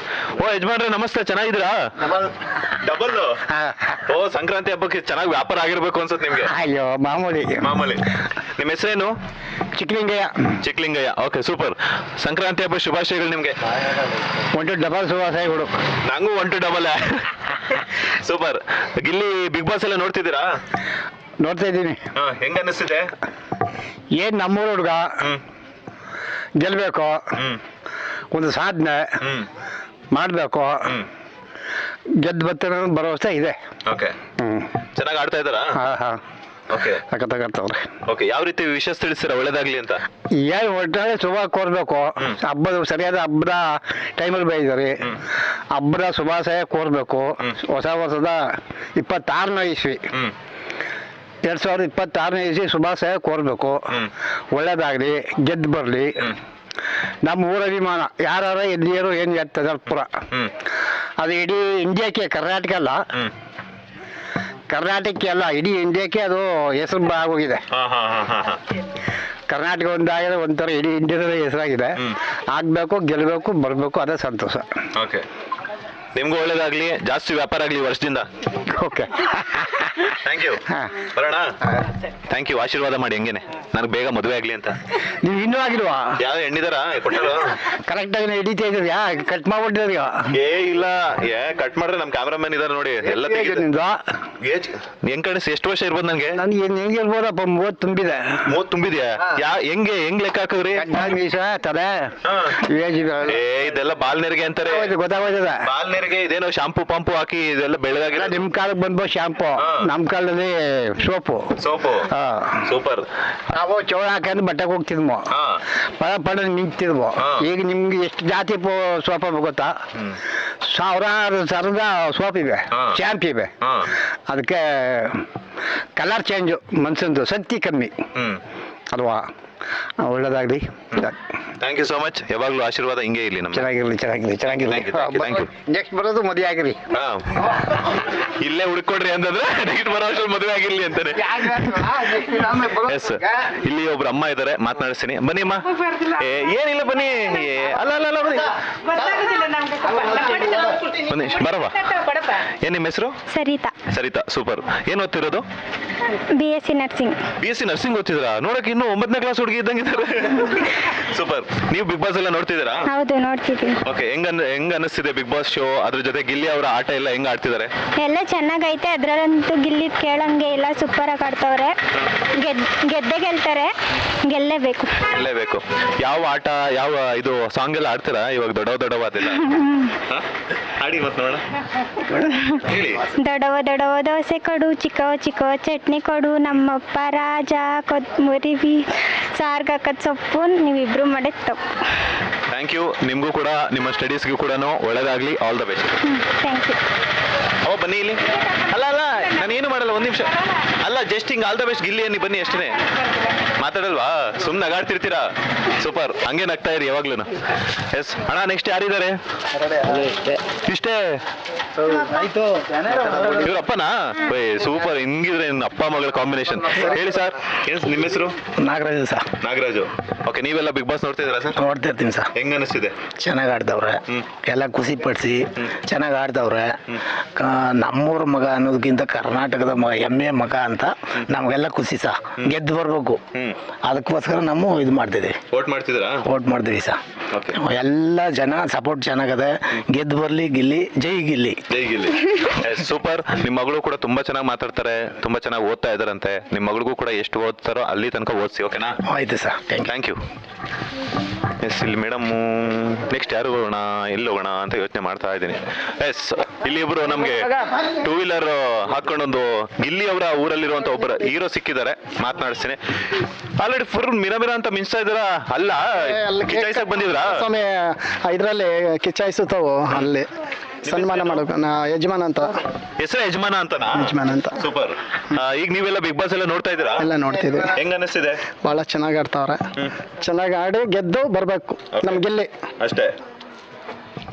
ಓ ಯಜಮಾನ್ರೆ, ನಮಸ್ತೆ. ಚೆನ್ನಾಗಿದ್ದೀರಾ? ಡಬಲ್. ಓ, ಸಂಕ್ರಾಂತಿ ಹಬ್ಬಕ್ಕೆ ಚೆನ್ನಾಗಿ ವ್ಯಾಪಾರ ಆಗಿರ್ಬೇಕು ಅನ್ಸುತ್ತೆ ನಿಮ್ಗೆ. ಅಯ್ಯೋ, ಮಾಮೂಲಿ. ನಿಮ್ಮ ಹೆಸರೇನು? ಚಿಕ್ಲಿಂಗಯ್ಯ. Okay, super. ಸಂಕ್ರಾಂತಿ ಹಬ್ಬ ಶುಭಾಶಯಗಳು ನಿಮ್ಗೆ. 1 ಡಬಲ್ ಶುಭಾಶಯಗಳು. ನಂಗೂ 1 double. Super. Gilli Bigg Boss ಎಲ್ಲ ನೋಡ್ತಿದ್ದೀರಾ? ನೋಡ್ತಾ ಇದ್ದೀನಿ. ಹೆಂಗ ಅನ್ನಿಸ್ತಿದೆ? ಏನ್ ನಮ್ಮೂರ ಹುಡುಗ ಗೆಲ್ಬೇಕು, ಒಂದು ಸಾಧನೆ ಮಾಡಬೇಕು, ಗೆದ್ದು ಬರ್ತಾರೆ ಅನ್ನೋ ಭರವಸೆ ಇದೆ. ಓಕೆ, ಚೆನ್ನಾಗಿ ಆಡ್ತಾ ಇದ್ದಾರಾ? ಓಕೆ, ಸಖತ್ತಾಗ್ತಾವ್ರೆ. ಓಕೆ, ಯಾವ ರೀತಿ ವಿಷಯ ತಿಳಿಸ್ತೀರಾ ಒಳ್ಳೇದಾಗ್ಲಿ ಅಂತ? ಏನು ಒಟ್ಟಾರೆ ಶುಭ ಕೋರ್ಬೇಕು. ಹಬ್ಬದ ಸರಿಯಾದ ಹಬ್ಬದ ಟೈಮಲ್ಲಿ ಬೈದಾರೆ. ಹಬ್ಬದ ಶುಭಾಶಯ ಕೋರ್ಬೇಕು. ಹೊಸ ವರ್ಷದ 26ನೇ ಇಸ್ವಿ 2026ನೇ ಇಸ್ವಿ ಶುಭಾಶಯ ಕೋರ್ಬೇಕು. ಒಳ್ಳೇದಾಗ್ಲಿ, ಗೆದ್ದು ಬರಲಿ. ನಮ್ಮ ಊರ ಅಭಿಮಾನ ಯಾರು ಎಲ್ಲಿಯರು ಏನು ಹೇಳ್ತದೆ ಪುರ, ಅದು ಇಡೀ ಇಂಡಿಯಾಕ್ಕೆ, ಕರ್ನಾಟಕ ಅಲ್ಲ, ಇಡೀ ಇಂಡಿಯಾಕ್ಕೆ ಅದು ಹೆಸರು ಆಗೋಗಿದೆ. ಕರ್ನಾಟಕ ಒಂದಾಗಿದೆ, ಒಂಥರ ಇಡೀ ಇಂಡಿಯಾದ ಹೆಸರಾಗಿದೆ. ಆಗ್ಬೇಕು, ಗೆಲ್ಲಬೇಕು, ಬರಬೇಕು, ಅದೇ ಸಂತೋಷ. ಓಕೆ, ನಿಮ್ಗೂ ಒಳ್ಳೇದಾಗ್ಲಿ, ಜಾಸ್ತಿ ವ್ಯಾಪಾರ ಆಗ್ಲಿ ವರ್ಷದಿಂದ. Okay, thank you. ಬರೋಣ. Thank you. ಆಶೀರ್ವಾದ ಮಾಡಿ ಹಂಗೇನೆ, ನನಗೆ ಬೇಗ ಮದುವೆ ಆಗ್ಲಿ ಅಂತ. ನೀವು ಇನ್ನೂ ಆಗಿಲ್ವಾ? ಯಾವ ಹೆಣ್ಣಿದಾರ ಕೊಟ್ಟರು? ಕರೆಕ್ಟಾಗಿ ಹಿಡಿತಾ ಇದ್ಯಾ? ಕಟ್ ಮಾಡ್ಬಿಟ್ಟಿದ್ಯಾ? ಇಲ್ಲ, ಕಟ್ ಮಾಡ್ರೆ ನಮ್ ಕ್ಯಾಮ್ರಾಮನ್ ಇದಾರೆ ನೋಡಿ, ಎಲ್ಲ ನಿಮ್ದು ಹೆಂಗ್ ಕಾಣಿಸ್? ಎಷ್ಟು ವರ್ಷ ಇರ್ಬೋದು ನಂಗೆ? ನನ್ಗೆ ಹೆಂಗೆ ಇರ್ಬೋದಪ್ಪ, 30 ತುಂಬಿದೆ. 30 ತುಂಬಿದ್ಯಾ? ಹೆಂಗ್ ಲೆಕ್ಕ ಹಾಕವ್ರಿ? ತಲೆ ಇದೆಲ್ಲ ಬಾಲ್ ನೆರಿಗೆ ಅಂತಾರೆ, ಗೊತ್ತಾಗೋದಿದೆ. ಬಾಲ್ ನೆರಿಗೆ ಇದೇನೋ ಶಾಂಪು ಪಂಪು ಹಾಕಿ ಇದೆಲ್ಲ ಬೆಳಗಾಗಿಲ್ಲ. ನಿಮ್ ಕಾಲಕ್ಕೆ ಬಂದ್ಬೋದು ಶಾಂಪು, ನಮ್ ಕಾಲದಲ್ಲಿ ಸೋಪು. ಸೂಪರ್. ನಾವು ಚೌಳ ಹಾಕೊಂಡು ಬಟ್ಟೆಗೆ ಹೋಗ್ತಿದ್ವು, ಪಡ ನಿಂತಿದ್ವು. ಈಗ ನಿಮ್ಗೆ ಎಷ್ಟು ಜಾತಿ ಸೋಪ ಗೊತ್ತಾ? ಸಾವಿರಾರು ಥರದ ಸೋಪ್ ಇವೆ, ಶ್ಯಾಂಪ್ ಇವೆ. ಅದಕ್ಕೆ ಕಲರ್ ಚೇಂಜು, ಮನ್ಸಂದು ಶಕ್ತಿ ಕಮ್ಮಿ ಅಲ್ವಾ? ಒಳ್ಳೇದಾಗ್ಲಿ. Thank you so much. ಯಾವಾಗ್ಲೂ ಆಶೀರ್ವಾದ ಹಿಂಗೆ ಇರ್ಲಿ ನಮ್ಗೆ. ಚೆನ್ನಾಗಿರ್ಲಿ. ನೆಕ್ಸ್ಟ್ ಬರೋದು ಮದುವೆ ಆಗಿರಿ. ಇಲ್ಲೇ ಹುಡ್ಕೊಡ್ರಿ ಅಂತಂದ್ರೆ ನೆಕ್ಸ್ಟ್ ಬರೋ ವರ್ಷ ಮದುವೆ ಆಗಿರ್ಲಿ ಅಂತಾನೆ. ಎಸ್, ಇಲ್ಲಿ ಒಬ್ರು ಅಮ್ಮ ಇದಾರೆ, ಮಾತನಾಡಿಸ್ತೀನಿ. ಬನ್ನಿ ಅಮ್ಮ. ಏನಿಲ್ಲ, ಬನ್ನಿ. ಅಲ್ಲ ಬನ್ನಿ ಬರವ. ಏನ್ ನಿಮ್ಮ ಹೆಸರು? ಸರಿತಾ. ಸೂಪರ್. ಏನ್ ಓದ್ತಿರೋದು? BSc nursing ಓದ್ತಿದ್ರಾ? ನೋಡಕ್ ಇನ್ನು 9ನೇ ಕ್ಲಾಸ್ ಹುಡುಗಿ ಇದ್ದಂಗಿದ್ದಾರೆ. ಸೂಪರ್. ನೀವು ಬಿಗ್ ಬಾಸ್ ಎಲ್ಲ ನೋಡ್ತಿದ್ದೀರಾ? ಹೌದು, ನೋಡ್ತಿದ್ದೀನಿ. ಓಕೆ, ಹೆಂಗ್ ಅನಿಸ್ತಿದೆ ಬಿಗ್ ಬಾಸ್ ಶೋ? ಅದ್ರ ಜೊತೆ ಗಿಲ್ಲಿ ಅವರ ಆಟ ಎಲ್ಲ ಹೆಂಗ್ ಆಡ್ತಿದ್ದಾರೆ? ಎಲ್ಲ ಚೆನ್ನಾಗೈತೆ. ಅದ್ರಲ್ಲಂತೂ ಗಿಲ್ಲಿ ಕೇಳಂಗೆ ಇಲ್ಲ, ಸೂಪರ್ ಆಗಿ ಆಡ್ತವ್ರೆ. ಗೆದ್ದೇ ಗೆಲ್ತಾರೆ, ಗೆಲ್ಲೇಬೇಕು. ಯಾವ ಆಟ, ಯಾವ ಇದು ಸಾಂಗ್ ಎಲ್ಲ ಆಡ್ತೀರಾ ಇವಾಗ? ದೊಡ್ಡವಾದೆಲ್ಲ ಆಡಿ ಮತ್ ನೋಡ. ಹೇಳಿ. ದೊಡ್ಡವ ದೋಸೆ ಕೊಡು, ಚಿಕ್ಕವ ಚಟ್ನಿ ಕೊಡು, ನಮ್ಮಪ್ಪ ರಾಜ, ಕೊತ್ತಂಬರಿ ಸಾರ್ಗಾಕದ ಸೊಪ್ಪು, ನೀವಿಬ್ರು ಮಾಡಿದ ತಪ್ಪು. Thank you. ನಿಮ್ಗೂ ಕೂಡ, ನಿಮ್ಮ ಸ್ಟಡೀಸ್ಗೂ ಕೂಡ ಒಳ್ಳೇದಾಗ್ಲಿ. All the best. Thank you. ಬನ್ನಿ ಇಲ್ಲಿ. ಅಲ್ಲ ನಾನೇನು ಮಾಡಲ್ಲ. ಒಂದ್ ನಿಮಿಷ ಅಲ್ಲ, ಜಸ್ಟ್ ಹಿಂಗ್ ಆಲ್ ದ ಬೆಸ್ಟ್ ಗಿಲ್ಲಿ ಅನ್ನಿ ಬನ್ನಿ ಅಷ್ಟೇ. ಮಾತಾಡಲ್ವಾ? ಸುಮ್ನೆ ನಗಾಡ್ತಿರ್ತೀರಾ? ಸೂಪರ್, ಹಂಗೆ ನಗ್ತಾ ಇರಿ ಯಾವಾಗ್ಲೂ. ಎಸ್ ಅಣ್ಣ, ನೆಕ್ಸ್ಟ್ ಯಾರಿದ್ದಾರೆ? ಇಷ್ಟೇ ಇವ್ರಪ್ಪನಾ? ಸೂಪರ್, ಹಿಂಗಿದ್ರೆ ಅಪ್ಪ ಮಗಳ ಕಾಂಬಿನೇಷನ್. ಹೇಳಿ ಸರ್, ನಿಮ್ಮ ಹೆಸರು? ನಾಗರಾಜು ಸರ್. ನಾಗರಾಜು. ಓಕೆ, ನೀವೆಲ್ಲ ಬಿಗ್ ಬಾಸ್ ನೋಡ್ತಿದ್ದೀರಾ ಸರ್? ನೋಡ್ತಿರ್ತೀನಿ ಸರ್. ಹೆಂಗ ಅನಿಸ್ತಿದೆ? ಚೆನ್ನಾಗಿ ಆಡ್ದವ್ರೆ, ಎಲ್ಲ ಖುಷಿ ಪಡಿಸಿ ಚೆನ್ನಾಗಿ ಆಡ್ದವ್ರೆ. ನಮ್ಮೂರ ಮಗ ಅನ್ನೋದಕ್ಕಿಂತ ಕರ್ನಾಟಕದ ಮಗ, ಹೆಮ್ಮೆ ಮಗ ಅಂತ ನಮಗೆಲ್ಲ ಖುಷಿ ಸರ್. ಗೆದ್ದು ಬರ್ಬೇಕು, ಅದಕ್ಕೋಸ್ಕರ ನಾವು ಇದು ಮಾಡ್ತಿದ್ದೀವಿ. ವೋಟ್ ಮಾಡ್ತಿದ್ದೀರಾ? ವೋಟ್ ಮಾಡ್ತೀವಿ ಸರ್. ಎಲ್ಲ ಜನ ಸಪೋರ್ಟ್ ಚೆನ್ನಾಗದೆ. ಗೆದ್ದು ಬರ್ಲಿ ಗಿಲ್ಲಿ, ಜೈ ಗಿಲ್ಲಿ. ಜೈ ಗಿಲ್ಲಿ. ಸೂಪರ್. ನಿಮ್ಮ ಮಗಳು ಕೂಡ ತುಂಬಾ ಚೆನ್ನಾಗಿ ಮಾತಾಡ್ತಾರೆ, ತುಂಬಾ ಚೆನ್ನಾಗಿ ಓದ್ತಾ ಇದಾರಂತೆ. ನಿಮ್ಮ ಮಗಳಿಗೂ ಕೂಡ ಎಷ್ಟು ಓದ್ತಾರೋ ಅಲ್ಲಿ ತನಕ ಓದಿಸಿ, ಓಕೆನಾ? ಆಯ್ತು ಸರ್, ಥ್ಯಾಂಕ್ ಯು. ಎಸ್, ಇಲ್ಲಿ ಮೇಡಮ್ ನೆಕ್ಸ್ಟ್ ಯಾರು ಹೋಗೋಣ, ಎಲ್ಲಿ ಹೋಗೋಣ ಅಂತ ಯೋಚನೆ ಮಾಡ್ತಾ ಇದ್ದೀನಿ. ಎಸ್, ಇಲ್ಲಿ ಇಬ್ರು ನಮ್ಗೆ 2 ವೀಲರ್ ಹಾಕೊಂಡೊಂದು ಗಿಲ್ಲಿ ಅವರ ಊರಲ್ಲಿರುವಂತ ಒಬ್ಬರು ಹೀರೋ ಸಿಕ್ಕಿದ್ದಾರೆ, ಮಾತನಾಡಿಸ್ತೀನಿ. ಆಲ್ರೆಡಿ ಫುಲ್ ಮಿರ ಅಂತ ಮಿಂಚ್ತಾ ಇದ್ದಾರ. ಅಲ್ಲ, ಕಿಚಾಯಿಸಕ್ ಬಂದಿದ್ರಾ? ಸ್ವಾಮಿ ಇದ್ರಲ್ಲಿ ಕಿಚಾಯಿಸುತ್ತವು ಅಲ್ಲಿ ಸನ್ಮಾನ ಮಾಡೋಕೆ ಯಜಮಾನ ಅಂತ. ಹೆಸರು ಯಜಮಾನ ಅಂತನಾ? ಯಜಮಾನ ಅಂತ. ಸೂಪರ್. ಈಗ ನೀವೆಲ್ಲ ಬಿಗ್ ಬಾಸ್ ಎಲ್ಲ ನೋಡ್ತಾ ಇದ್ದೀರಾ? ಎಲ್ಲ ನೋಡ್ತಿದ್ವಿ. ಹೆಂಗ ಅನಿಸ್ತಿದೆ? ಬಹಳ ಚೆನ್ನಾಗಿ ಆಡ್ತಾವ್ರೆ. ಚೆನ್ನಾಗಿ ಆಡಿ ಗೆದ್ದು ಬರ್ಬೇಕು ನಮ್ ಗಿಲ್ಲಿ ಅಷ್ಟೇ.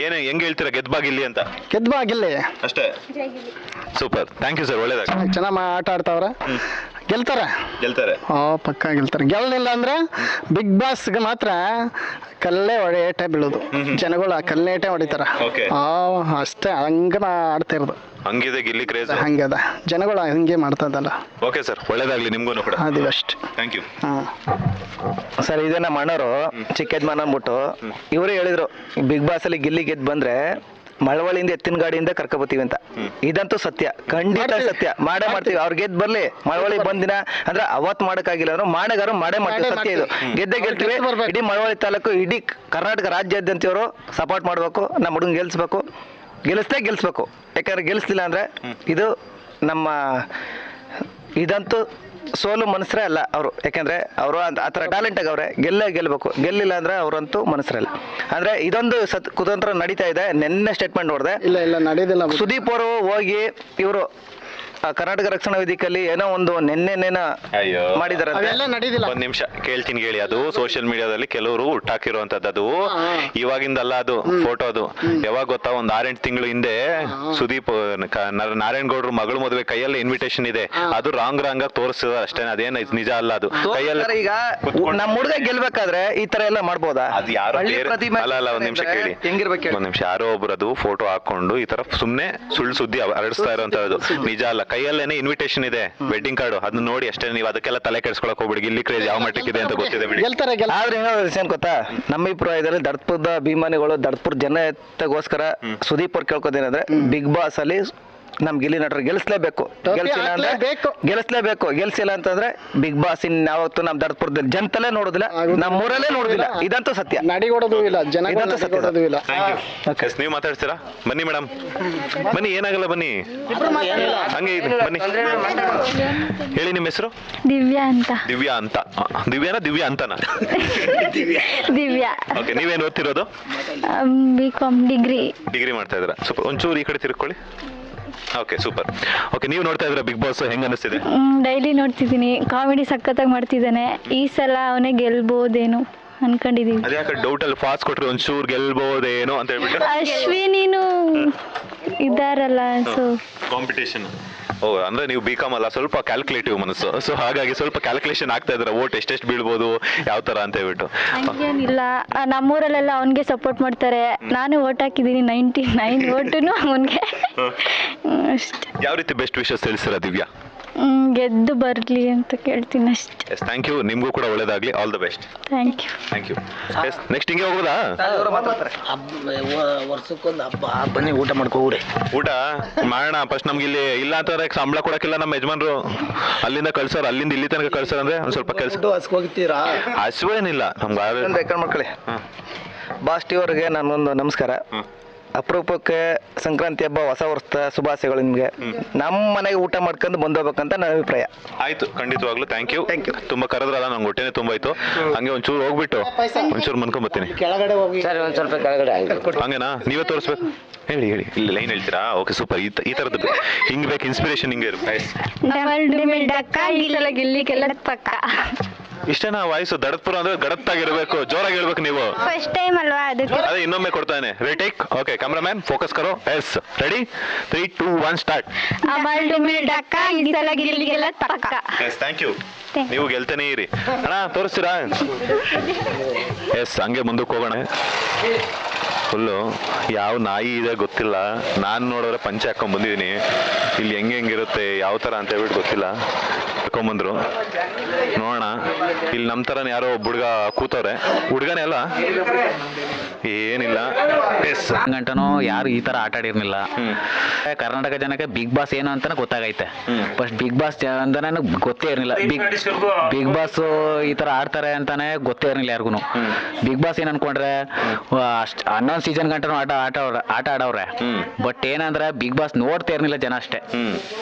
ಏನು ಹೆಂಗ್ ಹೇಳ್ತೀರಾ, ಗೆದ್ಬಾ ಗಿಲ್ಲಿ ಅಂತ? ಗೆದ್ಬಾ ಗಿಲ್ಲಿ ಅಷ್ಟೇ. ಸೂಪರ್, ಥ್ಯಾಂಕ್ ಯು ಸರ್, ಒಳ್ಳೇದಾಗ. ಚೆನ್ನಾಗಿ ಆಟ ಆಡ್ತಾವ್ರೆ, ಗೆಲ್ತಾರೆ. ಪಕ್ಕ ಗೆಲ್ತಾರೆ. ಗೆಲ್ಲಿಲ್ಲ ಅಂದ್ರೆ ಬಿಗ್ ಬಾಸ್ಗೆ ಮಾತ್ರ ಕಲ್ಲೇ ಏಟೆ ಬೀಳೋದು. ಜನಗಳು ಆ ಕಲ್ಲೇಟೆ ಹೊಡಿತಾರ. ಅಷ್ಟೇ, ಹಂಗ ಆಡ್ತಿರೋದು. ಹಂಗಿದೆ ಗಿಲ್ಲಿ ಕ್ರೇಜ್. ಹಂಗದ, ಜನಗಳು ಹಂಗೆ ಮಾಡ್ತದಲ್ಲ. ಓಕೆ ಸರ್, ಒಳ್ಳೇದಾಗ್ಲಿ ನಿಮ್ಗೂ ಕೂಡ. ಅದು ಅಷ್ಟೇ. Thank you. ಸರ್, ಇದೇ ನಮ್ಮ ಅಣ್ಣವರು ಚಿಕ್ಕ ಯಜಮಾನ ಅಂದ್ಬಿಟ್ಟು ಇವರು ಹೇಳಿದ್ರು, ಬಿಗ್ ಬಾಸ್ ಅಲ್ಲಿ ಗಿಲ್ಲಿ ಗೆದ್ದು ಬಂದ್ರೆ ಮಳವಳ್ಳಿಯಿಂದ ಎತ್ತಿನ ಗಾಡಿಯಿಂದ ಕರ್ಕೊಬತ್ತೀವಿ ಅಂತ. ಇದಂತೂ ಸತ್ಯ, ಖಂಡಿತ ಸತ್ಯ. ಮಾಡೇ ಮಾಡ್ತೀವಿ. ಅವ್ರು ಗೆದ್ದು ಬರ್ಲಿ, ಮಳವಳ್ಳಿ ಬಂದಿನ ಅಂದ್ರೆ ಅವತ್ ಮಾಡಕ್ಕಾಗಿಲ್ಲ ಅಂದ್ರೆ ಮಾಡಗಾರು ಮಾಡೇ ಮಾಡ್ತೀವಿ. ಸತ್ಯ ಇದು. ಗೆದ್ದೆ ಗೆಲ್ತೀವಿ. ಇಡೀ ಮಳವಳ್ಳಿ ತಾಲೂಕು, ಇಡೀ ಕರ್ನಾಟಕ ರಾಜ್ಯಾದ್ಯಂತವರು ಸಪೋರ್ಟ್ ಮಾಡ್ಬೇಕು. ನಮ್ಮ ಹುಡುಗನ್ ಗೆಲ್ಸ್ಬೇಕು, ಗೆಲ್ಲಿಸ್ಬೇಕು. ಯಾಕಂದ್ರೆ ಗೆಲ್ಲಿಸ್ಲಿಲ್ಲ ಅಂದ್ರೆ ಇದು ನಮ್ಮ ಇದಂತೂ ಸೋಲು ಮನಸ್ಸರೇ ಅಲ್ಲ ಅವರು. ಯಾಕಂದ್ರೆ ಅವರು ಆ ಥರ ಟ್ಯಾಲೆಂಟ್ ಆಗವ್ರೆ. ಗೆಲ್ಬೇಕು. ಗೆಲ್ಲಿಲ್ಲ ಅಂದ್ರೆ ಅವರಂತೂ ಮನಸ್ಸರಲ್ಲ. ಅಂದ್ರೆ ಇದೊಂದು ಕುತಂತ್ರ ನಡೀತಾ ಇದೆ. ನೆನ್ನೆ ಸ್ಟೇಟ್ಮೆಂಟ್ ನೋಡಿದೆ. ಇಲ್ಲ ನಡೆದಿಲ್ಲ. ಸುದೀಪ್ ಅವರು ಹೋಗಿ ಇವರು ಕರ್ನಾಟಕ ರಕ್ಷಣಾ ವೇದಿಕೆಯಲ್ಲಿ ಏನೋ ಒಂದು ನೆನ್ನೆ ಮಾಡಿದಾರೆ. ಒಂದ್ ನಿಮಿಷ ಕೇಳ್ತೀನಿ ಕೇಳಿ. ಅದು ಸೋಷಿಯಲ್ ಮೀಡಿಯಾದಲ್ಲಿ ಕೆಲವರು ಹುಟ್ಟಾಕಿರುವಂತದ್ದು. ಅದು ಇವಾಗಿಂದಲ್ಲ, ಅದು ಫೋಟೋ. ಅದು ಯಾವಾಗ ಗೊತ್ತಾ, ಒಂದ್ 6-8 ತಿಂಗಳು ಹಿಂದೆ ಸುದೀಪ್ ನಾರಾಯಣ್ ಗೌಡ್ರ ಮಗಳು ಮದುವೆ ಕೈಯಲ್ಲಿ ಇನ್ವಿಟೇಷನ್ ಇದೆ. ಅದು ರಾಂಗ್ ಆಗಿ ತೋರಿಸಿದ ಅಷ್ಟೇ, ಅದೇನ ನಿಜ ಅಲ್ಲ. ಅದು ಕೈಯಲ್ಲಿ ಈಗ ನಮ್ಮ ಹುಡುಗ ಗೆಲ್ಬೇಕಾದ್ರೆ ಈ ತರ ಎಲ್ಲ ಮಾಡ್ಬೋದಾ? ಅದು ಯಾರೋ ಅಲ್ಲ, ಒಂದ್ ನಿಮಿಷ ಕೇಳಿ. ಒಂದ್ ನಿಮಿಷ, ಯಾರೋ ಒಬ್ರು ಅದು ಫೋಟೋ ಹಾಕೊಂಡು ಈ ತರ ಸುಮ್ನೆ ಸುಳ್ಳು ಸುದ್ದಿ ಹರಡಿಸ್ತಾ ಇರೋಂತದ್ದು. ನಿಜ ಅಲ್ಲ. ಕೈಯಲ್ಲೇನೆ ಇನ್ವಿಟೇಷನ್ ಇದೆ, ವೆಡ್ಡಿಂಗ್ ಕಾರ್ಡ್. ಅದನ್ನ ನೋಡಿ ಅಷ್ಟೇ. ನೀವು ಅದಕ್ಕೆಲ್ಲ ತಲೆ ಕೆಡಿಸ್ಕೊಳಕ್ ಹೋಗ್ಬಿಡಿ. ಗಿಲ್ಲಿ ಕ್ರೇಜ್ ಯಾವ ಮಟ್ಟಕ್ಕಿದೆ ಅಂತ ಗೊತ್ತಿದೆ ಬಿಡಿ. ಆದ್ರೆ ಏನ್ ಗೊತ್ತಾ, ನಮ್ಮ ಅಭಿಪ್ರಾಯದಲ್ಲಿ ದಡ್ಪುರದ ಅಭಿಮಾನಿಗಳು, ದಡ್ಪುರ ಜನತೆಗೋಸ್ಕರ ಸುದೀಪ್ ಅವ್ರು ಕೇಳ್ಕೋದೇನಂದ್ರೆ, ಬಿಗ್ ಬಾಸ್ ಅಲ್ಲಿ ನಮ್ ಗಿಲ್ಲಿ ನಟರು ಗೆಲ್ಲಿಸ್ಲೇಬೇಕು. ಗೆಲ್ಸಿಲ್ಲ ಅಂತಂದ್ರೆ ಬಿಗ್ ಬಾಸ್ ಇನ್ಯಾವತ್ತು ನಮ್ ದಡ್ಪುರದಲ್ಲಿ ಜನತಲೇ ನೋಡುದಿಲ್ಲ, ನಮ್ಮೂರಲ್ಲೇ ನೋಡುದಿಲ್ಲ. ಇದಂತೂ ಸತ್ಯ. ನಡಿಗೊಡೋದು ಇಲ್ಲ, ಇದಂತೂ ಸತ್ಯ ಇಲ್ಲ. ನೀವು ಮಾತಾಡ್ತೀರಾ? ಬನ್ನಿ ಮೇಡಮ್, ಬನ್ನಿ, ಏನಾಗಲ್ಲ, ಬನ್ನಿ. ಹಂಗೆ ಬನ್ನಿ, ಹೇಳಿ ನಿಮ್ಮ ಹೆಸರು? ದಿವ್ಯಾ ಅಂತ. ದಿವ್ಯಾ ಅಂತನಾ? ದಿವ್ಯಾ. ಓಕೆ, ನೀವೇನು ಓದ್ತಿರೋದು? B.Com ಡಿಗ್ರಿ ಮಾಡ್ತಾ ಇದ್ದೀರಾ? ಸೂಪರ್. ಒಂಚೂರು ಈ ಕಡೆ ತಿರ್ಕೊಳ್ಳಿ. Okay, super. ಓಕೆ, ನೀವು ನೋಡ್ತಾ ಇದ್ದೀರಾ ಬಿಗ್ ಬಾಸ್? ಹೆಂಗ ಅನಿಸ್ತಿದೆ? ಡೈಲಿ ನೋಡ್ತಿದ್ದೀನಿ. ಕಾಮಿಡಿ ಸಖತ್ತಾಗಿ ಮಾಡ್ತಿದ್ದಾನೆ. ಈ ಸಲ ಅವನೇ ಗೆಲ್ಬೋದೇನು ಅನ್ಕೊಂಡಿದೀವಿ. ಅದ್ಯಾಕೆ ಡೌಟ್ ಅಲ್ಲಿ ಫಾಸ್ಟ್ ಕೊಟ್ರಿ, ಒಂಚೂರು ಗೆಲ್ಬೋದೇನೋ ಅಂತ ಹೇಳ್ಬಿಟ್ಟು? ಅಶ್ವಿನಿನು ಇದಾರಲ್ಲ, ಸೊ ಕಾಂಪಿಟೇಷನ್. ಅಂದ್ರೆ ನೀವು B.Com ಅಲ್ಲ, ಸ್ವಲ್ಪ ಕ್ಯಾಲ್ಕುಲೇಟಿವ್ ಮನಸ್ಸು. ಸೊ ಹಾಗಾಗಿ ಸ್ವಲ್ಪ ಕ್ಯಾಲ್ಕುಲೇಷನ್ ಆಗ್ತಾ ಇದಾರೆ, ಓಟ್ ಎಷ್ಟೆಷ್ಟು ಬೀಳ್ಬೋದು, ಯಾವ ತರ ಅಂತ ಹೇಳ್ಬಿಟ್ಟು. ಹಂಗೇನಿಲ್ಲ, ನಮ್ಮೂರಲ್ಲೆಲ್ಲ ಅವನ್ಗೆ ಸಪೋರ್ಟ್ ಮಾಡ್ತಾರೆ. ನಾನು ಓಟ್ ಹಾಕಿದ್ದೀನಿ, 99 ಓಟುನು ಅವನ್ಗೆ. ಅಷ್ಟೇ. ಯಾವ ರೀತಿ ಬೆಸ್ಟ್ ವಿಶಸ್ ತಿಳಿಸ್ತೀರಾ ದಿವ್ಯಾ? ಗೆದ್ದು ಬರ್ಲಿ ಅಂತ ಕೇಳ್ತೀನಿ ಅಷ್ಟೇ. Yes, thank you. ನಿಮ್ಗೂ ಕೂಡ ಒಳ್ಳೇದಾಗ್ಲಿ. All the best. Thank you. Yes, next ಹಿಂಗೆ ಹೋಗೋದಾ? ವರ್ಷಕ್ಕೊಂದು ಹಬ್ಬ, ಬನ್ನಿ ಊಟ ಮಾಡ್ಕೋಗ್ರಿ. ಊಟ ಮಾಡೋಣ. ಫಸ್ಟ್ ನಮ್ಗೆ ಇಲ್ಲಿ ಇಲ್ಲ ಅಂತಂದ್ರೆ ಸಂಬಳ ಕೊಡಕ್ಕಿಲ್ಲ ನಮ್ಮ ಯಜಮಾನ್ರು. ಅಲ್ಲಿಂದ ಕಳ್ಸೋರು, ಅಲ್ಲಿಂದ ಇಲ್ಲಿ ತನಕ ಕಳ್ಸೋರು. ಅಂದ್ರೆ ಒಂದ್ ಸ್ವಲ್ಪ ಕೆಲಸ. ಹೋಗ್ತೀರಾ? ಹಸುವೇನಿಲ್ಲ ನಮ್ಗೆ. ಮಕ್ಕಳೇ, ಬಾಸ್ ಟಿ ಅವ್ರಿಗೆ ನಾನೊಂದು ನಮಸ್ಕಾರ. ಅಪರೂಪಕ್ಕೆ ಸಂಕ್ರಾಂತಿ ಹಬ್ಬ ಹೊಸ ವರ್ಷದ ಶುಭಾಶಯಗಳು ನಿಮ್ಗೆ. ನಮ್ಮ ಮನೆಗೆ ಊಟ ಮಾಡ್ಕೊಂಡು ಬಂದೋಗ್ಬೇಕಂತ ನನ್ನ ಅಭಿಪ್ರಾಯ. ಆಯ್ತು, ಖಂಡಿತವಾಗ್ಲೂ ಥ್ಯಾಂಕ್ ಯು. ತುಂಬಾ ಕರೆದ್ರಲ್ಲ, ನಂಗೆ ಹೊಟ್ಟೆನೆ ತುಂಬಾಯ್ತು. ಹಂಗೆ ಒಂಚೂರು ಹೋಗ್ಬಿಟ್ಟು ಒಂಚೂರು ಮನ್ಕೊಂಡ್ ಬರ್ತೀನಿ. ಕೆಳಗಡೆ ಹೋಗಿ ಸರ್ ಒಂದ್ ಸ್ವಲ್ಪ ಕೆಳಗಡೆ ಹಂಗೇನಾ? ನೀವೇ ತೋರಿಸ್ಬೇಕು. ಹೇಳಿ ಹೇಳಿ, ಇಲ್ಲಿ ಲೈನ್ ಹೇಳ್ತೀರಾ? Okay, super. ಈ ತರದ್ದು ಹಿಂಗ್ ಬೇಕು, ಇನ್ಸ್ಪಿರೇಷನ್ ಹಿಂಗೆ ಇರುತ್ತೆ. ಇಷ್ಟನಾ ವಾಯ್ಸು? ದಡತ್ಪುರ ಅಂದ್ರೆ ಗಡತ್ತಾಗಿರ್ಬೇಕು, ಜೋರಾಗಿ ಹೇಳ್ಬೇಕು ನೀವು. ಫಸ್ಟ್ ಟೈಮ್ ಅಲ್ವಾ ಅದಕ್ಕೆ. ಅದೇ ಇನ್ನೊಮ್ಮೆ ಕೊಡ್ತಾನೆ. ರಿಟೇಕ್. ಓಕೆ, ಕ್ಯಾಮ್ರಾಮನ್ ಫೋಕಸ್ ಕರೋ. Yes, ready, 3, 2, 1 start. Yes, thank you. ನೀವು ಗೆಲ್ತಾನೆ ಇರಿ ಅಣ್ಣ. ತೋರಿಸ್ತೀರಾ? ಎಸ್, ಹಂಗೆ ಮುಂದಕ್ಕೆ ಹೋಗೋಣ. ಫುಲ್ಲು ಯಾವ ನಾಯಿ ಇದೆ ಗೊತ್ತಿಲ್ಲ. ನಾನು ನೋಡಿದ್ರೆ ಪಂಚೆ ಹಾಕೊಂಡ್ ಬಂದಿದ್ದೀನಿ. ಇಲ್ಲಿ ಹೆಂಗಿರುತ್ತೆ ಯಾವ ಥರ ಅಂತ ಹೇಳ್ಬಿಟ್ಟು ಗೊತ್ತಿಲ್ಲ. ಹಾಕೊಂಬಂದ್ರು ನೋಡೋಣ. ಇಲ್ಲಿ ನಮ್ಮ ಥರನೇ ಯಾರೋ ಒಬ್ಬ ಹುಡುಗ ಕೂತವ್ರೆ. ಹುಡುಗನೇ ಅಲ್ಲ, ಏನಿಲ್ಲ. ಎಸ್, ಗಂಟನೂ ಯಾರು ಈ ತರ ಆಟ ಆಡಿರ್ಲಿಲ್ಲ. ಕರ್ನಾಟಕ ಜನಕ್ಕೆ ಬಿಗ್ ಬಾಸ್ ಏನು ಅಂತಾನೆ ಗೊತ್ತಾಗೈತೆ. ಫಸ್ಟ್ ಬಿಗ್ ಬಾಸ್ ಅಂತಾನೆ ಗೊತ್ತೇ ಇರಲಿಲ್ಲ. ಬಿಗ್ ಬಾಸ್ ಈ ತರ ಆಡ್ತಾರೆ ಅಂತಾನೆ ಗೊತ್ತೇ ಇರಲಿಲ್ಲ ಯಾರಿಗೂ. ಬಿಗ್ ಬಾಸ್ ಏನ್ ಅನ್ಕೊಂಡ್ರೆ 11 ಸೀಸನ್ ಗಂಟನೂ ಆಟ ಆಡವ್ರೆ. ಬಟ್ ಏನಂದ್ರೆ ಬಿಗ್ ಬಾಸ್ ನೋಡ್ತಾ ಇರ್ಲಿಲ್ಲ ಜನ ಅಷ್ಟೇ.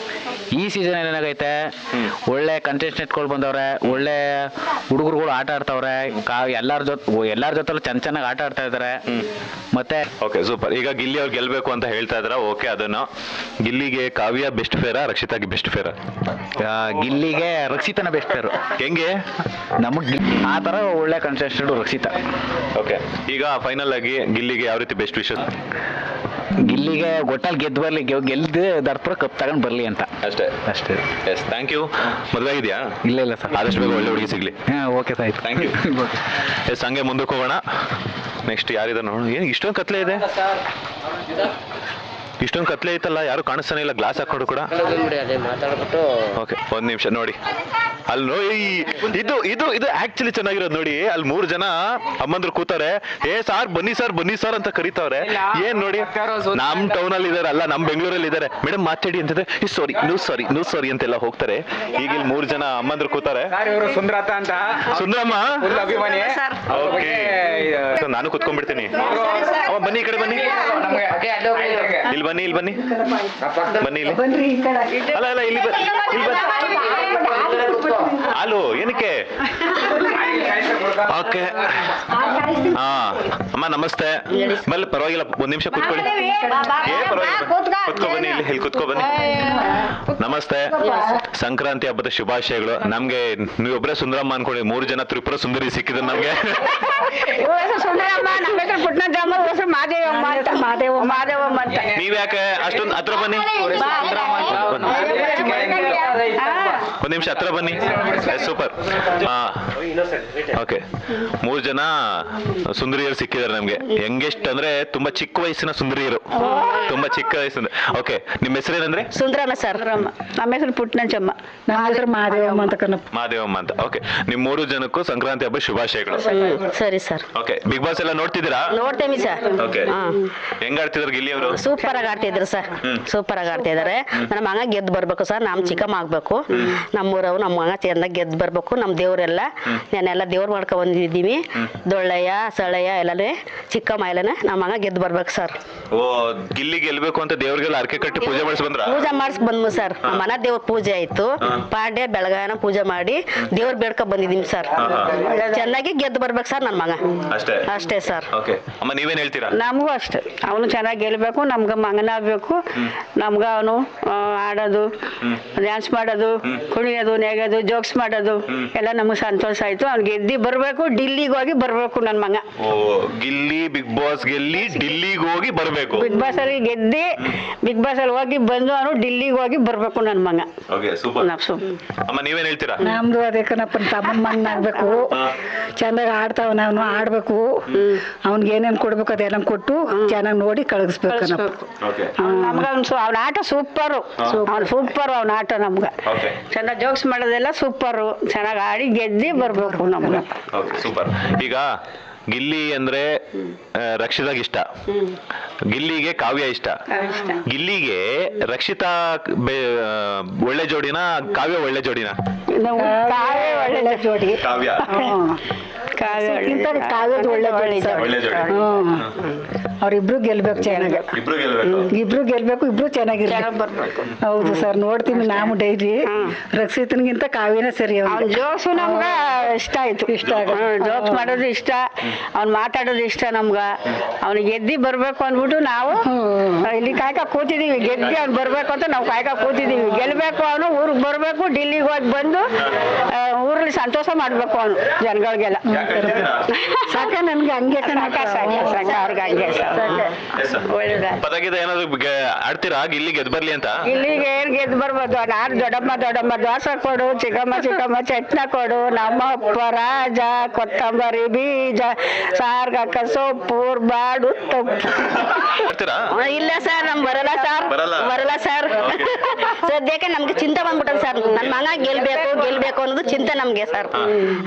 ಈ ಸೀಸನ್ ಏನಾಗೈತೆ, ಒಳ್ಳೆ ಕಂಟೆಸ್ಟೆಂಟ್ಗಳು ಬಂದವ್ರೆ, ಒಳ್ಳೆ ಹುಡುಗರುಗಳು ಆಟ ಆಡ್ತಾವ್ರೆ. ಎಲ್ಲಾರ ಜೊತೆ ಚೆನ್ನಾಗಿ ಆಟ ಆಡ್ತಾ ಇದಾರೆ. ಮತ್ತೆ ಓಕೆ, ಸೂಪರ್. ಈಗ ಗಿಲ್ಲಿ ಅವ್ರು ಗೆಲ್ಬೇಕು ಅಂತ ಹೇಳ್ತಾ ಇದ್ರ. ಓಕೆ, ಅದನ್ನು ಗಿಲ್ಲಿಗೆ ಕಾವ್ಯ ಬೆಸ್ಟ್ ಫೇರಾ, ರಕ್ಷಿತಾಗಿ ಬೆಸ್ಟ್ ಫೇರಾ? ಗಿಲ್ಲಿಗೆ ರಕ್ಷಿತನ ಬೆಸ್ಟ್ ಫೇರು. ಹೆಂಗೆ? ನಮಗ್ ಆ ತರ ಒಳ್ಳೆ ಕಂಟೆಸ್ಟೆಂಟ್ ರಕ್ಷಿತಾ. ಓಕೆ, ಈಗ ಫೈನಲ್ ಆಗಿ ಗಿಲ್ಲಿಗೆ ಯಾವ ರೀತಿ ಬೆಸ್ಟ್ ವಿಷಯ? ಗಿಲ್ಲಿಗೆ ಒಟ್ಟಲ್ಲಿ ಗೆದ್ದು ದರ್ಪುರ ಕಪ್ ತಗೊಂಡ್ ಬರ್ಲಿ ಅಂತ ಅಷ್ಟೇ. Yes, thank you. ಮದುವೆ ಆಗಿದೆಯಾ? ಇಲ್ಲ ಸರ್. ಆದಷ್ಟು ಬೇಗ ಒಳ್ಳೆ ಹುಡುಗಿ ಸಿಗ್ಲಿ. ಓಕೆ ಆಯ್ತು, ಥ್ಯಾಂಕ್ ಯು. ಎಸ್, ಹಂಗೆ ಮುಂದಕ್ಕೆ ಹೋಗೋಣ. ನೆಕ್ಸ್ಟ್ ಯಾರಿದ ನೋಡೋಣ. ಏನು ಇಷ್ಟೊಂದು ಕತ್ಲೆ ಇದೆ? ಇಷ್ಟೊಂದು ಕತ್ಲೆ ಐತಲ್ಲ, ಯಾರು ಕಾಣಿಸ್ತಾನೆ ಇಲ್ಲ. ಗ್ಲಾಸ್ ಹಾಕೊಂಡು ಕೂಡ. ಮಾತಾಡ್ಬಿಟ್ಟು ಓಕೆ, ಒಂದ್ ನಿಮಿಷ ನೋಡಿ. ಅಲ್ಲಿ ನೋಡಿ, ಇದು ಆಕ್ಚುಲಿ ಚೆನ್ನಾಗಿರೋದು ನೋಡಿ. ಅಲ್ಲಿ 3 ಜನ ಅಮ್ಮಂದ್ರು ಕೂತಾರೆ. ಸಾರ್ ಬನ್ನಿ ಸರ್ ಅಂತ ಕರೀತಾವ್ರೆ. ಏನ್ ನೋಡಿ, ನಮ್ ಟೌನ್ ಅಲ್ಲಿ ಇದಾರೆ, ಅಲ್ಲ ನಮ್ ಬೆಂಗಳೂರಲ್ಲಿ ಇದಾರೆ. ಮೇಡಮ್ ಮಾತಾಡಿ ಅಂತಂದ್ರೆ ನೂ ಸಾರಿ ಅಂತೆಲ್ಲ ಹೋಗ್ತಾರೆ. ಈಗ ಇಲ್ಲಿ 3 ಜನ ಅಮ್ಮಂದ್ರು ಕೂತಾರೆ. ಸುಂದರಮ್ಮ, ಓಕೆ, ನಾನು ಕುತ್ಕೊಂಡ್ಬಿಡ್ತೀನಿ. ಬನ್ನಿ, ಈ ಕಡೆ ಬನ್ನಿ. ಇಲ್ಲಿ ಬನ್ನಿ ಅಲ್ಲ ಇಲ್ಲಿ ಅಲೋ, ಏನಕ್ಕೆ? ಓಕೆ, ಹಾ ಅಮ್ಮ ನಮಸ್ತೆ. ಬಲ್ಲ, ಪರವಾಗಿಲ್ಲ, ಒಂದ್ ನಿಮಿಷ ಕೂತ್ಕೊಳ್ಳಿ. ಕುತ್ಕೊ ಬನ್ನಿ, ಇಲ್ಲಿ ಕುತ್ಕೊ ಬನ್ನಿ. ನಮಸ್ತೆ, ಸಂಕ್ರಾಂತಿ ಹಬ್ಬದ ಶುಭಾಶಯಗಳು. ನಮ್ಗೆ ನೀವೊಬ್ರೆ ಸುಂದರಮ್ಮ ಅನ್ಕೊಳ್ಳಿ, 3 ಜನ ತ್ರಿಪುರ ಸುಂದರಿ ಸಿಕ್ಕಿದ್ರು ನಮ್ಗೆ. ನೀವ್ ಯಾಕೆ ಅಷ್ಟೊಂದು ಹತ್ರ ಬನ್ನಿ, ಒಂದ್ ನಿಮಿಷ ಹತ್ರ ಬನ್ನಿ. ಸೂಪರ್. ಓಕೆ, 3 ಜನ ಸುಂದರಿಯರು ಸಿಕ್ಕಿದ್ದಾರೆ ನಮ್ಗೆ. ಯಂಗೆಸ್ಟ್ ಅಂದ್ರೆ ತುಂಬಾ ಚಿಕ್ಕ ವಯಸ್ಸಿನ ಸುಂದರಿಯರು, ತುಂಬಾ ಚಿಕ್ಕ ವಯಸ್ಸಿನ. ಓಕೆ, ನಿಮ್ಮ ಹೆಸರೇನಂದ್ರೆ? ಸುಂದರಮ್ಮ ಸರ್. ನಮ್ಮ ಹೆಸರು ಪುಟ್ನಂಚಮ್ಮ. ನಮ್ಮ ಹೆಸರು ಮಾದೇವಮ್ಮ ಅಂತ. ಓಕೆ, ನಿಮ್ 3 ಜನಕ್ಕೂ ಸಂಕ್ರಾಂತಿ ಹಬ್ಬ ಶುಭಾಶಯಗಳು. ಸರಿ ಸರ್. ಓಕೆ, ಬಿಗ್ ಬಾಸ್ ಎಲ್ಲ ನೋಡ್ತಿದ್ದೀರಾ? ನೋಡ್ತೇವಿ ಸರ್. ಓಕೆ, ಹೆಂಗ್ ಆಡ್ತಿದ್ರು ಗಿಲ್ಲಿ ಅವರು? ಸೂಪರ್ ಆಗಿ ಆಡ್ತಿದ್ರು ಸರ್. ಸೂಪರ್ ಆಗಿ ಆಡ್ತಿದಾರೆ. ನಮ್ಮ ಮಗ ಗೆದ್ದು ಬರ್ಬೇಕು ಸರ್. ನಮ್ ಚಿಕ್ಕಮ್ಮ ಆಗ್ಬೇಕು. ನಮ್ಮೂರವು ನಮ್ಮ ಮಗ ಚಂದ ಗೆದ್ದು ಬರ್ಬೇಕು. ನಮ್ ದೇವ್ರೆಲ್ಲ ನಾನೆಲ್ಲ ದೇವ್ರ ಮಾಡ್ಕೊ ಬಂದಿದ್ದೀವಿ. ದೊಳ್ಳೆಯ ಸಳೆಯ ಎಲ್ಲನೇ ಚಿಕ್ಕಮ್ಮ ಎಲ್ಲನೇ ನಮ್ಮ ಮಗ ಗೆದ್ದು ಬರ್ಬೇಕು ಸರ್. ಓ, ಗಿಲ್ಲಿ ಗೆಲ್ಬೇಕು ಅಂತ ದೇವ್ರಿಗೆಲ್ಲ ಅರ್ಕೆ ಕಟ್ಟಿ ಪೂಜೆ ಮಾಡಿಸಿ ಬಂದ್ರ? ಪೂಜೆ ಮಾಡಿಸ್ ಬಂದ್ಮು ಸರ್. ನಮ್ಮ ಮನ ದೇವ್ರ ಪೂಜೆ ಆಯ್ತು. ಪಾಡ್ಯ ಬೆಳಗಾನ ಪೂಜೆ ಮಾಡಿ ದೇವ್ರ ಬೇಡ್ಕೊ ಬಂದಿದೀನಿ ಸರ್. ಚೆನ್ನಾಗಿ ಗೆದ್ದು ಬರ್ಬೇಕು ಸರ್ ನನ್ನ ಮಗ. ಅಷ್ಟೇ ಸರ್. ಓಕೆ, ಅಮ್ಮ ನೀವೇನ್ ಹೇಳ್ತೀರಾ? ನಮಗೂ ಅಷ್ಟೇ, ಅವನು ಚೆನ್ನಾಗಿ ಗೆಲ್ಬೇಕು, ನಮ್ಗೆ ಮಗನಾಗಬೇಕು. ನಮ್ಗೆ ಅವನು ಆಡೋದು, ಡ್ಯಾನ್ಸ್ ಮಾಡೋದು, ಕುಣಿಯೋದು, ನೆಗೋದು, ಜೋಕ್ಸ್ ಮಾಡೋದು ಎಲ್ಲ ನಮ್ಗೆ ಸಂತೋಷ ಆಯ್ತು. ಅವ್ನು ಗೆದ್ದಿ ಬರ್ಬೇಕು, ಡಿಲ್ಲಿಗೆ ಹೋಗಿ ಬರ್ಬೇಕು ನನ್ನ ಮಗ. ಓ, ಗಿಲ್ಲಿ ಬಿಗ್ ಬಾಸ್ ಗೆಲ್ಲಿ ಡಿಲ್ಲಿಗೆ ಹೋಗಿ ಬರ್ಬೇಕು. ಬಿಗ್ ಬಾಸ್ ಅಲ್ಲಿ ಗೆದ್ದಿ ಬಿಗ್ ಬಾಸ್ ಅಲ್ಲಿ ಹೋಗಿ ಬಂದು ಅವನು ಡಿಲ್ಲಿಗೆ ಹೋಗಿ ಬರ್ಬೇಕು ನನ್ನ ಮಗ. Okay, super. ಅಮ್ಮ ನೀವೇನ್ ಹೇಳ್ತೀರಾ? ನಮ್ದು ಅದೇ ಕಣಪ್ಪ, ತಮ್ಮನ ಮಣ್ಣಾಗ್ಬೇಕು. ಚೆನ್ನಾಗಿ ಆಡ್ತಾವ, ನಾವು ಆಡ್ಬೇಕು. ಅವ್ನಿಗೆ ಏನೇನ್ ಕೊಡ್ಬೇಕು ಅದೆಲ್ಲ ಕೊಟ್ಟು ಚೆನ್ನಾಗಿ ನೋಡಿ ಕಳಿಸ್ಬೇಕು. ನಮ್ಗ ಅವ್ನ ಆಟ ಸೂಪರು. ಅವ್ನು ಸೂಪರ್, ಅವ್ನ ಆಟ ನಮ್ಗ ಚೆನ್ನಾಗಿ ಜೋಕ್ಸ್ ಮಾಡೋದೆಲ್ಲ ಸೂಪರು. ಚೆನ್ನಾಗಿ ಆಡಿ ಗೆದ್ದಿ ಬರ್ಬೇಕು ನಮ್ಗ. ಸೂಪರ್. ಈಗ ಗಿಲ್ಲಿ ಅಂದ್ರೆ ರಕ್ಷಿತಾಗ್ ಇಷ್ಟ, ಗಿಲ್ಲಿಗೆ ಕಾವ್ಯ ಇಷ್ಟ. ಗಿಲ್ಲಿಗೆ ರಕ್ಷಿತಾ ಒಳ್ಳೆ ಜೋಡಿನ, ಕಾವ್ಯ ಒಳ್ಳೆ ಜೋಡಿನ? ಕಾವ್ಯ ಒಳ್ಳೆ ಜೋಡಿ. ಕಾವ್ಯ ರಕ್ಷಿತ್ಗಿಂತ ಕಾವ್ಯದ ಒಳ್ಳೆ ಅವ್ರಿಬ್ರು ಗೆಲ್ಬೇಕು ಚೆನ್ನಾಗಿ. ಇಬ್ರು ಗೆಲ್ಬೇಕು, ಇಬ್ರು ಚೆನ್ನಾಗಿರ್ಬೇಕು. ಹೌದು ಸರ್, ನೋಡ್ತೀವಿ ನಾವು ಡೈಲಿ. ರಕ್ಷಿತನಿಗಿಂತ ಕಾವ್ಯನೇ ಸರಿ. ಅವ್ನ ಜೋಕ್ಸು ನಮ್ಗ ಇಷ್ಟ ಆಯ್ತು. ಜೋಕ್ಸ್ ಮಾಡೋದು ಇಷ್ಟ, ಅವ್ನ್ ಮಾತಾಡೋದು ಇಷ್ಟ ನಮ್ಗ. ಅವ್ನಿಗೆ ಗೆದ್ದಿ ಬರ್ಬೇಕು ಅಂದ್ಬಿಟ್ಟು ನಾವು ಇಲ್ಲಿ ಕಾಯ್ಕ ಕೂತಿದೀವಿ. ಗೆದ್ದಿ ಅವ್ನು ಬರ್ಬೇಕು ಅಂತ ನಾವು ಕಾಯ್ಕ ಕೂತಿದೀವಿ. ಗೆಲ್ಬೇಕು, ಅವನು ಊರಿಗೆ ಬರ್ಬೇಕು, ಡಿಲ್ಲಿಗೆ ಹೋಗಿ ಬಂದು ಊರಲ್ಲಿ ಸಂತೋಷ ಮಾಡ್ಬೇಕು ಅವನು ಜನಗಳಿಗೆಲ್ಲ. ಸಾಕ ನನ್ಗೆ ಹಂಗೆ ಸಾಕ ಅವ್ರಿಗೆ ಹಂಗೆ ಒಳ್ಳೇದ. ಪದಗೀತ ಏನಾದ್ರು ಆಡ್ತೀರಾ ಗಿಲ್ಲಿ ಗೆದ್ದು ಬರ್ಲಿ ಅಂತ? ಇಲ್ಲಿಗೆ ಏನ್ ಗೆದ್ದು ಬರ್ಬೋದು? ನಾನು ದೊಡ್ಡಮ್ಮ ದೋಸೆ ಕೊಡು, ಚಿಕ್ಕಮ್ಮ ಚಟ್ನ ಕೊಡು, ನಮ್ಮಪ್ಪ ರಾಜ ಕೊತ್ತಂಬರಿ ಬೀಜ ಸಾರ್ಗಕ್ಕ ಸೊಪ್ಪು ಬಾಡು ತಪ್ಪು. ಇಲ್ಲ ಸರ್, ನಮ್ ಬರಲ್ಲ ಸರ್. ಸದ್ಯಕ್ಕೆ ನಮ್ಗೆ ಚಿಂತೆ ಬಂದ್ಬಿಟ್ಟದ ಸರ್. ನನ್ ಮಗ ಗೆಲ್ಬೇಕು ಅನ್ನೋದು ಚಿಂತೆ ನಮ್ಗೆ ಸರ್.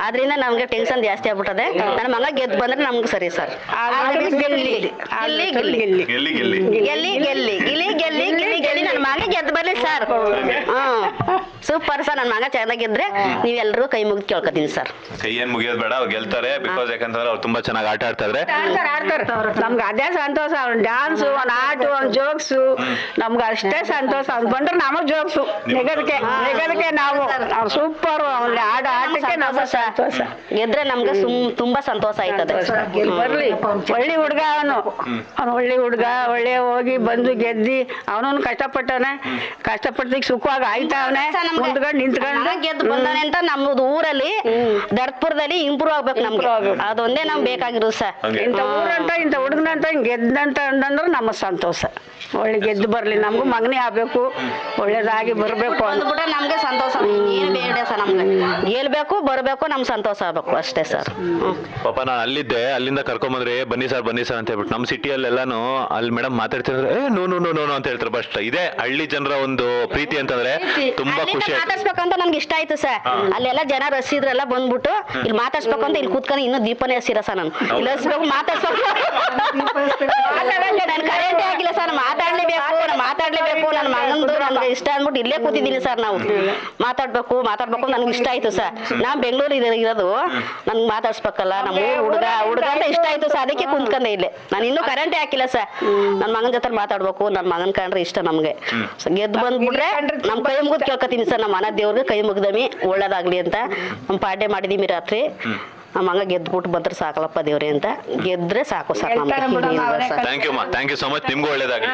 ಆದ್ರಿಂದ ನಮ್ಗೆ ಟೆನ್ಷನ್ ಜಾಸ್ತಿ ಆಗ್ಬಿಟ್ಟದೆ. ನನ್ ಮಗ ಗೆದ್ದು ಬಂದ್ರೆ ನಮ್ಗೆ ಸರಿ ಸರ್. ಗೆಲ್ಲಿ ನನ್ ಮಗ ಗೆದ್ದು ಬರ್ಲಿ ಸರ್. Super sir. ನನ್ ಮಗ ಚೆನ್ನಾಗಿದ್ರೆ ನೀವೆಲ್ಲರೂ ಕೈ ಮುಗಿದು ಕೇಳ್ಕೊತೀನಿ ಸರ್. ಕೈ ಏನ್ ಮುಗಿಯೋದ್ ಬೇಡ, ಅವ್ರು ಗೆಲ್ತಾರೆ. ಬಿಕಾಸ್ ಯಾಕಂತಂದ್ರೆ ಅವ್ರು ತುಂಬಾ ಚೆನ್ನಾಗಿ ಆಟ ಆಡ್ತಾರೆ. ನಮ್ಗೆ ಅದೇ ಸಂತೋಷ. ಅವ್ನ ಡ್ಯಾನ್ಸು, ಅವ್ನ ಆಟು, ಅವ್ನ ಜೋಕ್ಸು ನಮ್ಗೆ ಅಷ್ಟೇ ಸಂತೋಷ. ಅವ್ನು ಬಂದ್ರೆ ನಮಗ್ ಜೋಕ್ಸು ನೆಗದಕ್ಕೆ ನಾವು ಸೂಪರ್. ಅವ್ನ ಆಟಕ್ಕೆ ನಮಗ್ ಸಂತೋಷ. ಗೆದ್ರೆ ನಮ್ಗೆ ತುಂಬಾ ಸಂತೋಷ ಆಯ್ತದೆ. ಬರ್ಲಿ, ಒಳ್ಳೆ ಹುಡ್ಗ ಅವನು ಒಳ್ಳೆ ಹುಡ್ಗ. ಒಳ್ಳೆ ಹೋಗಿ ಬಂದು ಗೆದ್ದಿ ಅವನು ಕಷ್ಟಪಟ್ಟದಕ್ಕೆ ಸುಖವಾಗಿ ಆಯ್ತಾವನೆ. ಮುಂದ್ಗಡೆ ನಿಂತ್ಕೊಂಡು ಗೆದ್ದು ಬಂದಾನೆ ಅಂತ ನಮ್ದು ಊರಲ್ಲಿ ದರ್ಪುರದಲ್ಲಿ ಇಂಪ್ರೂವ್ ಆಗ್ಬೇಕು ನಮ್ಗೆ. ಅದೊಂದೇ ನಮ್ಗೆ ಬೇಕಾಗಿರೋದು ಸರ್. ಇಂಥ ಊರಂತ ಇಂಥ ಹುಡುಗನಂತ ಗೆದ್ದಂತ ಅಂದ್ರೆ ನಮಗ್ ಸಂತೋಷ. ಒಳ್ಳೆ ಗೆದ್ದು ಬರ್ಲಿ, ನಮಗೂ ಮಗನೇ ಆಗ್ಬೇಕು, ಒಳ್ಳೇದಾಗಿ ಬರ್ಬೇಕು ಅಂದ್ಬಿಟ್ರೆ ನಮ್ಗೆ ಸಂತೋಷ. ಏನು ಬೇಡ ಸರ್, ನಮ್ಗೆ ಗೆಲ್ಬೇಕು, ಬರ್ಬೇಕು, ನಮ್ ಸಂತೋಷ ಆಗ್ಬೇಕು ಅಷ್ಟೇ ಸರ್. ಪಾಪ ನಾನು ಅಲ್ಲಿದ್ದೆ, ಅಲ್ಲಿಂದ ಕರ್ಕೊಂಬಂದ್ರೆ ಬನ್ನಿ ಸರ್ ಅಂತ ಹೇಳ್ಬಿಟ್ಟು ನಮ್ಮ ಸಿಟಿಯಲ್ಲೆಲ್ಲಾನು ಅಲ್ಲಿ ಮೇಡಮ್ ಮಾತಾಡ್ತಿದ್ರೆ ನೋ ಅಂತ ಹೇಳ್ತಾರೆ. ಬಟ್ ಇದೇ ಹಳ್ಳಿ ಜನರ ಒಂದು ಪ್ರೀತಿ ಅಂತಂದ್ರೆ ತುಂಬಾ ಖುಷಿ. ಮಾತಾಡ್ಸ್ಬೇಕಂತ ನನ್ಗೆ ಇಷ್ಟ ಆಯ್ತು ಸರ್. ಅಲ್ಲೆಲ್ಲ ಜನ ರಸಿದ್ರೆಲ್ಲ ಬಂದ್ಬಿಟ್ಟು ಇಲ್ಲಿ ಮಾತಾಡ್ಸ್ಬೇಕು ಅಂತ ಇಲ್ಲಿ ಕೂತ್ಕೊಂಡು ಇನ್ನೂ ದೀಪನೇ ಹಸಿರ ಸರ್. ನಾನು ಇಲ್ಲಿ ಹಸ್ಬೇಕು, ಮಾತಾಡ್ಸ್ಬೇಕು. ನನ್ ಕರೆಂಟೇ ಆಗಿಲ್ಲ ಸರ್. ಮಾತಾಡ್ಲೇಬೇಕು. ನನ್ನ ಮಗಂದು ನನ್ಗೆ ಇಷ್ಟ ಅಂದ್ಬಿಟ್ಟು ಇಲ್ಲೇ ಕೂತಿದ್ದೀನಿ ಸರ್. ನಾವು ಮಾತಾಡ್ಬೇಕು ನನ್ಗೆ ಇಷ್ಟ ಆಯ್ತು ಸರ್. ನಾನ್ ಬೆಂಗಳೂರು ಇರೋದು, ನನ್ಗೆ ಮಾತಾಡ್ಸ್ಬೇಕಲ್ಲ. ನಮ್ಮ ಹುಡುಗ ಅಂತ ಇಷ್ಟ ಆಯ್ತು ಸರ್. ಅದಕ್ಕೆ ಕುಂತ್ಕೊಂಡೆ ಇಲ್ಲೇ. ನಾನು ಇನ್ನೂ ಕರೆಂಟೇ ಹಾಕಿಲ್ಲ ಸರ್. ನನ್ನ ಮಗನ ಜೊತೆ ಮಾತಾಡ್ಬೇಕು. ನನ್ನ ಮಗನ್ ಕಂಡ್ರೆ ಇಷ್ಟ ನಮ್ಗೆ. ಗೆದ್ದು ಬಂದ್ಬಿಟ್ರೆ ನಮ್ ಕೈ ಮುಗಿದು ಕೇಳ್ಕೊತೀನಿ ಸರ್. ನಮ್ಮ ಮನ ದೇವ್ರಿಗೆ ಕೈ ಮುಗ್ದಮಿ ಒಳ್ಳೇದಾಗ್ಲಿ ಅಂತ ನಮ್ಮ ಪಾಡ್ಯ ಮಾಡಿದೀವಿ ರಾತ್ರಿ. ನಮ್ಮ ಹಂಗ ಗೆದ್ಬಿಟ್ಟು ಬಂದ್ರೆ ಸಾಕಲಪ್ಪ ದೇವ್ರಿ ಅಂತ. ಗೆದ್ರೆ ಸಾಕು sir. Thank you so much. ನಿಮ್ಗೂ ಒಳ್ಳೇದಾಗ್ಲಿ.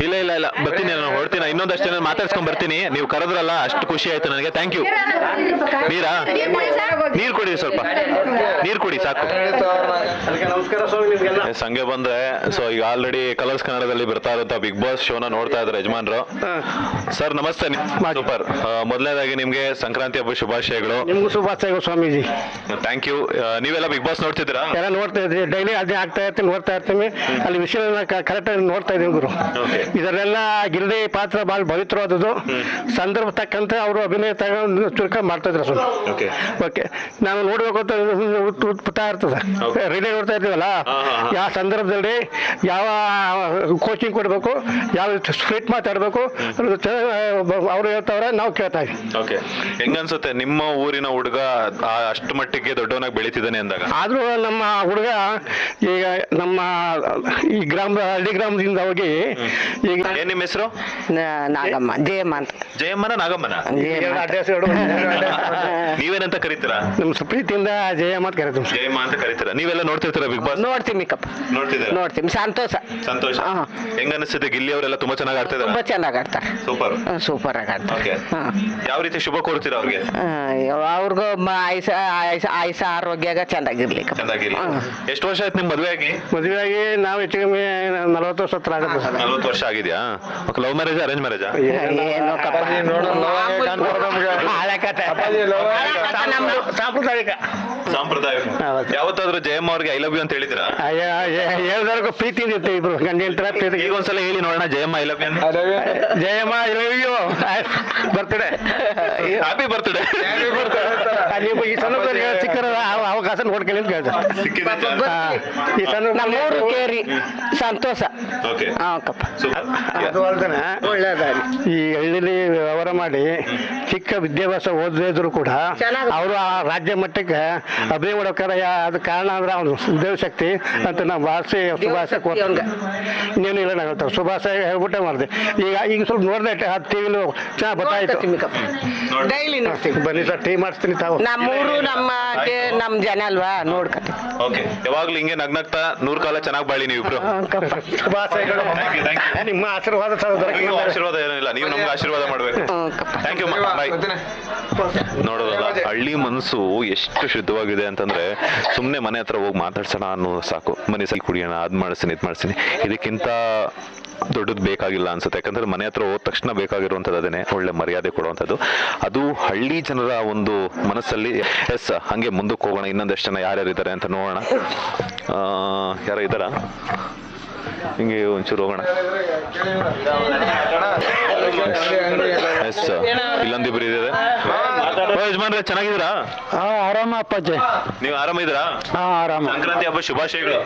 ಇಲ್ಲ ಬರ್ತೀನಿ, ನಾನು ಹೊಡ್ತೀನಿ. ಇನ್ನೊಂದಷ್ಟು ಜನ ಮಾತಾಡ್ಸ್ಕೊಂಡ್ ಬರ್ತೀನಿ. ನೀವು ಕರೆದ್ರಲ್ಲ, ಅಷ್ಟು ಖುಷಿ ಆಯ್ತು ನನಗೆ. Thank you. ನೀರ್ ಕೊಡಿ, ಸ್ವಲ್ಪ ನೀರ್ ಕೊಡಿ ಸಾಕು. ಸಂಘ ಬಂದ್ರೆ ಸೊ ಈಗ ಆಲ್ರೆಡಿ ಕಲರ್ಸ್ ಕನ್ನಡದಲ್ಲಿ ಬರ್ತಾ ಇರುವಂತ ಬಿಗ್ ಬಾಸ್ ಶೋನ ನೋಡ್ತಾ ಇದ್ದಾರೆ ಯಜಮಾನ್ರು. ಸರ್ ನಮಸ್ತೆ. ಸೂಪರ್. ಮೊದಲನೇದಾಗಿ ನಿಮ್ಗೆ ಸಂಕ್ರಾಂತಿ ಹಬ್ಬ ಶುಭಾಶಯಗಳು. ನಿಮ್ಗೂ ಶುಭಾಶಯಗಳು ಸ್ವಾಮೀಜಿ. Thank you. ನೀವೆಲ್ಲ ಬಿಗ್ ಬಾಸ್ ನೋಡ್ತಿದ್ದೀರಾ? ಎಲ್ಲ ನೋಡ್ತಾ ಇದ್ರಿ, ಡೈಲಿ ಅದೇ ಆಗ್ತಾ ಇರ್ತೀನಿ, ನೋಡ್ತಾ ಇರ್ತೀನಿ. ಅಲ್ಲಿ ವಿಷಯ ಕರೆಕ್ಟ್ ಆಗಿ ನೋಡ್ತಾ ಇದೀನಿ ಗುರು. ಇದರೆಲ್ಲ ಗಿಲ್ಡಿ ಪಾತ್ರ ಬಹಳ ಪವಿತ್ರವಾದದ್ದು. ಸಂದರ್ಭ ತಕ್ಕಂತೆ ಅವರು ಅಭಿನಯ ತಗೊಂಡು ಚುರುಕ ಮಾಡ್ತಾ ಇದ್ರು ಸರ್. ಓಕೆ, ನಾವು ನೋಡ್ಬೇಕು ಅಂತ ಹುಟ್ಟುತ್ತಾ ಇರ್ತದೆ. ರಿಲೇ ನೋಡ್ತಾ ಇರ್ತೀವಲ್ಲ, ಯಾವ ಸಂದರ್ಭದಲ್ಲಿ ಯಾವ ಕೋಚಿಂಗ್ ಕೊಡ್ಬೇಕು, ಯಾವ ಸ್ಟ್ರೀಟ್ ಮಾತಾಡ್ಬೇಕು ಅವ್ರು ಹೇಳ್ತಾವ್ರೆ, ನಾವು ಕೇಳ್ತಾ ಇದ್ವಿ. ಓಕೆ, ಹೆಂಗನ್ಸುತ್ತೆ ನಿಮ್ಮ ಊರಿನ ಹುಡುಗ ಅಷ್ಟು ಮಟ್ಟಿಗೆ ದೊಡ್ಡವನಾಗಿ ಬೆಳೀತಿದ್ದಾನೆ ಅಂದಾಗ? ಆದ್ರೂ ನಮ್ಮ ಹುಡುಗ ಈಗ ನಮ್ಮ ಈ ಹಳ್ಳಿ ಗ್ರಾಮದಿಂದ ಹೋಗಿ ಈಗ ಏನ್ ನಿಮ್ಮ ಹೆಸರು? ನಾಗಮ್ಮ, ಜಯಮ್ಮ ಅಂತ. ಜಯಮ್ಮನ ನಾಗಮ್ಮನ? ನೀವೇನಂತ ಕರೀತೀರಾ? ನಮ್ಮ ಪ್ರೀತಿಯಿಂದ ಜಯಮ್ಮ ಅಂತ ಕರೀತೀವಿ. ಜಯಮ್ಮ ಅಂತ ಕರೀತೀರಾ? ನೀವೆಲ್ಲ ನೋಡ್ತಿರ್ತೀರಾ ಬಿಗ್ ಬಾಸ್? ನೋಡ್ತೀವಿ ನೋಡ್ತೀವಿ. ಸಂತೋಷ. ಹೆಂಗ ಅನಿಸುತ್ತೆ? ಗಿಲ್ಲಿ ಅವರೆಲ್ಲ ತುಂಬಾ ಚೆನ್ನಾಗಿ ಆಡ್ತಿದ್ದಾರೆ. ತುಂಬಾ ಚೆನ್ನಾಗಿ ಆಡ್ತಾರೆ. ಸೂಪರ್ ಆಗಿ ಆಡ್ತಾರೆ. ಯಾವ ರೀತಿ ಶುಭ ಕೋರ್ತೀರಾ ಅವ್ರಿಗೆ? ಅವ್ರಿಗೂ ಆಯುಷ ಆರೋಗ್ಯ ಚೆನ್ನಾಗಿರ್ಲಿ. ಎಷ್ಟು ವರ್ಷ ಆಯ್ತು ನಿಮ್ ಮದುವೆ ಆಗಿ? ನಾವು ಹೆಚ್ಚು ಕಮ್ಮಿ 40 ವರ್ಷ ಹತ್ರ ಆಗುತ್ತೆ. 40 ವರ್ಷ ಆಗಿದ್ಯಾ? ಲವ್ ಮ್ಯಾರೇಜ್, ಅರೇಂಜ್ ಮ್ಯಾರೇಜಾ? ಸಾಂಪ್ರದಾಯಿಕ. ಸಂಪ್ರದಾಯ. ಯಾವತ್ತಾದ್ರೂ ಜಯಮ್ಮ ಅವ್ರಿಗೆ ಐ ಲವ್ ಯು ಅಂತ ಹೇಳಿದಿರಾ? ಹೇಳ್ದವ್ರಿಗೂ ಪ್ರೀತಿ ಇರುತ್ತೆ ಇಬ್ರು ಗಂಡ ಹೇಳ್ತಾರ ಪ್ರೀತಿ. ಈಗ ಒಂದ್ಸಲ ಹೇಳಿ ನೋಡೋಣ Jayamma I love you. Jayamma I love you birthday, happy birthday. ನೀವು ಈ ಸಂದರ್ಭದಲ್ಲಿ ಸಿಕ್ಕರ ಅವಕಾಶ ನೋಡ್ಕೊಳ್ಳಿ ಅಂತ ಹೇಳ್ತಾರೆ. ಈ ಸಂದರ್ಭ ನಮ್ಮೂರು ಕೇರಿ ಸಂತೋಷ. ಅದು ಅಲ್ದನೆ ಈ ಹಳ್ಳಿಲಿ ವ್ಯವಹಾರ ಮಾಡಿ ಚಿಕ್ಕ ವಿದ್ಯಾಭ್ಯಾಸ ಓದಿದ್ರು ಕೂಡ ಅವರು ಆ ರಾಜ್ಯ ಮಟ್ಟಕ್ಕೆ ಅಭಿನಯ ಮಾಡೋಕಾರ ಅದು ಕಾರಣ ಅಂದ್ರೆ ಅವನು ಉದ್ಯೋಗ ಶಕ್ತಿ ಅಂತ ನಾವು ಭಾಷೆ ಸುಭಾಷ ಇನ್ನೇನು ಇಲ್ಲ ನಾವು ಸುಭಾಷ ಹೇಳ್ಬಿಟ್ಟೆ ಮಾಡಿದೆ. ಈಗ ಸ್ವಲ್ಪ ನೋಡಿದೆ ಟಿವಿಲು ಚೆನ್ನಾಗಿ ಗೊತ್ತಾಯ್ತು. ಡೈಲಿ ನೋಡ್ತೀವಿ. ಬನ್ನಿ ಸರ್ ಟೀ ಮಾಡಿಸ್ತೀನಿ ತಾವು. ನಮ್ಮೂರು ನಮ್ಮ ಜನ ಅಲ್ವಾ ನೋಡ್ಕೊತೀವಿ. ಯಾವಾಗ್ಲೂ ಹಿಂಗೆ ನಗ್ನಗ್ತಾ 100 ಕಾಲ ಚೆನ್ನಾಗಿ ಬಾಳಿ ನೀವು ಇಬ್ರು. ಶುಭಾಶಯಗಳು. ನಿಮ್ಮ ಆಶೀರ್ವಾದ ಆಶೀರ್ವಾದ ಏನಿಲ್ಲ, ನೀವು ನಮ್ಗೆ ಆಶೀರ್ವಾದ ಮಾಡ್ಬೇಕು. Thank you. ಬಾಯ್. ನೋಡೋದಲ್ಲ ಹಳ್ಳಿ ಮನಸ್ಸು ಎಷ್ಟು ಶುದ್ಧವಾಗಿದೆ ಅಂತಂದ್ರೆ ಸುಮ್ಮನೆ ಮನೆ ಹತ್ರ ಹೋಗಿ ಮಾತಾಡ್ಸೋಣ ಅನ್ನೋ ಸಾಕು. ಮನೆ ಸಲ ಕುಡಿಯೋಣ, ಅದ್ ಮಾಡಿಸ್ತೀನಿ ಇದ್ ಮಾಡಿಸ್ತೀನಿ, ಇದಕ್ಕಿಂತ ದೊಡ್ಡದು ಬೇಕಾಗಿಲ್ಲ ಅನ್ಸುತ್ತೆ. ಯಾಕಂದ್ರೆ ಮನೆ ಹತ್ರ ಹೋದ ತಕ್ಷಣ ಬೇಕಾಗಿರುವಂಥದ್ದು ಅದೇನೆ, ಒಳ್ಳೆ ಮರ್ಯಾದೆ ಕೊಡುವಂಥದ್ದು. ಅದು ಹಳ್ಳಿ ಜನರ ಒಂದು ಮನಸ್ಸಲ್ಲಿ. ಎಸ್, ಹಂಗೆ ಮುಂದಕ್ಕೆ ಹೋಗೋಣ. ಇನ್ನೊಂದಷ್ಟು ಜನ ಯಾರ್ಯಾರು ಇದ್ದಾರೆ ಅಂತ ನೋಡೋಣ. ಯಾರು ಇದ್ದಾರಾ? ಹಿಂಗೆ ಒಂಚೂರು ಹೋಗೋಣ. ಎಸ್, ಇಲ್ಲೊಂದಿಬ್ರು ಇದ್ದಾರೆ. ಯಜಮಾನ್ರೆ ಚೆನ್ನಾಗಿದ್ದೀರಾ? ಆರಾಮ ಅಪ್ಪಾಜಿ. ನೀವು ಆರಾಮಿದ್ದೀರಾ? ಆರಾಮ. ಸಂಕ್ರಾಂತಿ ಹಬ್ಬ ಶುಭಾಶಯಗಳು.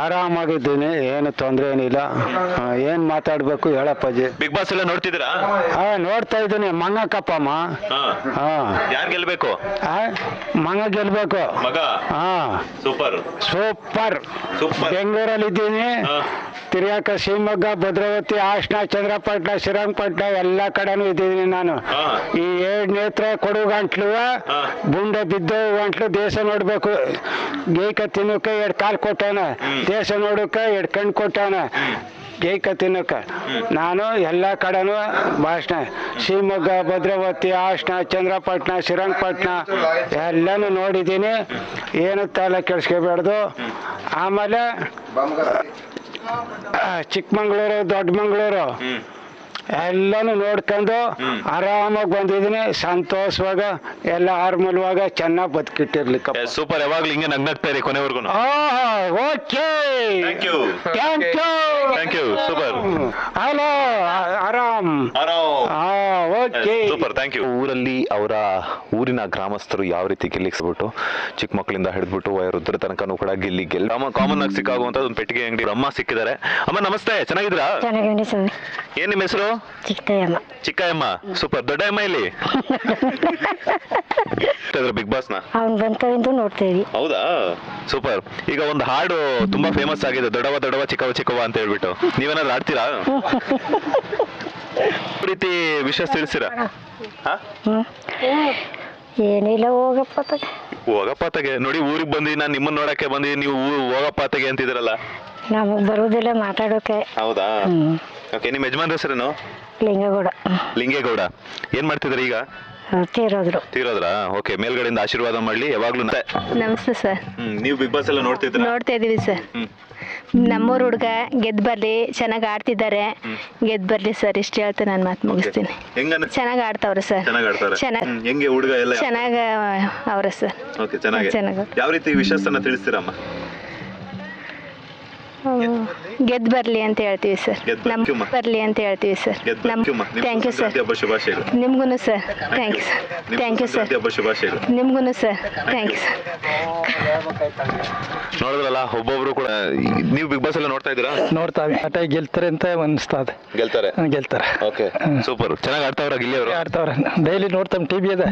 ಆರಾಮಾಗಿದ್ದೀನಿ, ಏನು ತೊಂದರೆ ಏನಿಲ್ಲ. ಏನ್ ಮಾತಾಡ್ಬೇಕು ಹೇಳಪ್ಪಾಜಿ. ಬಿಗ್ ಬಾಸ್ ಎಲ್ಲ ನೋಡ್ತಿದ್ದೀರಾ? ನೋಡ್ತಾ ಇದ್ದೀನಿ. ಮಂಗ ಕಪ್ಪಮ್ಮ. ಯಾರು ಗೆಲ್ಬೇಕು? ಮಂಗ ಗೆಲ್ಬೇಕು. ಮಗ? Super super. ಬೆಂಗಳೂರಲ್ಲಿ ಇದ್ದೀನಿ. ತಿರ್ಯಾಕ ಶಿವಮೊಗ್ಗ, ಭದ್ರಾವತಿ, ಹಾಸನ, ಚಂದ್ರಪಟ್ಟಣ, ಶ್ರೀರಂಗಪಟ್ಟಣ ಎಲ್ಲ ಕಡೆನೂ ಇದ್ದೀನಿ ನಾನು. ಈ 7 ನೇತ್ರ ಕೊಡು ಗಂಟ್ಲು, ಬುಂಡೆ ಬಿದ್ದು ಗಂಟ್ಲು. ದೇಶ ನೋಡ್ಬೇಕು, ಗೇಕ ತಿನ್ನೋಕೆ 2 ಕಾಲು ಕೊಟ್ಟಾನ. ದೇಶ ನೋಡೋಕೆ 2 ಕಣ್ಣು ಕೊಟ್ಟಾನ. ಗೇಕ ತಿನ್ನೋಕ ನಾನು ಎಲ್ಲ ಕಡೆನೂ ಭಾಷಣ. ಶಿವಮೊಗ್ಗ, ಭದ್ರಾವತಿ, ಹಾಸನ, ಚಂದ್ರಪಟ್ಟಣ, ಶ್ರೀರಂಗಪಟ್ಟಣ ಎಲ್ಲನೂ ನೋಡಿದ್ದೀನಿ. ಏನು ತಲೆ ಕೆಡಿಸ್ಕೋಬೇಡ್ದು. ಆಮೇಲೆ ಚಿಕ್ಕಮಂಗ್ಳೂರು, ದೊಡ್ಡಮಂಗ್ಳೂರು ಎಲ್ಲಾನು ನೋಡ್ಕೊಂಡು ಆರಾಮಾಗಿ ಬಂದಿದ್ದೀನಿ. ಸಂತೋಷವಾಗ ಎಲ್ಲ ಆರ್ಮಲ್ವಾಗ ಚೆನ್ನಾಗಿ ಬದುಕಿಟ್ಟಿರ್ಲಿಕ್ಕೆ. ಸೂಪರ್. ಯಾವಾಗ್ಲೂ ಹಿಂಗೆ ನಗ್ನಗ್ತಾ ಇರಿ ಕೊನೆವರೆಗೂ. Okay, thank you. Thank you. Super. Hello, ಆರಾಮ್. Okay, super. Thank you. ಊರಲ್ಲಿ ಅವರ ಊರಿನ ಗ್ರಾಮಸ್ಥರು ಯಾವ ರೀತಿ ಗೆಲ್ಲಿಸ್ಬಿಟ್ಟು ಚಿಕ್ಕ ಮಕ್ಕಳಿಂದ ಹಿಡಿದ್ಬಿಟ್ಟು ವಯೋವೃದ್ಧರ ತನಕನೂ ಕೂಡ ಗೆಲ್ಲಿ ಕಾಮನ್ ಆಗಿ ಸಿಕ್ಕಾಗುವಂತ ಒಂದು ಪೆಟ್ಟಿಗೆ ಅಂಗಡಿ ಅಮ್ಮ ಸಿಕ್ಕಿದ್ದಾರೆ. ಅಮ್ಮ ನಮಸ್ತೆ, ಚೆನ್ನಾಗಿದ್ದೀರಾ? ಏನ್ ನಿಮ್ಮ ಹೆಸರು? ಚಿಕ್ಕಯ್ಯಮ್ಮ. ಚಿಕ್ಕಯ್ಯಮ್ಮ. ಸೂಪರ್. ದೊಡ್ಡ ಅಮ್ಮ ಇಲ್ಲಿ ಬಿಗ್ ಬಾಸ್ ನ ಅವ್ನು ಬಂದು ನೋಡ್ತಾ ಇದೀವಿ. ಹೌದಾ? ಸೂಪರ್. ಈಗ ಒಂದು ಹಾಡು ತುಂಬಾ ಫೇಮಸ್ ಆಗಿದೆ, ದೊಡ್ಡವ ದೊಡ್ಡವ ಚಿಕ್ಕವ ಚಿಕ್ಕವ ಅಂತ ಹೇಳ್ಬಿಟ್ಟು. ನೀವೇನಾದ್ರು ಆಡ್ತೀರಾ? ರೀತಿ ವಿಷಯ ತಿಳಿಸ್ತೀರಾ? ಏನಿಲ್ಲ, ಹೋಗಪ್ಪಾತಗೆ ನೋಡಿ. ಊರಿಗೆ ಬಂದಿ, ನಾನು ನಿಮ್ಮನ್ನ ನೋಡಕ್ಕೆ ಬಂದಿ, ನೀವು ಹೋಗಪ್ಪಾತಗೆ ಅಂತಿದ್ರಲ್ಲ. ನಮಗ್ ಬರುದಿಲ್ಲ ಮಾತಾಡೋಕೆ. ಹೌದಾ? ಓಕೆ. ನಿಮ್ಮ ಯಜಮಾನ್ ಹೆಸರೇನು? ಲಿಂಗಗೌಡ. ಲಿಂಗೇಗೌಡ. ಏನ್ ಮಾಡ್ತಿದಾರೆ ಈಗ? ತೀರೋದ್ರಾ? ಓಕೆ. ಮೇಲ್ಗಡೆಯಿಂದ ಆಶೀರ್ವಾದ ಮಾಡ್ಲಿ ಯಾವಾಗ್ಲೂ. ನಮಸ್ತೆ ಸರ್. ನೀವು ಬಿಗ್ ಬಾಸ್ ಎಲ್ಲ ನೋಡ್ತಿದ್ರ? ನೋಡ್ತಾ ಇದೀವಿ ಸರ್. ನಮ್ಮೂರ್ ಹುಡ್ಗ ಗೆದ್ ಬರ್ಲಿ, ಚೆನ್ನಾಗಿ ಆಡ್ತಿದ್ದಾರೆ, ಗೆದ್ ಬರ್ಲಿ ಸರ್. ಇಷ್ಟ ಹೇಳ್ತಾ ನಾನು ಮಾತು ಮುಗಿಸ್ತೀನಿ. ಚೆನ್ನಾಗಿ ಆಡ್ತಾವ್ರೆ ಸರ್. ಹೆಂಗೆ ಹುಡುಗ ಎಲ್ಲ? ಚೆನ್ನಾಗ ಅವ್ರೆ ಸರ್. ಓಕೆ, ಚೆನ್ನಾಗಿ. ಯಾವ ರೀತಿ ವಿಶ್ವಾಸನ ತಿಳಿಸ್ತೀರಮ್ಮ? ಗೆದ್ ಬರ್ಲಿ ಅಂತ ಹೇಳ್ತೀವಿ ಸರ್. ಬರ್ಲಿ ಅಂತ ಹೇಳ್ತೀವಿ ಸರ್. Thank you sir. ನಿಮ್ಗೂನು sir. Thank you sir. Thank you sir. ನಿಮ್ಗೂನು ಸರ್. Thank you sir. ನೋಡಿದ್ರಲ್ಲ, ಒಬ್ಬೊಬ್ರು ಕೂಡ. ನೀವು ಬಿಗ್ ಬಾಸ್ ಎಲ್ಲ ನೋಡ್ತಾ ಇದ್ದೀರಾ? ನೋಡ್ತಾವೆ. ಆಟ ಗೆಲ್ತಾರೆ ಅಂತ ಅನಿಸ್ತದೆ. ಗೆಲ್ತಾರೆ. Okay, super. ಚೆನ್ನಾಗಿ ಆಡ್ತಾವ್ರ ಗಿಲ್ಲಿ ಅವರು? ಆಡ್ತಾವ್ರ. ಡೈಲಿ ನೋಡ್ತಾವ್ ಟಿವಿ ಅದ.